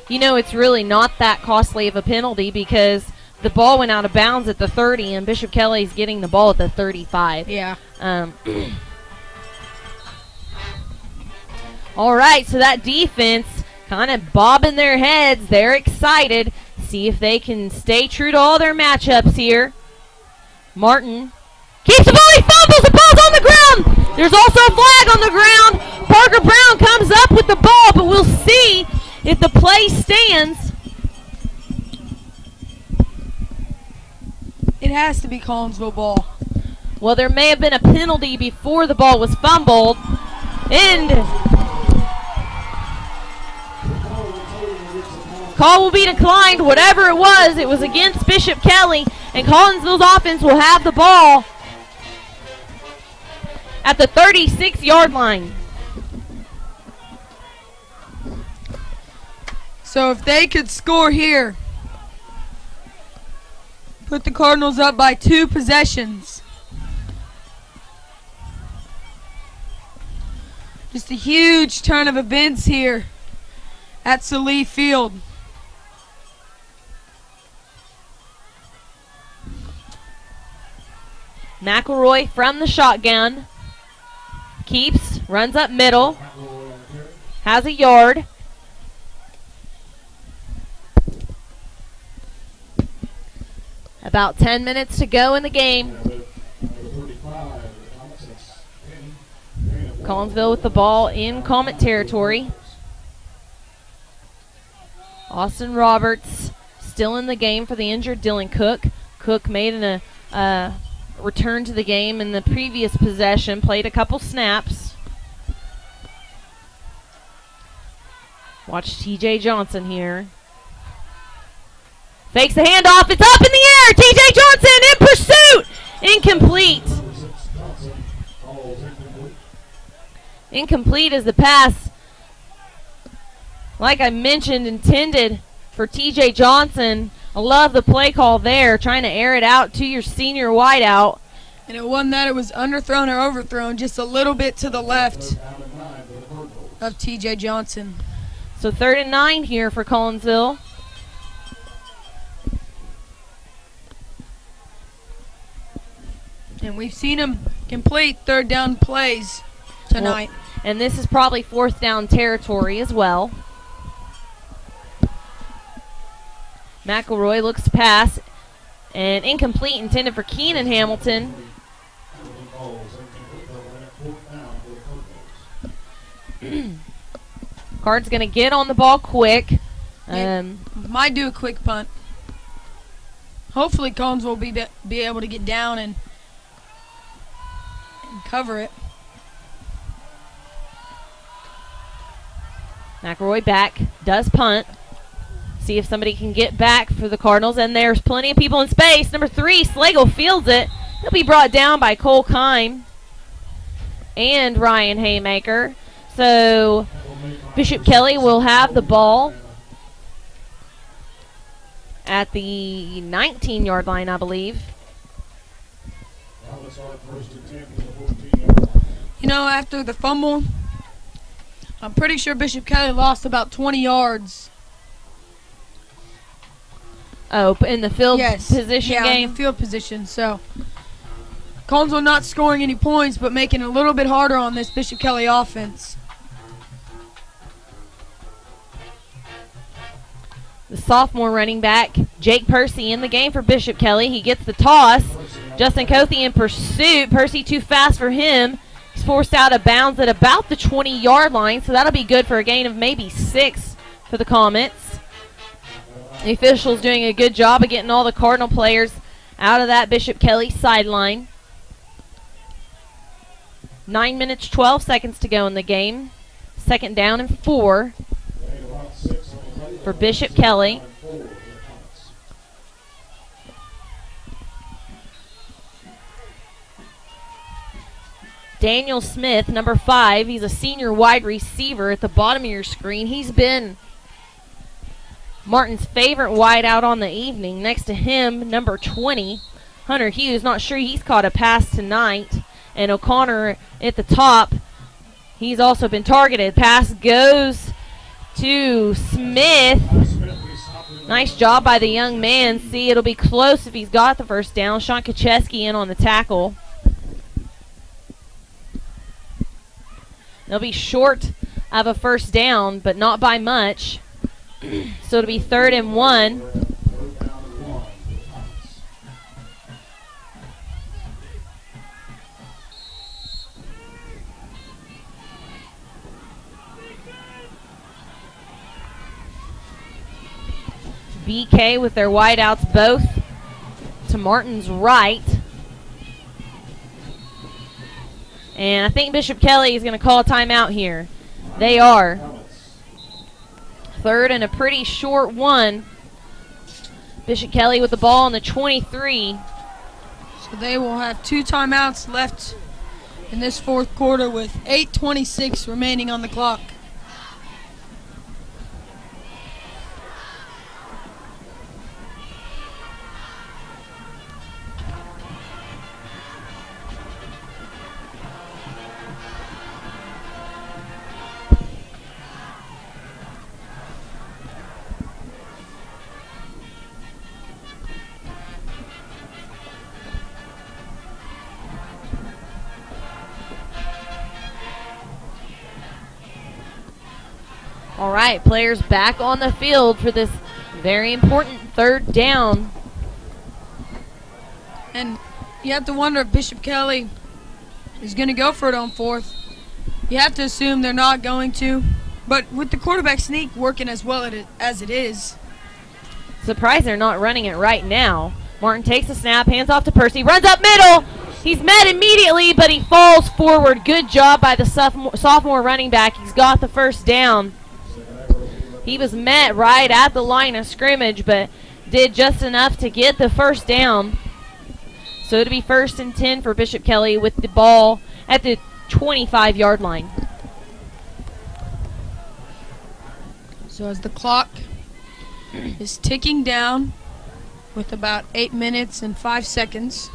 You know, it's really not that costly of a penalty because the ball went out of bounds at the 30, and Bishop Kelly's getting the ball at the 35. Yeah. All right, so that defense kind of bobbing their heads. They're excited. See if they can stay true to all their matchups here. Martin keeps the ball. He fumbles. The ball's on the ground. There's also a flag on the ground. Parker Brown comes up with the ball, but we'll see if the play stands. It has to be Collinsville ball. Well, there may have been a penalty before the ball was fumbled. And call will be declined. Whatever it was against Bishop Kelly. And Collinsville's offense will have the ball at the 36-yard line. So if they could score here, put the Cardinals up by 2 possessions. Just a huge turn of events here at Sallee Field. McElroy from the shotgun. Keeps, runs up middle. Has a yard. About 10 minutes to go in the game. Collinsville with the ball in Comet territory. Austin Roberts still in the game for the injured Dylan Cook. Cook made a return to the game in the previous possession, played a couple snaps. Watch TJ Johnson here. Fakes the handoff. It's up in the air. TJ Johnson in pursuit. Incomplete. Incomplete is the pass, like I mentioned, intended for TJ Johnson. I love the play call there, trying to air it out to your senior wideout. And it wasn't that it was underthrown or overthrown, just a little bit to the left of TJ Johnson. So 3rd and 9 here for Collinsville. And we've seen him complete 3rd down plays tonight. Well, and this is probably 4th down territory as well. McElroy looks to pass. And incomplete, intended for Keenan Hamilton. Card's going to get on the ball quick. Might do a quick punt. Hopefully Combs will be able to get down and cover it. McElroy back, does punt. See if somebody can get back for the Cardinals. And there's plenty of people in space. Number 3, Slagle fields it. He'll be brought down by Cole Kime and Ryan Haymaker. So Bishop Kelly will have the ball at the 19-yard line, I believe. You know, after the fumble, I'm pretty sure Bishop Kelly lost about 20 yards. Oh, in the field position game? Yeah, in the field position. So, Collinsville not scoring any points, but making it a little bit harder on this Bishop Kelly offense. The sophomore running back, Jake Percy, in the game for Bishop Kelly. He gets the toss. Justin Cothe in pursuit. Percy too fast for him. He's forced out of bounds at about the 20-yard line, so that'll be good for a gain of maybe 6 for the Comets. The officials doing a good job of getting all the Cardinal players out of that Bishop Kelly sideline. 9 minutes, 12 seconds to go in the game. 2nd down and 4 for Bishop Kelly. Daniel Smith, number 5. He's a senior wide receiver at the bottom of your screen. He's been Martin's favorite wideout on the evening. Next to him, number 20, Hunter Hughes. Not sure he's caught a pass tonight. And O'Connor at the top. He's also been targeted. Pass goes to Smith. Nice job by the young man. See, it'll be close if he's got the first down. Sean Kacheski in on the tackle. They'll be short of a first down, but not by much. So it'll be 3rd and 1. BK with their wideouts both to Martin's right. And I think Bishop Kelly is going to call a timeout here. They are. 3rd and a pretty short one. Bishop Kelly with the ball on the 23. So they will have 2 timeouts left in this 4th quarter with 8:26 remaining on the clock. All right, players back on the field for this very important third down. And you have to wonder if Bishop Kelly is going to go for it on fourth. You have to assume they're not going to. But with the quarterback sneak working as well as it is. Surprised they're not running it right now. Martin takes the snap, hands off to Percy, runs up middle. He's met immediately, but he falls forward. Good job by the sophomore running back. He's got the first down. He was met right at the line of scrimmage, but did just enough to get the first down. So it'll be 1st and 10 for Bishop Kelly with the ball at the 25-yard line. So as the clock is ticking down with about 8 minutes and 5 seconds.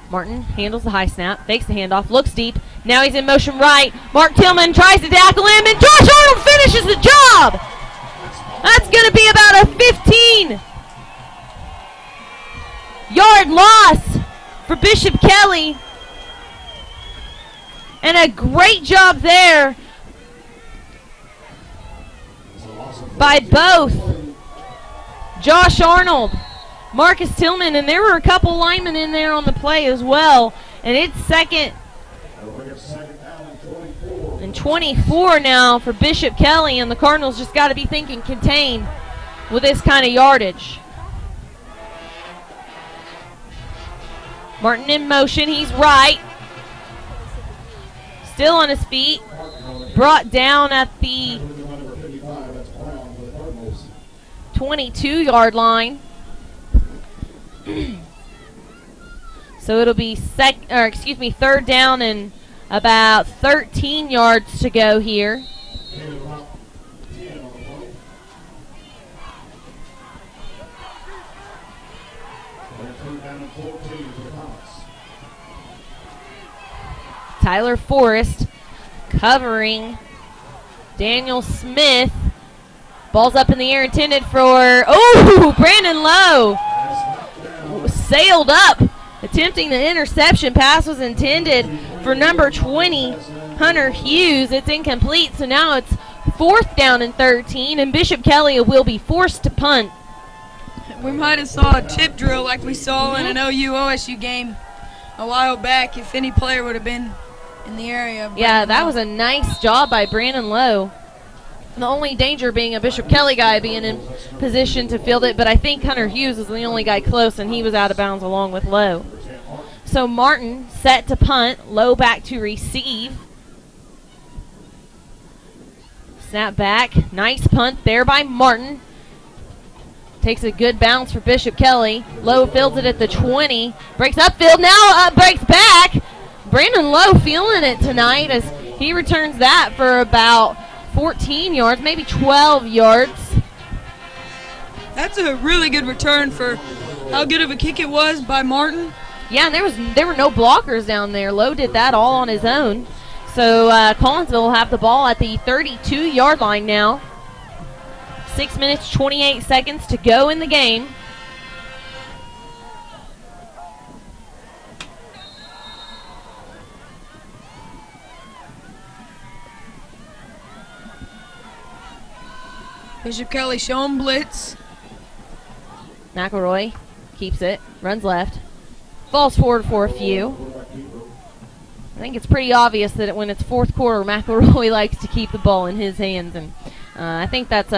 Martin handles the high snap, fakes the handoff, looks deep. Now he's in motion right. Mark Tillman tries to tackle him, and Josh Arnold finishes the job. That's going to be about a 15-yard loss for Bishop Kelly. And a great job there by both Josh Arnold, Marcus Tillman, and there were a couple linemen in there on the play as well. And it's 2nd and 24 now for Bishop Kelly, and the Cardinals just got to be thinking contain with this kind of yardage. Martin in motion, he's right. Still on his feet. Brought down at the 22-yard line. So it'll be 3rd down and about 13 yards to go here. Tyler Forrest covering Daniel Smith. Ball's up in the air, intended for, Brandon Lowe sailed up, attempting the interception. Pass was intended for number 20, Hunter Hughes. It's incomplete, so now it's 4th down and 13, and Bishop Kelly will be forced to punt. We might have saw a tip drill like we saw in an OU-OSU game a while back if any player would have been in the area. Yeah, that was a nice job by Brandon Lowe. The only danger being a Bishop Kelly guy being in position to field it, but I think Hunter Hughes is the only guy close, and he was out of bounds along with Lowe. So Martin set to punt, Lowe back to receive. Snap back, nice punt there by Martin. Takes a good bounce for Bishop Kelly. Lowe fields it at the 20, breaks upfield, now breaks back. Brandon Lowe feeling it tonight as he returns that for about 14 yards, maybe 12 yards. That's a really good return for how good of a kick it was by Martin. Yeah, and there were no blockers down there. Lowe did that all on his own. So Collinsville will have the ball at the 32-yard line now. 6 minutes, 28 seconds to go in the game. Bishop Kelly showing blitz. McElroy keeps it, runs left, falls forward for a few. I think it's pretty obvious that when it's 4th quarter, McElroy likes to keep the ball in his hands, and I think that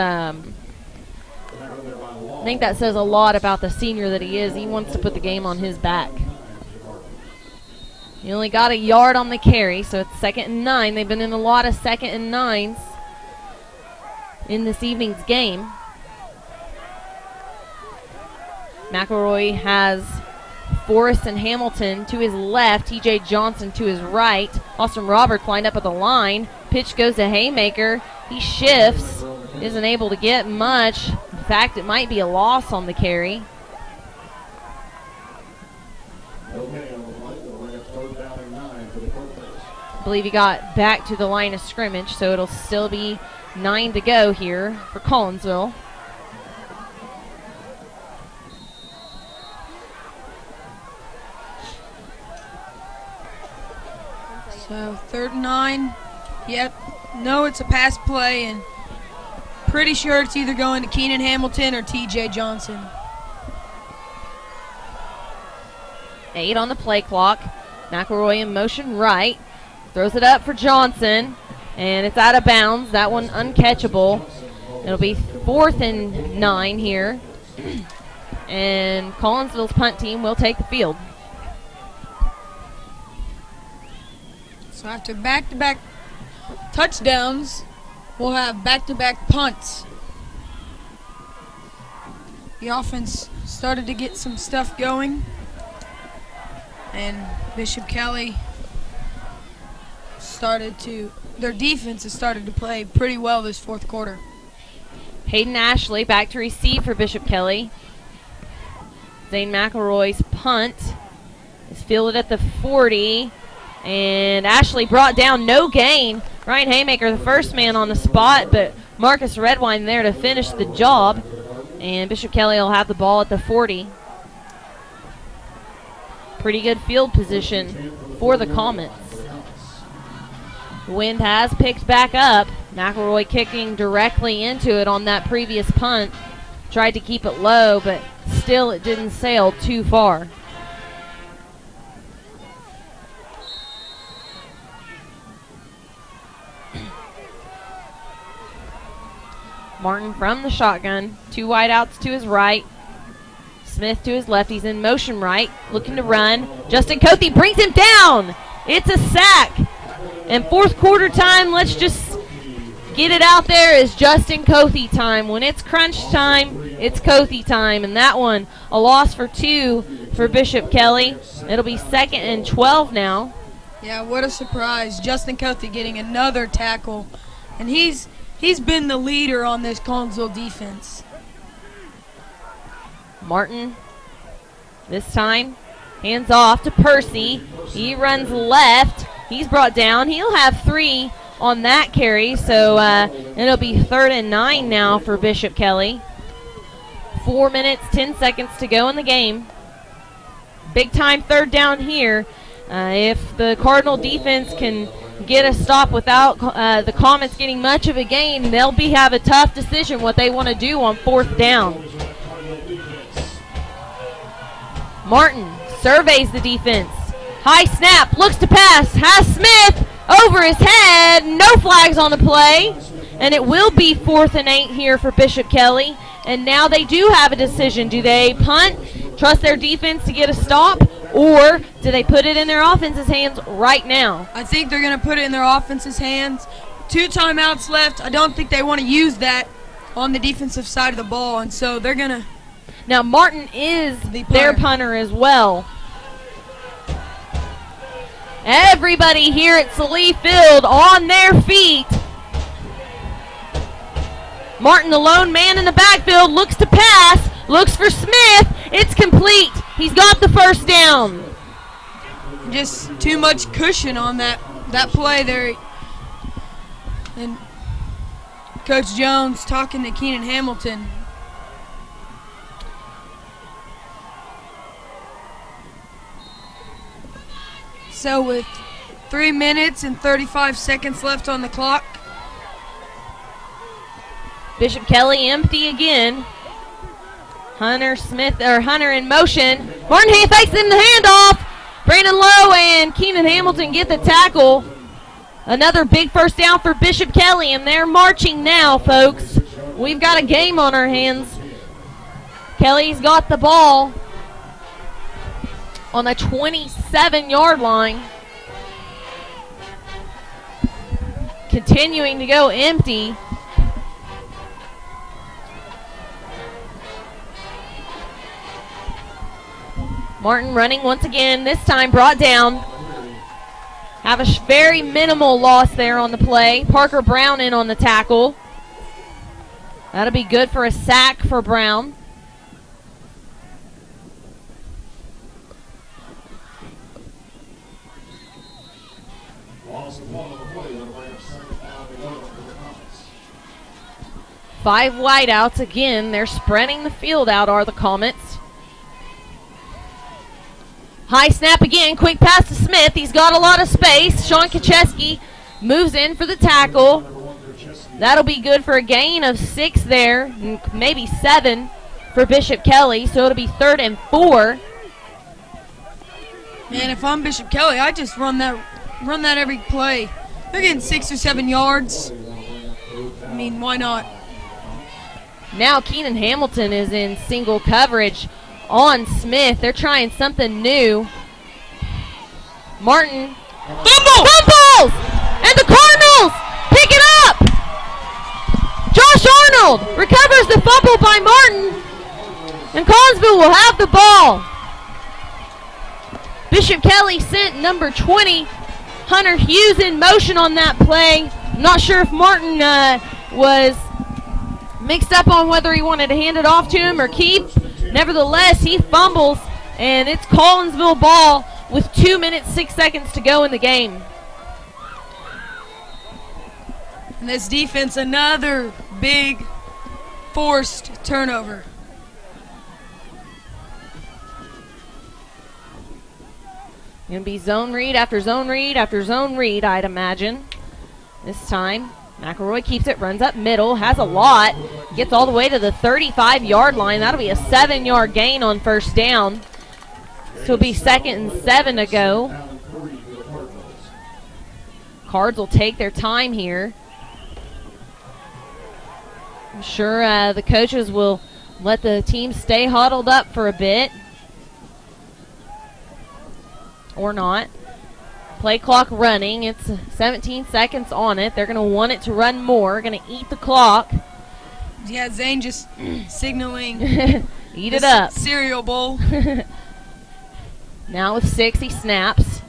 says a lot about the senior that he is. He wants to put the game on his back. He only got a yard on the carry, so it's 2nd and 9. They've been in a lot of 2nd and 9s in this evening's game. McElroy has Forrest and Hamilton to his left, TJ Johnson to his right. Austin Roberts lined up at the line. Pitch goes to Haymaker. He shifts, isn't able to get much. In fact, it might be a loss on the carry. I believe he got back to the line of scrimmage, so it'll still be 9 to go here for Collinsville. So 3rd and 9 Yep. No, it's a pass play, and pretty sure it's either going to Keenan Hamilton or TJ Johnson. 8 on the play clock. McElroy in motion right. Throws it up for Johnson, and it's out of bounds. That one uncatchable. It'll be 4th and 9 here. And Collinsville's punt team will take the field. So after back-to-back touchdowns, we'll have back-to-back punts. The offense started to get some stuff going, and Bishop Kelly their defense has started to play pretty well this fourth quarter. Hayden Ashley back to receive for Bishop Kelly. Zane McElroy's punt is fielded at the 40, and Ashley brought down, no gain. Ryan Haymaker, the first man on the spot, but Marcus Redwine there to finish the job, and Bishop Kelly will have the ball at the 40. Pretty good field position for the Comets. The wind has picked back up. McElroy kicking directly into it on that previous punt. Tried to keep it low, but still it didn't sail too far. Martin from the shotgun. 2 wideouts to his right. Smith to his left. He's in motion right, looking to run. Justin Cothey brings him down. It's a sack. And fourth quarter time, let's just get it out there, is Justin Cothey time. When it's crunch time, it's Cothey time. And that one, a loss for 2 for Bishop Kelly. It'll be 2nd and 12 now. Yeah, what a surprise. Justin Cothey getting another tackle. And he's been the leader on this Collinsville defense. Martin, this time, hands off to Percy. He runs left. He's brought down. He'll have 3 on that carry, so it'll be 3rd and 9 now for Bishop Kelly. 4 minutes, 10 seconds to go in the game. Big time 3rd down here. If the Cardinal defense can get a stop without the Comets getting much of a gain, they'll have a tough decision what they want to do on 4th down. Martin surveys the defense. High snap, looks to pass, has Smith over his head. No flags on the play, and it will be 4th and 8 here for Bishop Kelly. And now they do have a decision. Do they punt, trust their defense to get a stop, or do they put it in their offense's hands right now? I think they're going to put it in their offense's hands. 2 timeouts left. I don't think they want to use that on the defensive side of the ball, and so they're going to. Now Martin is their punter as well. Everybody here at Salee Field on their feet. Martin, the lone man in the backfield, looks to pass, looks for Smith. It's complete. He's got the first down. Just too much cushion on that play there. And Coach Jones talking to Keenan Hamilton. So with 3 minutes and 35 seconds left on the clock, Bishop Kelly empty again. Hunter in motion. Martin fakes in the handoff. Brandon Lowe and Keenan Hamilton get the tackle. Another big first down for Bishop Kelly, and they're marching now, folks. We've got a game on our hands. Kelly's got the ball on the 27-yard line. Continuing to go empty. Martin running once again, this time brought down. Have a very minimal loss there on the play. Parker Brown in on the tackle. That'll be good for a sack for Brown. Five wideouts again. They're spreading the field out, are the Comets. High snap again. Quick pass to Smith. He's got a lot of space. Sean Kacheski moves in for the tackle. That'll be good for a gain of 6 there, maybe 7 for Bishop Kelly, so it'll be 3rd and 4. Man, if I'm Bishop Kelly, I just run that every play. They're getting 6 or 7 yards. I mean, why not? Now Keenan Hamilton is in single coverage on Smith. They're trying something new. Martin. Fumbles! And the Cardinals pick it up! Josh Arnold recovers the fumble by Martin. And Collinsville will have the ball. Bishop Kelly sent number 20, Hunter Hughes, in motion on that play. I'm not sure if Martin was mixed up on whether he wanted to hand it off to him or keep. Nevertheless, he fumbles, and it's Collinsville ball with 2 minutes, 6 seconds to go in the game. And this defense, another big forced turnover. Going to be zone read after zone read after zone read, I'd imagine. This time, McElroy keeps it, runs up middle, has a lot, gets all the way to the 35-yard line. That'll be a 7-yard gain on first down. So it'll be 2nd and 7 to go. Cards will take their time here. I'm sure the coaches will let the team stay huddled up for a bit. Or not. Play clock running. It's 17 seconds on it. They're going to want it to run more. Going to eat the clock. Yeah, Zane just signaling. Eat it up. Cereal bowl. Now with 6, he snaps.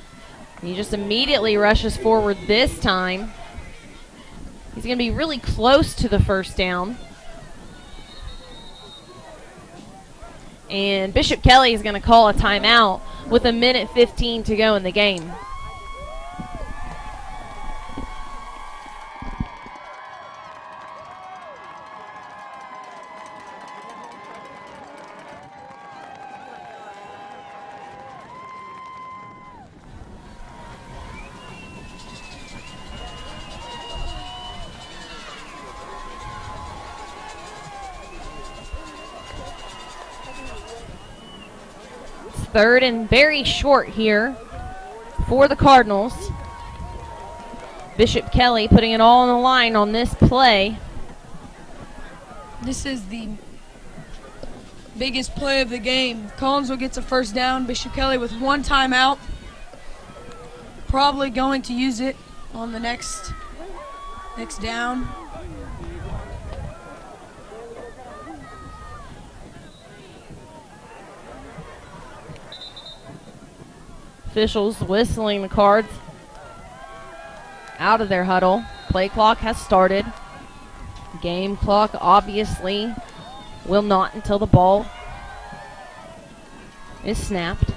He just immediately rushes forward this time. He's going to be really close to the first down. And Bishop Kelly is going to call a timeout with 1:15 to go in the game. Third and very short here for the Cardinals. Bishop Kelly putting it all on the line on this play. This is the biggest play of the game. Collinsville gets a first down. Bishop Kelly with 1 timeout. Probably going to use it on the next down. Officials whistling the Cards out of their huddle. Play clock has started. Game clock obviously will not until the ball is snapped.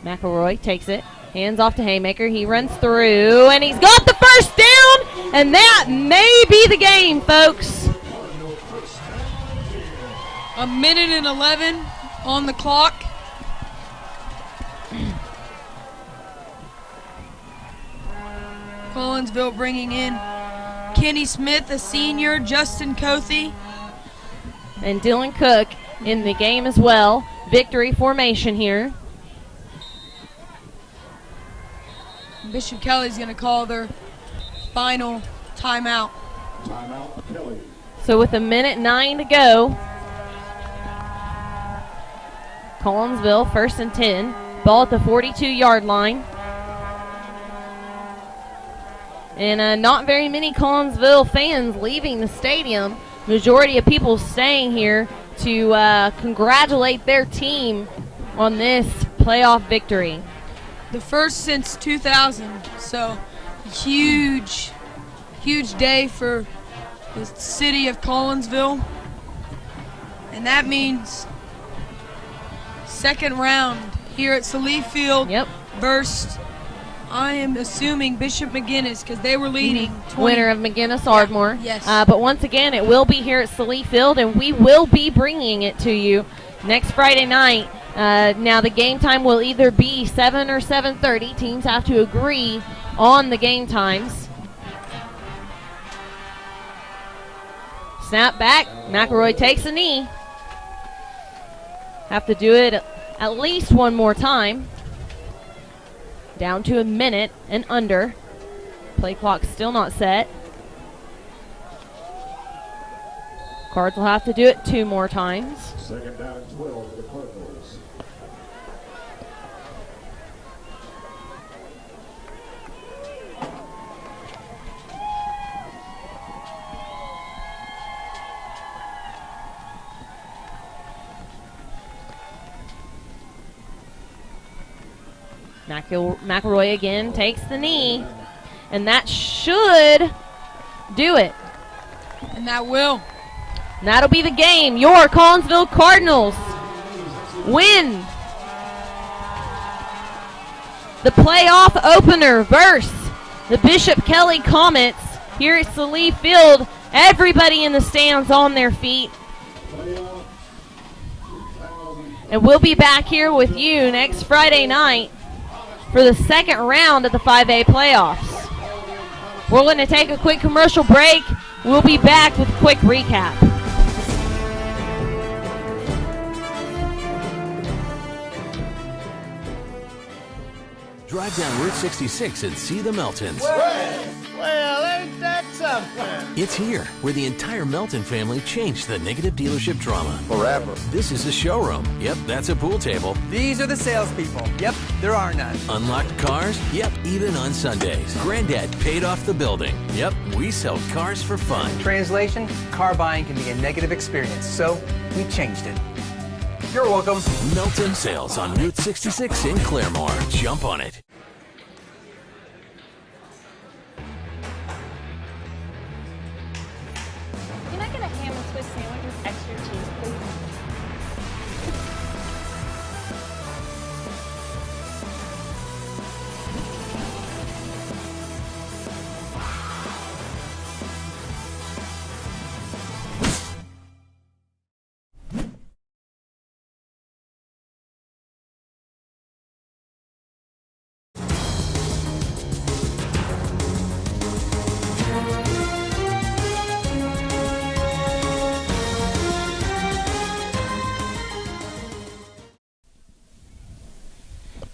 McElroy takes it, hands off to Haymaker. He runs through, and he's got the first down, and that may be the game, folks. 1:11 on the clock. Collinsville bringing in Kenny Smith, a senior, Justin Cothy, and Dylan Cook in the game as well. Victory formation here. Bishop Kelly's going to call their final timeout. Timeout, Kelly. So with 1:09 to go, Collinsville 1st and 10. Ball at the 42-yard line. And not very many Collinsville fans leaving the stadium. Majority of people staying here to congratulate their team on this playoff victory. The first since 2000, so huge day for the city of Collinsville. And that means second round here at Salif Field. Yep. Versus, I am assuming, Bishop McGinnis, because they were leading. Winner of McGinnis Ardmore. Yes. But once again, it will be here at Salif Field, and we will be bringing it to you next Friday night. Now the game time will either be 7 or 7:30. Teams have to agree on the game times. Snap back. McElroy takes a knee. Have to do it at least one more time. Down to a minute and under. Play clock still not set. Cards will have to do it 2 more times. Second down and 12 for the Cardinals. McElroy again takes the knee, and that should do it. And that will. And that'll be the game. Your Collinsville Cardinals win the playoff opener versus the Bishop Kelly Comets here at Salee Field. Everybody in the stands on their feet. And we'll be back here with you next Friday night for the second round of the 5A playoffs. We're going to take a quick commercial break. We'll be back with a quick recap. Drive down Route 66 and see the Meltons. Well, ain't that something? It's here, where the entire Melton family changed the negative dealership drama. Forever. This is a showroom. Yep, that's a pool table. These are the salespeople. Yep, there are none. Unlocked cars? Yep, even on Sundays. Granddad paid off the building. Yep, we sell cars for fun. Translation, car buying can be a negative experience, so we changed it. You're welcome. Melton Sales on Route 66 in Claremore. Jump on it. Can I get a ham and Swiss sandwich with extra cheese, please?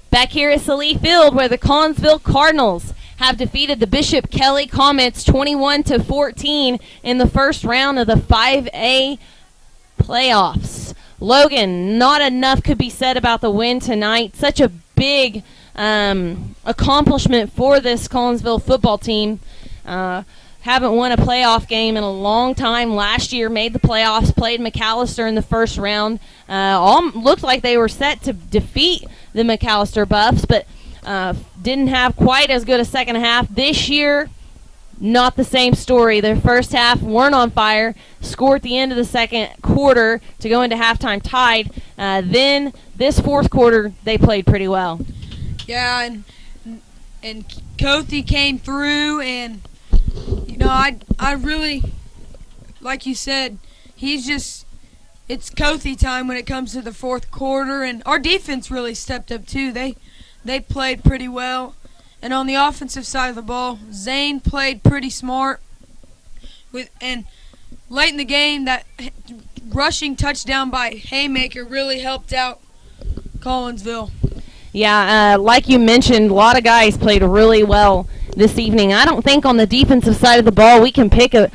Back here at Salee Field, where the Collinsville Cardinals have defeated the Bishop Kelly Comets 21-14 in the first round of the 5A playoffs. Logan, not enough could be said about the win tonight. Such a big accomplishment for this Collinsville football team. Haven't won a playoff game in a long time. Last year made the playoffs, played McAllister in the first round. All looked like they were set to defeat the McAllister Buffs, but didn't have quite as good a second half. This year, not the same story. Their first half weren't on fire, scored at the end of the second quarter to go into halftime tied. Then this fourth quarter, they played pretty well. Yeah, and Kothi came through, and you know, I really, like you said, it's Kothi time when it comes to the fourth quarter, and our defense really stepped up too. They played pretty well, and on the offensive side of the ball, Zane played pretty smart. And late in the game, that rushing touchdown by Haymaker really helped out Collinsville. Yeah, like you mentioned, a lot of guys played really well this evening. I don't think on the defensive side of the ball we can pick a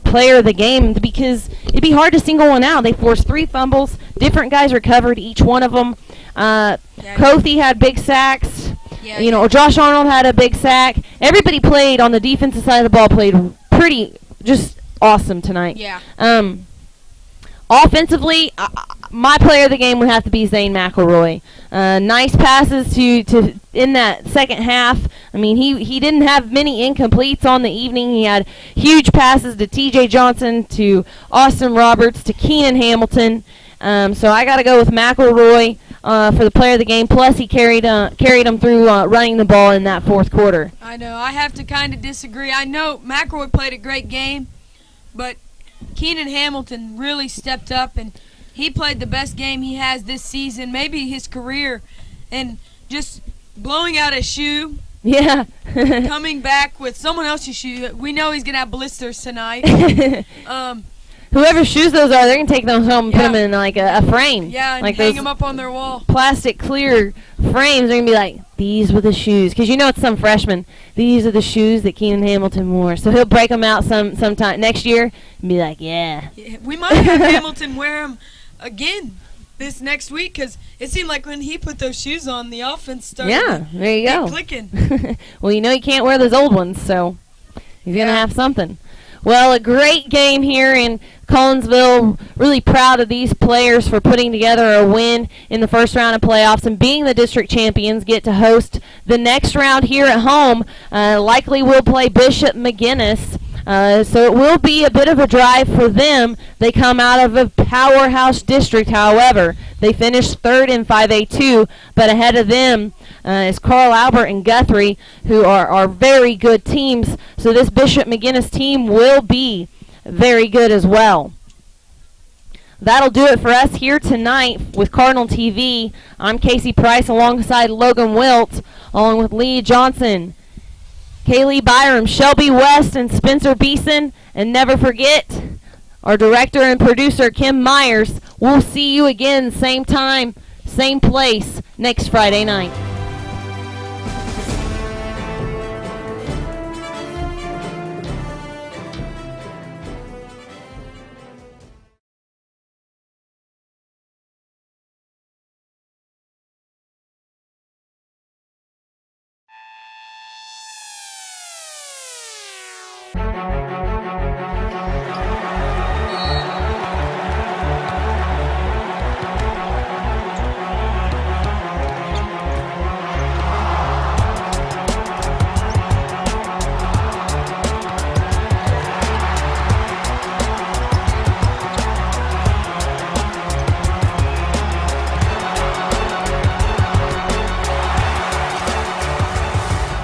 player of the game because it'd be hard to single one out. They forced 3 fumbles. Different guys recovered each one of them. Kothi had big sacks. Josh Arnold had a big sack. Everybody played on the defensive side of the ball played pretty just awesome tonight. Yeah. Offensively, my player of the game would have to be Zane McElroy. Nice passes to in that second half. I mean, he didn't have many incompletes on the evening. He had huge passes to T.J. Johnson, to Austin Roberts, to Keenan Hamilton. So I got to go with McElroy for the player of the game. Plus, he carried him through running the ball in that fourth quarter. I know. I have to kind of disagree. I know McElroy played a great game, but Keenan Hamilton really stepped up, and he played the best game he has this season, maybe his career, and just blowing out a shoe Yeah. coming back with someone else's shoe. We know he's gonna have blisters tonight. Whoever's shoes those are, they're gonna take those home and put Yeah. them in like a frame. Yeah, and like hang those them up on their wall. plastic clear frames. They're gonna be like, these were the shoes, because you know it's some freshman. These are the shoes that Keenan Hamilton wore. So he'll break them out sometime next year and be like, yeah. Yeah, we might have Hamilton wear them again this next week, because it seemed like when he put those shoes on, the offense started Yeah, there you go. clicking. Well, you know he can't wear those old ones, so he's going to Yeah. have something. Well, a great game here in Collinsville. Really proud of these players for putting together a win in the first round of playoffs and being the district champions. Get to host the next round here at home. Likely we'll play Bishop McGinnis. So it will be a bit of a drive for them. They come out of a powerhouse district, however. They finished third in 5A2, but ahead of them is Carl Albert and Guthrie, who are very good teams. So this Bishop McGinnis team will be very good as well. That'll do it for us here tonight with Cardinal TV. I'm Casey Price alongside Logan Wilt, along with Lee Johnson, Kaylee Byram, Shelby West, and Spencer Beeson. And never forget our director and producer, Kim Myers. We'll see you again, same time, same place, next Friday night.